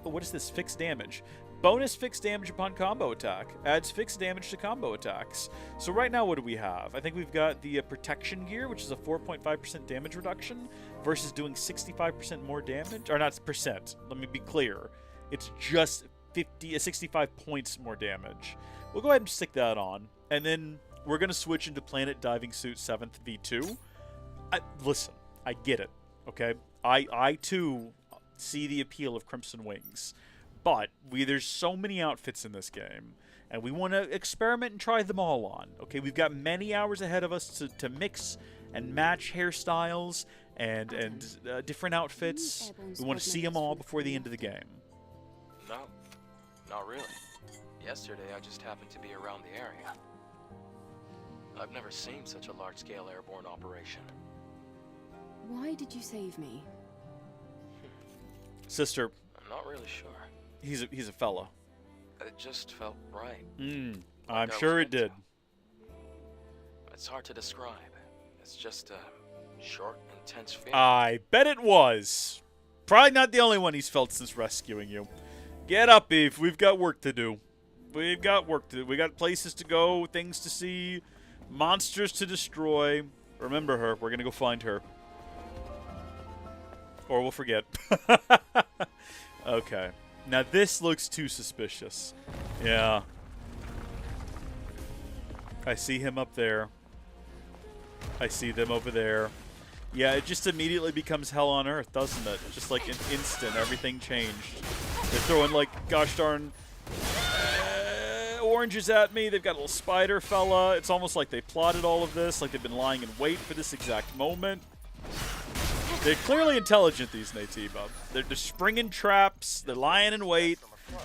what is this? Fixed damage. Bonus fixed damage upon combo attack. Adds fixed damage to combo attacks. So right now, what do we have? I think we've got the protection gear, which is a 4.5% damage reduction versus doing 65% more damage. Or not percent. Let me be clear. It's just 65 points more damage. We'll go ahead and stick that on. And then we're going to switch into Planet Diving Suit 7th V2. Listen, I get it. Okay? I too see the appeal of Crimson Wings. But there's so many outfits in this game, and we want to experiment and try them all on. Okay, we've got many hours ahead of us to mix and match hairstyles and different outfits. We want to see them all before the end of the game. No, not really. Yesterday, I just happened to be around the area. I've never seen such a large-scale airborne operation. Why did you save me? Sister, I'm not really sure. he's a fella. It just felt right. I'm I sure was it did. meant to. It's hard to describe. It's just a short, intense feeling. I bet it was. Probably not the only one he's felt since rescuing you. Get up, Eve. We've got work to do. We've got work to do. We got places to go, things to see, monsters to destroy. Remember her. We're going to go find her. Or we'll forget. Okay. Now this looks too suspicious. Yeah. I see him up there. I see them over there. Yeah, it just immediately becomes hell on earth, doesn't it? Just like an instant, everything changed. They're throwing like, gosh darn, oranges at me. They've got a little spider fella. It's almost like they plotted all of this, like they've been lying in wait for this exact moment. They're clearly intelligent, these Natiba. They're just springing traps. They're lying in wait.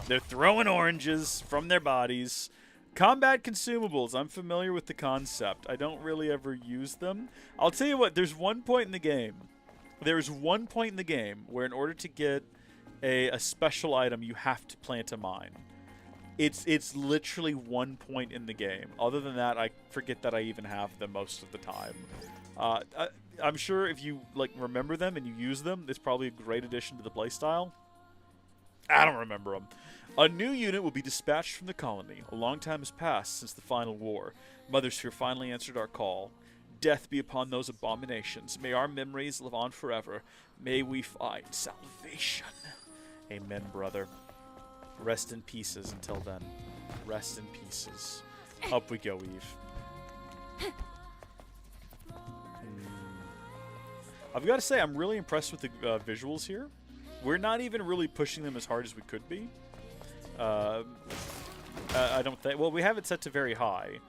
They're throwing oranges from their bodies. Combat consumables. I'm familiar with the concept. I don't really ever use them. I'll tell you what, there's one point in the game. There's one point in the game where in order to get a special item, you have to plant a mine. It's literally one point in the game. Other than that, I forget that I even have them most of the time. I'm sure if you like remember them and you use them, it's probably a great addition to the playstyle. I don't remember them. A new unit will be dispatched from the colony. A long time has passed since the final war. Mother Sphere finally answered our call. Death be upon those abominations. May our memories live on forever. May we find salvation. Amen, brother. Rest in pieces until then. Rest in pieces. Up we go, Eve. I've got to say, I'm really impressed with the visuals here. We're not even really pushing them as hard as we could be. I don't think... Well, we have it set to very high.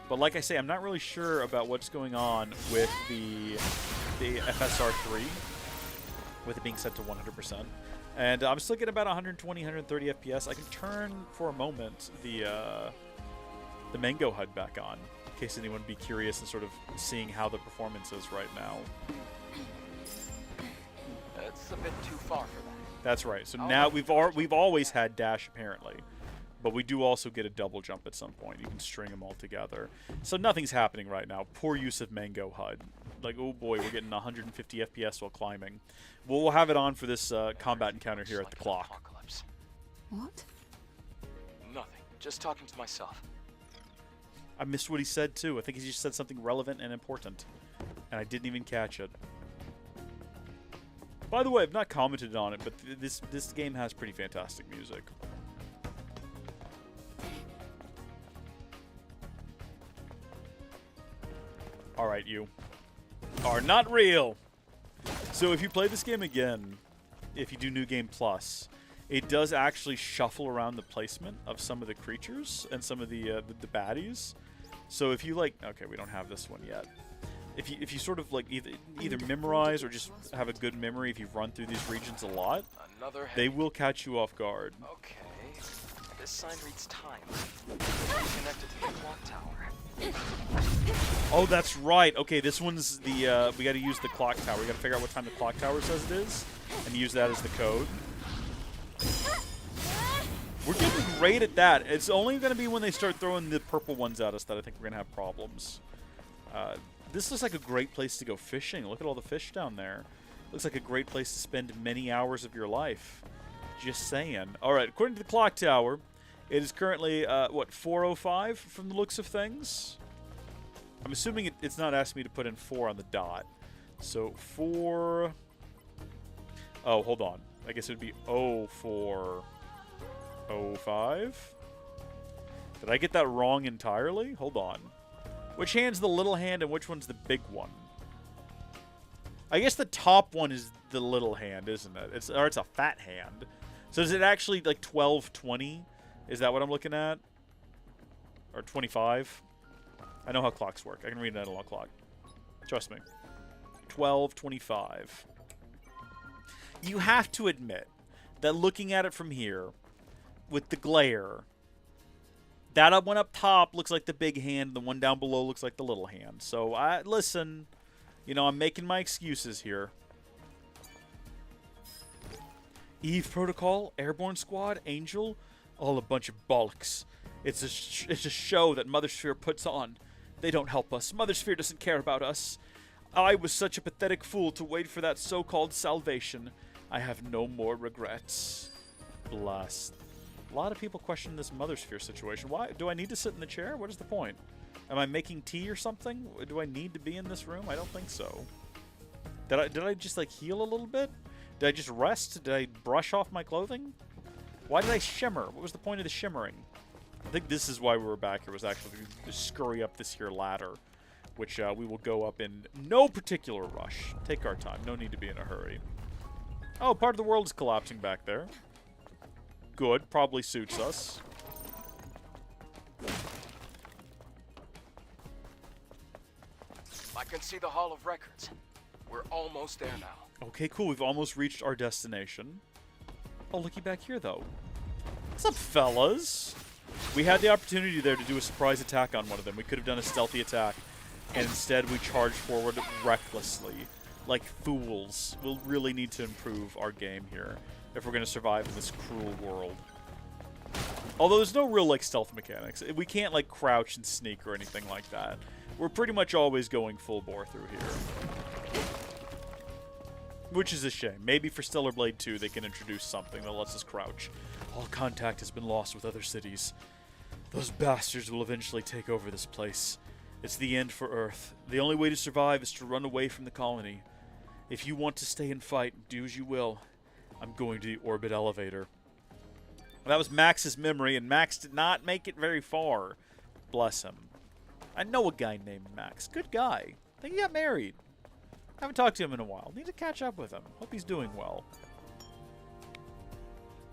But like I say, I'm not really sure about what's going on with the FSR3. With it being set to 100%. And I'm still getting about 120, 130 FPS. I can turn, for a moment, the Mango HUD back on. In case anyone would be curious and sort of seeing how the performance is right now. It's a bit too far for that. That's right. So now we've always had dash apparently, but we do also get a double jump at some point. You can string them all together. So nothing's happening right now. Poor use of Mango HUD. Like, oh boy, we're getting 150 FPS while climbing. We'll have it on for this combat encounter here at the clock. Apocalypse. What? Nothing. Just talking to myself. I missed what he said too. I think he just said something relevant and important, and I didn't even catch it. By the way, I've not commented on it, but this game has pretty fantastic music. Alright, you are not real! So if you play this game again, if you do New Game Plus, it does actually shuffle around the placement of some of the creatures and some of the baddies. So if you like... Okay, we don't have this one yet. If you sort of like either memorize or just have a good memory, if you've run through these regions a lot, they will catch you off guard. Okay. This sign reads time. Connected to the clock tower. Oh, that's right. Okay, this one's the we got to use the clock tower. We got to figure out what time the clock tower says it is, and use that as the code. We're getting great at that. It's only going to be when they start throwing the purple ones at us that I think we're going to have problems. This looks like a great place to go fishing. Look at all the fish down there. Looks like a great place to spend many hours of your life. Just saying. All right, according to the clock tower, it is currently, what, 4:05 from the looks of things? I'm assuming it's not asking me to put in 4 on the dot. So 4... Oh, hold on. I guess it would be 04:05? Did I get that wrong entirely? Hold on. Which hand's the little hand and which one's the big one? I guess the top one is the little hand, isn't it? It's a fat hand. So is it actually like 12:20? Is that what I'm looking at? Or 25? I know how clocks work. I can read an analog clock. Trust me. 12, 25. You have to admit that looking at it from here, with the glare, that one up top looks like the big hand, the one down below looks like the little hand. So, listen, you know, I'm making my excuses here. Eve Protocol, Airborne Squad, Angel, all a bunch of bollocks. It's a show that Mother Sphere puts on. They don't help us. Mother Sphere doesn't care about us. I was such a pathetic fool to wait for that so-called salvation. I have no more regrets. Blast. A lot of people question this Mother Sphere situation. Why? Do I need to sit in the chair? What is the point? Am I making tea or something? Do I need to be in this room? I don't think so. Did I just, like, heal a little bit? Did I just rest? Did I brush off my clothing? Why did I shimmer? What was the point of the shimmering? I think this is why we were back here, was actually to scurry up this here ladder, which we will go up in no particular rush. Take our time. No need to be in a hurry. Oh, part of the world is collapsing back there. Good. Probably suits us. I can see the Hall of Records. We're almost there now. Okay, cool. We've almost reached our destination. Oh, looky back here, though. What's up, fellas? We had the opportunity there to do a surprise attack on one of them. We could have done a stealthy attack, and instead we charged forward recklessly, like fools. We'll really need to improve our game here if we're going to survive in this cruel world. Although there's no real, like, stealth mechanics. We can't, like, crouch and sneak or anything like that. We're pretty much always going full bore through here. Which is a shame. Maybe for Stellar Blade 2 they can introduce something that lets us crouch. All contact has been lost with other cities. Those bastards will eventually take over this place. It's the end for Earth. The only way to survive is to run away from the colony. If you want to stay and fight, do as you will. I'm going to the orbit elevator. That was Max's memory, and Max did not make it very far. Bless him. I know a guy named Max. Good guy. I think he got married. Haven't talked to him in a while. Need to catch up with him. Hope he's doing well.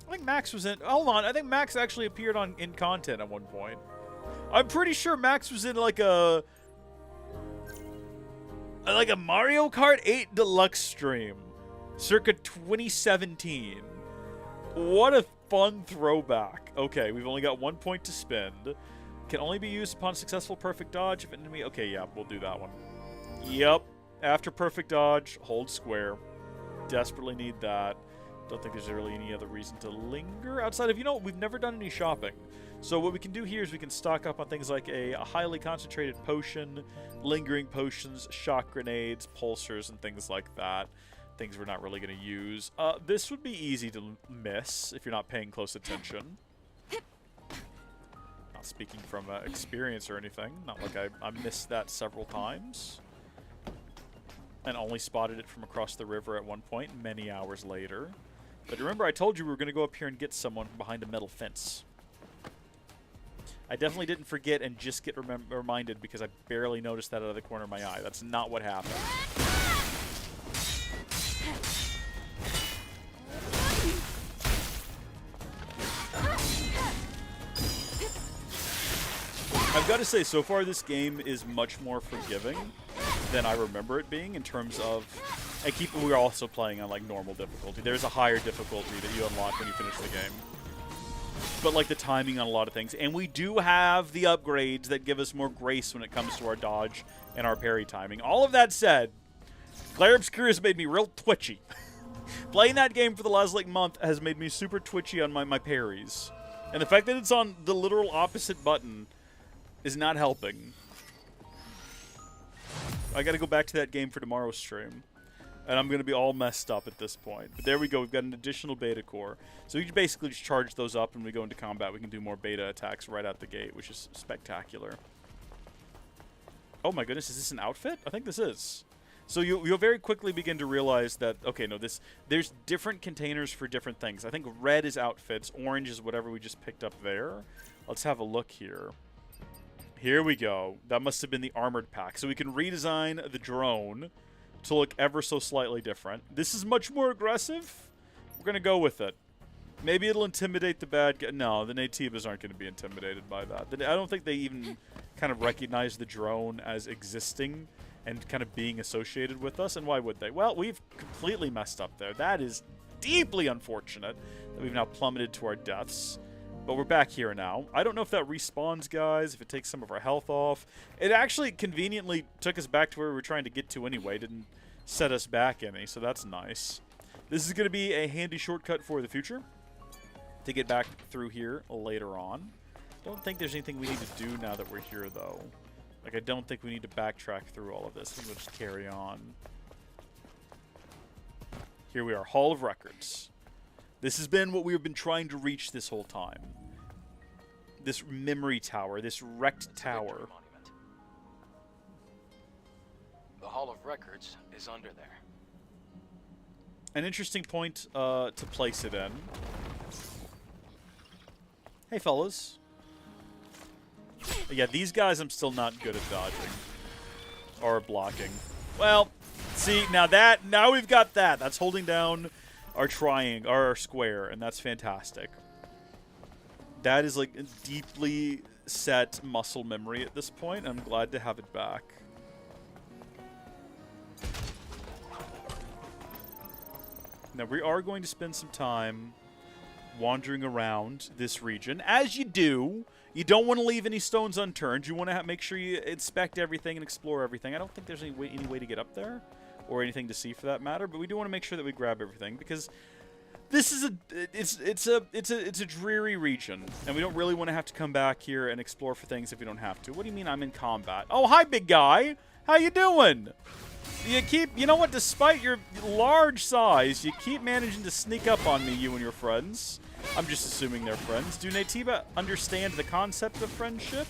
I think Max was in... Hold on. I think Max actually appeared in content at one point. I'm pretty sure Max was in like a Mario Kart 8 Deluxe stream. Circa 2017. What a fun throwback. Okay, we've only got 1 point to spend. Can only be used upon successful perfect dodge if enemy... Okay, yeah, we'll do that one. Yep. After perfect dodge, hold square. Desperately need that. Don't think there's really any other reason to linger outside of, you know, we've never done any shopping. So what we can do here is we can stock up on things like a highly concentrated potion, lingering potions, shock grenades, pulsers, and things like that. Things we're not really going to use. This would be easy to miss if you're not paying close attention. Not speaking from experience or anything. Not like I missed that several times. And only spotted it from across the river at one point, many hours later. But remember, I told you we were going to go up here and get someone from behind a metal fence. I definitely didn't forget and just get reminded because I barely noticed that out of the corner of my eye. That's not what happened. I've got to say, so far this game is much more forgiving than I remember it being in terms of... And we're also playing on, like, normal difficulty. There's a higher difficulty that you unlock when you finish the game. But, like, the timing on a lot of things. And we do have the upgrades that give us more grace when it comes to our dodge and our parry timing. All of that said, Glare Obscura has made me real twitchy. Playing that game for the last, like, month has made me super twitchy on my parries. And the fact that it's on the literal opposite button is not helping. I gotta go back to that game for tomorrow's stream. And I'm gonna be all messed up at this point. But there we go, we've got an additional beta core. So you basically just charge those up and we go into combat. We can do more beta attacks right out the gate, which is spectacular. Oh my goodness, is this an outfit? I think this is. So you'll very quickly begin to realize that, okay, no, there's different containers for different things. I think red is outfits, orange is whatever we just picked up there. Let's have a look here. Here we go. That must have been the armored pack. So we can redesign the drone to look ever so slightly different. This is much more aggressive. We're going to go with it. Maybe it'll intimidate the bad guy. No, the Naytibas aren't going to be intimidated by that. I don't think they even kind of recognize the drone as existing and kind of being associated with us. And why would they? Well, we've completely messed up there. That is deeply unfortunate that we've now plummeted to our deaths. But we're back here now. I don't know if that respawns, guys, if it takes some of our health off. It actually conveniently took us back to where we were trying to get to anyway. Didn't set us back any, so that's nice. This is going to be a handy shortcut for the future to get back through here later on. Don't think there's anything we need to do now that we're here, though. Like, I don't think we need to backtrack through all of this. I think we'll just carry on. Here we are, Hall of Records. This has been what we've been trying to reach this whole time. This memory tower, this wrecked tower. The Hall of Records is under there. An interesting point to place it in. Hey, fellas. Yeah, these guys I'm still not good at dodging. Or blocking. Well, see, now we've got that. That's holding down our triangle, our square, and that's fantastic. That is like a deeply set muscle memory at this point. I'm glad to have it back. Now we are going to spend some time wandering around this region. As you do, you don't want to leave any stones unturned. You want to make sure you inspect everything and explore everything. I don't think there's any way to get up there, or anything to see for that matter. But we do want to make sure that we grab everything, because this is it's a dreary region, and we don't really want to have to come back here and explore for things if we don't have to. What do you mean I'm in combat? Oh, hi, big guy. How you doing? You know what? Despite your large size, you keep managing to sneak up on me, you and your friends. I'm just assuming they're friends. Do Natiba understand the concept of friendship?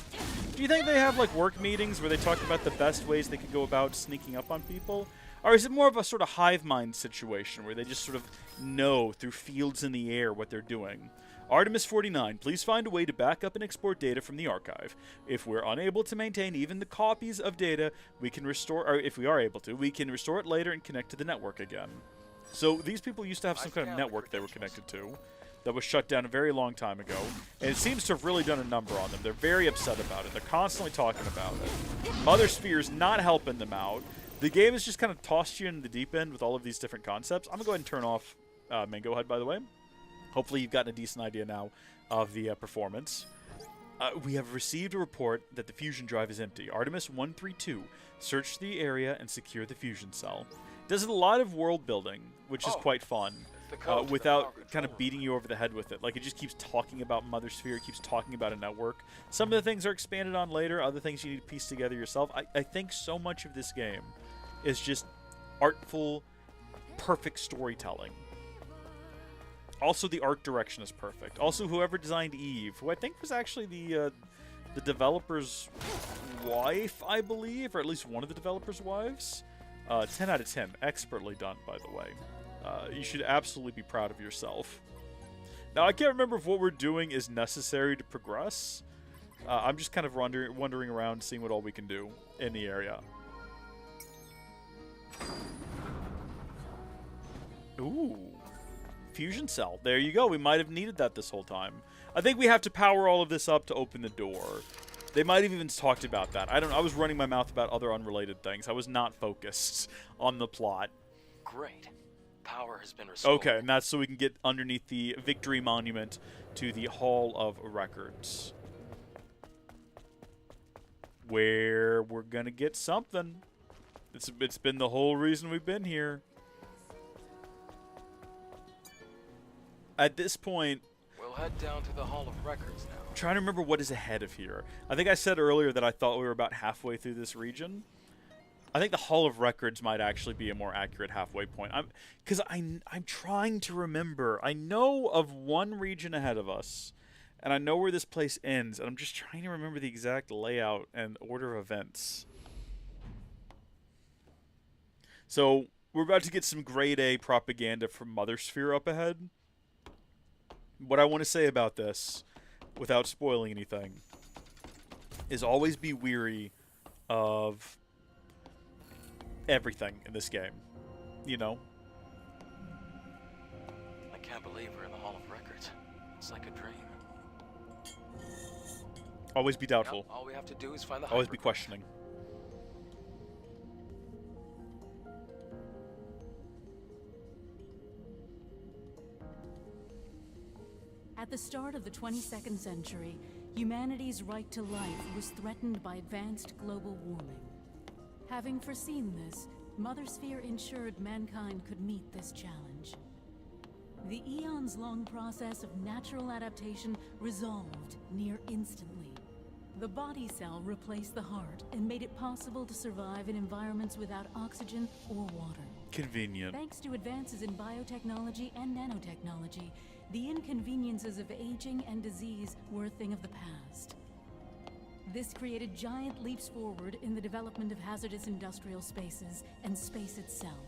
Do you think they have, like, work meetings where they talk about the best ways they could go about sneaking up on people? Or is it more of a sort of hive mind situation where they just sort of know through fields in the air what they're doing? Artemis 49, please find a way to back up and export data from the archive. If we're unable to maintain even the copies of data, we can restore, or if we are able to, we can restore it later and connect to the network again. So these people used to have some kind of network they were connected to that was shut down a very long time ago, and it seems to have really done a number on them. They're very upset about it. They're constantly talking about it. Mother Sphere's not helping them out. The game has just kind of tossed you in the deep end with all of these different concepts. I'm going to go ahead and turn off Mango Head, by the way. Hopefully you've gotten a decent idea now of the performance. We have received a report that the fusion drive is empty. Artemis 132, search the area and secure the fusion cell. Does a lot of world building, which is quite fun, without kind of beating you over the head with it. Like, it just keeps talking about Mother Sphere, it keeps talking about a network. Some of the things are expanded on later, other things you need to piece together yourself. I think so much of this game is just artful, perfect storytelling. Also, the art direction is perfect. Also, whoever designed Eve, who I think was actually the developer's wife, I believe, or at least one of the developer's wives. 10 out of 10. Expertly done, by the way. You should absolutely be proud of yourself. Now, I can't remember if what we're doing is necessary to progress. I'm just kind of wandering around, seeing what all we can do in the area. Ooh. Fusion cell. There you go. We might have needed that this whole time. I think we have to power all of this up to open the door. They might have even talked about that. I was running my mouth about other unrelated things. I was not focused on the plot. Great. Power has been restored. Okay, and that's so we can get underneath the victory monument to the Hall of Records, where we're gonna get something. It's been the whole reason we've been here. At this point, We'll head down to the Hall of Records now. I'm trying to remember what is ahead of here. I think I said earlier that I thought we were about halfway through this region. I think the Hall of Records might actually be a more accurate halfway point. Because I'm trying to remember. I know of one region ahead of us, and I know where this place ends, and I'm just trying to remember the exact layout and order of events. So, we're about to get some grade A propaganda from Mother Sphere up ahead. What I want to say about this, without spoiling anything, is always be weary of everything in this game. You know? I can't believe we're in the Hall of Records. It's like a dream. Always be doubtful. Now, all we have to do is find the Always be hyperglyph. questioning. At the start of the 22nd century, humanity's right to life was threatened by advanced global warming. Having foreseen this, Mother Sphere ensured mankind could meet this challenge. The eons-long process of natural adaptation resolved near instantly. The body cell replaced the heart and made it possible to survive in environments without oxygen or water. Convenient. Thanks to advances in biotechnology and nanotechnology, the inconveniences of aging and disease were a thing of the past. This created giant leaps forward in the development of hazardous industrial spaces and space itself.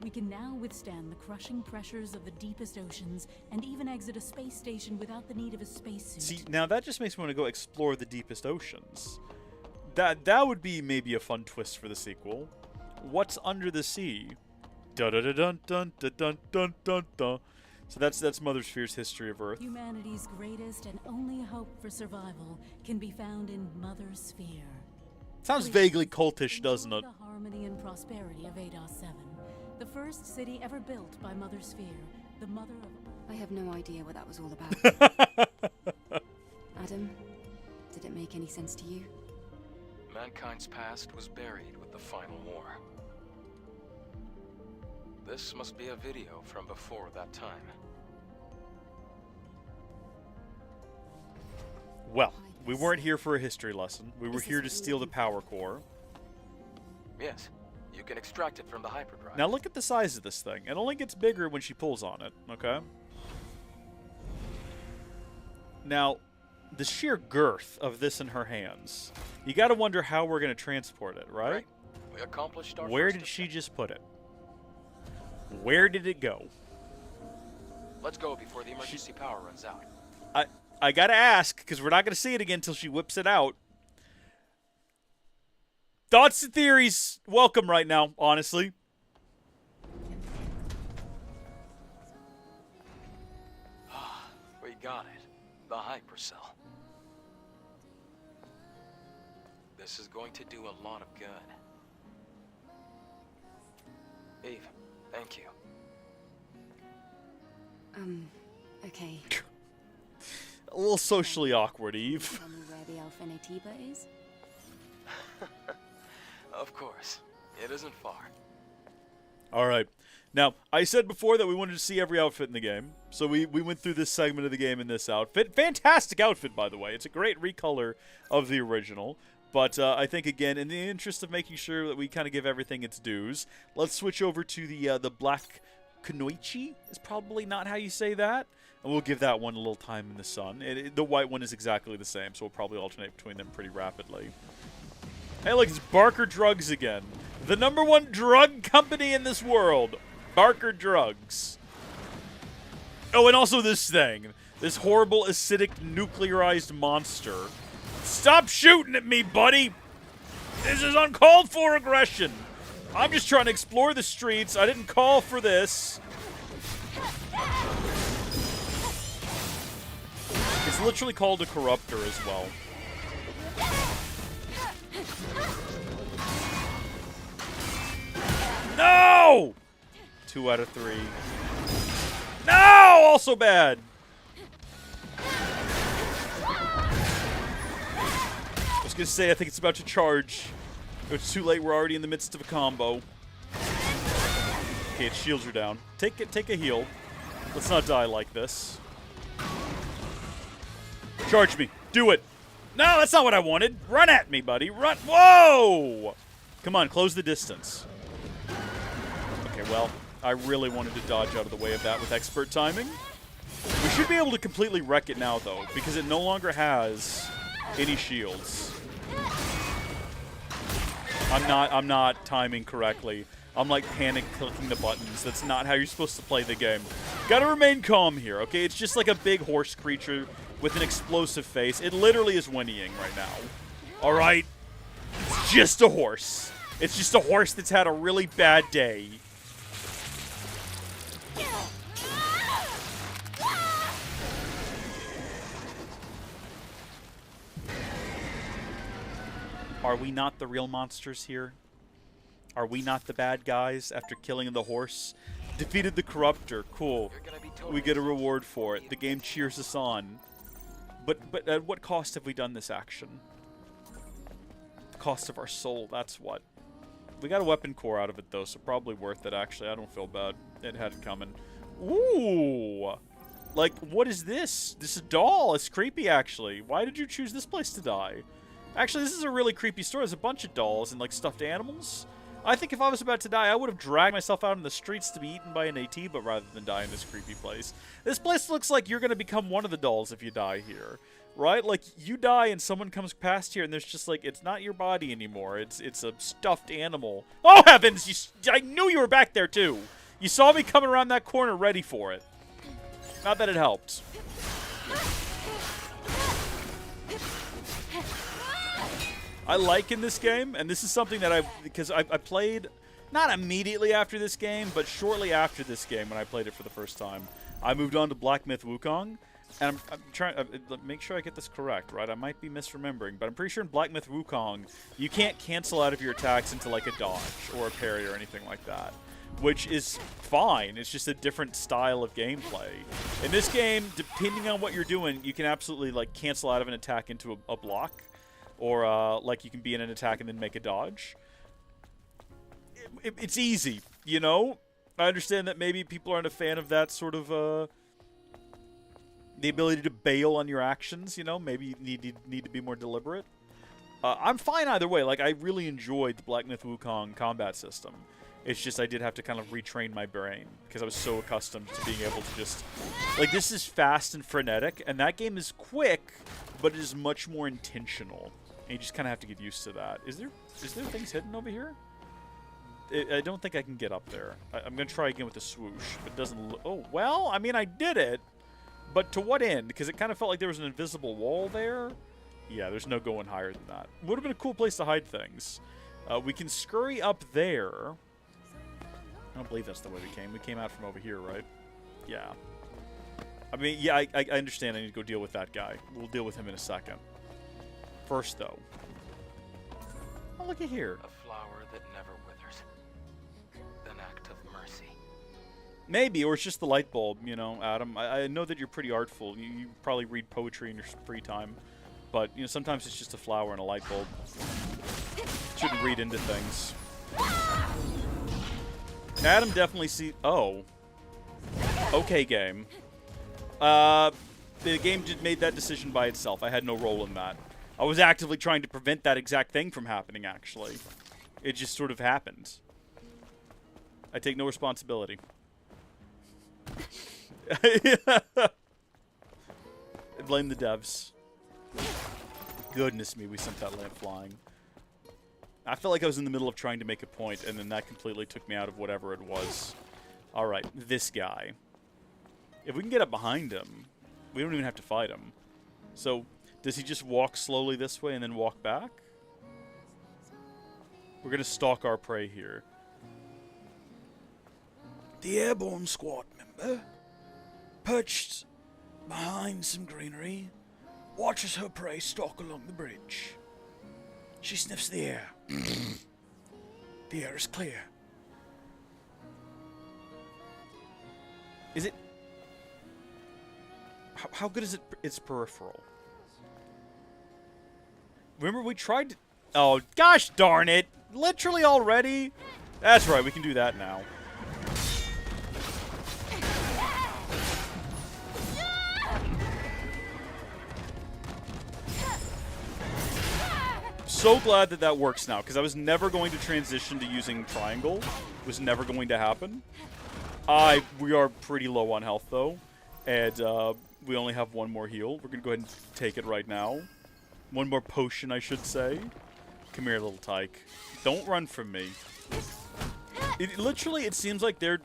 We can now withstand the crushing pressures of the deepest oceans and even exit a space station without the need of a spacesuit. See, now that just makes me want to go explore the deepest oceans. That would be maybe a fun twist for the sequel. What's under the sea? Dun dun dun dun dun dun dun dun dun. So that's Mother Sphere's history of Earth. Humanity's greatest and only hope for survival can be found in Mother Sphere. Sounds vaguely cultish, doesn't it? The harmony and prosperity of ADOS-7, the first city ever built by Mother Sphere, the mother of... I have no idea what that was all about. Adam, did it make any sense to you? Mankind's past was buried with the final war. This must be a video from before that time. Well, we weren't here for a history lesson. We were Is this here to what you steal the mean? power core. Yes, you can extract it from the hyperdrive. Now look at the size of this thing. It only gets bigger when she pulls on it, okay? Now, the sheer girth of this in her hands. You gotta wonder how we're gonna transport it, right? We accomplished our Where first did she attempt. just put it? Where did it go? Let's go before the emergency power runs out. I gotta ask, because we're not gonna see it again until she whips it out. Thoughts and theories, welcome right now, honestly. We got it. The hypercell. This is going to do a lot of good. Eve, thank you. Okay. A little socially awkward, Eve. Tell me where the Alpha Natiba is? Of course. It isn't far. Alright. Now, I said before that we wanted to see every outfit in the game. So we went through this segment of the game in this outfit. Fantastic outfit, by the way. It's a great recolor of the original. But I think, again, in the interest of making sure that we kind of give everything its dues, let's switch over to the black Kunoichi. Is probably not how you say that. And we'll give that one a little time in the sun. The white one is exactly the same, so we'll probably alternate between them pretty rapidly. Hey, look, it's Barker Drugs again. The #1 drug company in this world. Barker Drugs. Oh, and also this thing. This horrible, acidic, nuclearized monster. Stop shooting at me, buddy! This is uncalled for aggression. I'm just trying to explore the streets. I didn't call for this. It's literally called a corruptor as well. No! 2 out of 3. No! Also bad. I was gonna say, I think it's about to charge. It's too late. We're already in the midst of a combo. Okay, its shields are down. Take a heal. Let's not die like this. Charge me. Do it. No, that's not what I wanted. Run at me, buddy. Run. Whoa! Come on, close the distance. Okay, well, I really wanted to dodge out of the way of that with expert timing. We should be able to completely wreck it now, though, because it no longer has any shields. I'm not timing correctly. I'm like panic clicking the buttons. That's not how you're supposed to play the game. Gotta remain calm here, okay? It's just like a big horse creature with an explosive face. It literally is whinnying right now. Alright? It's just a horse. It's just a horse that's had a really bad day. Are we not the real monsters here? Are we not the bad guys after killing the horse? Defeated the Corruptor. Cool. You're gonna be We get a totally reward for it. The game cheers us on. But at what cost have we done this action? The cost of our soul, that's what. We got a weapon core out of it, though, so probably worth it, actually. I don't feel bad. It had it coming. Ooh! Like, what is this? This is a doll. It's creepy, actually. Why did you choose this place to die? Actually, this is a really creepy story. There's a bunch of dolls and, like, stuffed animals. I think if I was about to die, I would have dragged myself out in the streets to be eaten by an AT, but rather than die in this creepy place. This place looks like you're going to become one of the dolls if you die here. Right? Like, you die and someone comes past here and there's just, like, it's not your body anymore. It's a stuffed animal. Oh, heavens! I knew you were back there, too. You saw me coming around that corner ready for it. Not that it helped. I like in this game, and this is something that because I played, not immediately after this game, but shortly after this game when I played it for the first time. I moved on to Black Myth Wukong, and I'm trying to make sure I get this correct, right? I might be misremembering, but I'm pretty sure in Black Myth Wukong, you can't cancel out of your attacks into like a dodge or a parry or anything like that, which is fine. It's just a different style of gameplay. In this game, depending on what you're doing, you can absolutely like cancel out of an attack into a block, or like you can be in an attack and then make a dodge. It's easy, you know? I understand that maybe people aren't a fan of that sort of, the ability to bail on your actions, you know? Maybe you need to be more deliberate. I'm fine either way. Like, I really enjoyed the Black Myth Wukong combat system. It's just I did have to kind of retrain my brain because I was so accustomed to being able to just... Like, this is fast and frenetic, and that game is quick, but it is much more intentional. And you just kind of have to get used to that. Is there things hidden over here? I don't think I can get up there. I'm going to try again with the swoosh, but it doesn't look... Oh, well, I mean, I did it. But to what end? Because it kind of felt like there was an invisible wall there. Yeah, there's no going higher than that. Would have been a cool place to hide things. We can scurry up there. I don't believe that's the way we came. We came out from over here, right? Yeah. I mean, yeah, I understand I need to go deal with that guy. We'll deal with him in a second. First, though. Oh, look at here. A flower that never withers. An act of mercy. Maybe, or it's just the light bulb, you know, Adam. I know that you're pretty artful. You probably read poetry in your free time. But, you know, sometimes it's just a flower and a light bulb. Shouldn't read into things. Adam definitely see... Oh. Okay, game. The game just made that decision by itself. I had no role in that. I was actively trying to prevent that exact thing from happening, actually. It just sort of happened. I take no responsibility. I blame the devs. Goodness me, we sent that lamp flying. I felt like I was in the middle of trying to make a point, and then that completely took me out of whatever it was. Alright, this guy. If we can get up behind him, we don't even have to fight him. So, does he just walk slowly this way and then walk back? We're going to stalk our prey here. The airborne squad member, perched behind some greenery, watches her prey stalk along the bridge. She sniffs the air. The air is clear. Is it... How good is it? It's peripheral. Remember we tried to... Oh, gosh darn it! Literally already? That's right, we can do that now. So glad that that works now, because I was never going to transition to using triangle. It was never going to happen. We are pretty low on health, though. And we only have one more heal. We're going to go ahead and take it right now. One more potion, I should say. Come here, little tyke. Don't run from me. Literally, it seems like their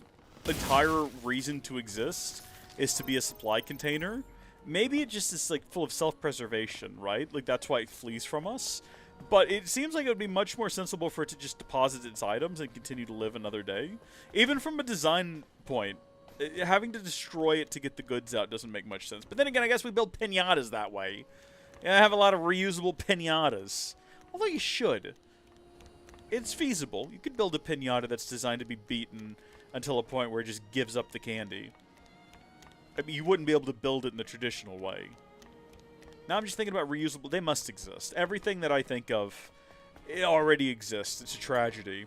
entire reason to exist is to be a supply container. Maybe it just is like full of self-preservation, right? Like that's why it flees from us. But it seems like it would be much more sensible for it to just deposit its items and continue to live another day. Even from a design point, having to destroy it to get the goods out doesn't make much sense. But then again, I guess we build pinatas that way. And I have a lot of reusable pinatas. Although you should. It's feasible. You could build a pinata that's designed to be beaten until a point where it just gives up the candy. I mean, you wouldn't be able to build it in the traditional way. Now I'm just thinking about reusable. They must exist. Everything that I think of, it already exists. It's a tragedy.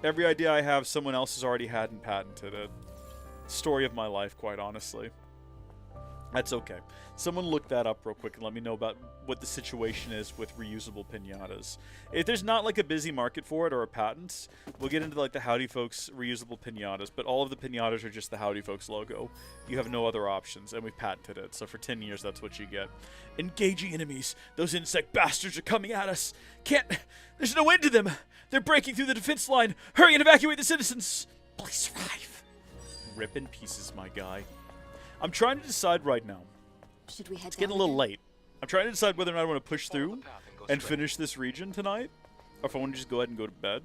Every idea I have, someone else has already had and patented it. Story of my life, quite honestly. That's okay. Someone look that up real quick and let me know about what the situation is with reusable piñatas. If there's not like a busy market for it or a patent, we'll get into like the Howdy Folks reusable piñatas, but all of the piñatas are just the Howdy Folks logo. You have no other options, and we've patented it, so for 10 years that's what you get. Engaging enemies. Those insect bastards are coming at us. There's no end to them. They're breaking through the defense line. Hurry and evacuate the citizens. Please survive. Rip in pieces, my guy. I'm trying to decide right now. Should we head It's getting a down little again? late. I'm trying to decide whether or not I want to push through and finish this region tonight, or if I want to just go ahead and go to bed.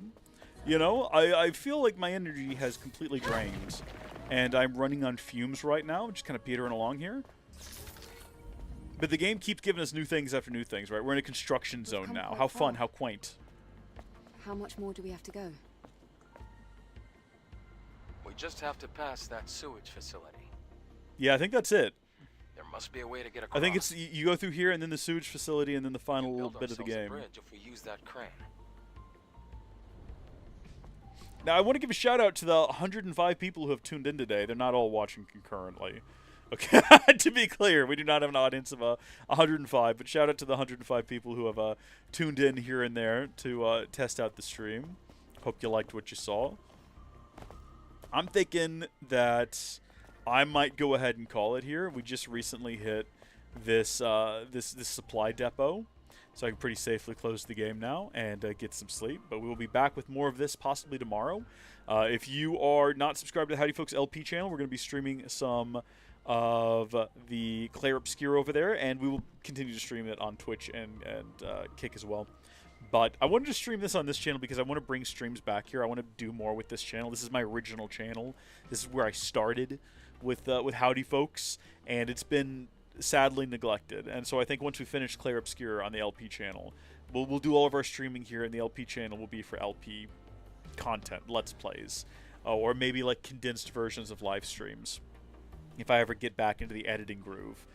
You know, I feel like my energy has completely drained, and I'm running on fumes right now, just kind of petering along here. But the game keeps giving us new things after new things, right? We're in a construction zone come now. quite How far. fun, how quaint. How much more do we have to go? We just have to pass that sewage facility. Yeah, I think that's it. There must be a way to get across. I think it's you go through here, and then the sewage facility, and then the final We little build bit of the ourselves a game. bridge if we use that crane. Now, I want to give a shout out to the 105 people who have tuned in today. They're not all watching concurrently. Okay, to be clear, we do not have an audience of 105, but shout out to the 105 people who have tuned in here and there to test out the stream. Hope you liked what you saw. I'm thinking that I might go ahead and call it here. We just recently hit this this supply depot, so I can pretty safely close the game now and get some sleep. But we will be back with more of this possibly tomorrow. If you are not subscribed to the Howdy Folks LP channel, we're going to be streaming some of the Claire Obscure over there, and we will continue to stream it on Twitch and Kick as well. But I wanted to stream this on this channel because I want to bring streams back here. I want to do more with this channel. This is my original channel. This is where I started with Howdy Folks, and it's been sadly neglected. And so I think once we finish Claire Obscure on the LP channel, we'll do all of our streaming here, and the LP channel will be for LP content, Let's Plays, or maybe like condensed versions of live streams if I ever get back into the editing groove,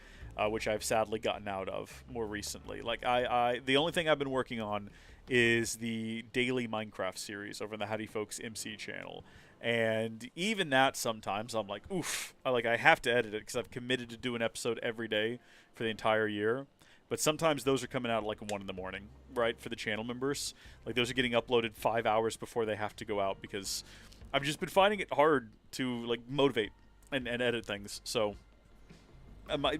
which I've sadly gotten out of more recently. Like the only thing I've been working on is the daily Minecraft series over in the Howdy Folks MC channel. And even that sometimes I'm like, oof, I have to edit it because I've committed to do an episode every day for the entire year. But sometimes those are coming out at like 1 in the morning, right, for the channel members. Like those are getting uploaded 5 hours before they have to go out because I've just been finding it hard to like motivate and edit things. So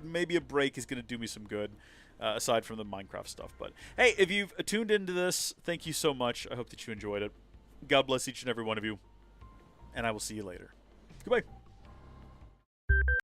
maybe a break is going to do me some good. Aside from the Minecraft stuff. But hey, if you've tuned into this, thank you so much. I hope that you enjoyed it. God bless each and every one of you. And I will see you later. Goodbye.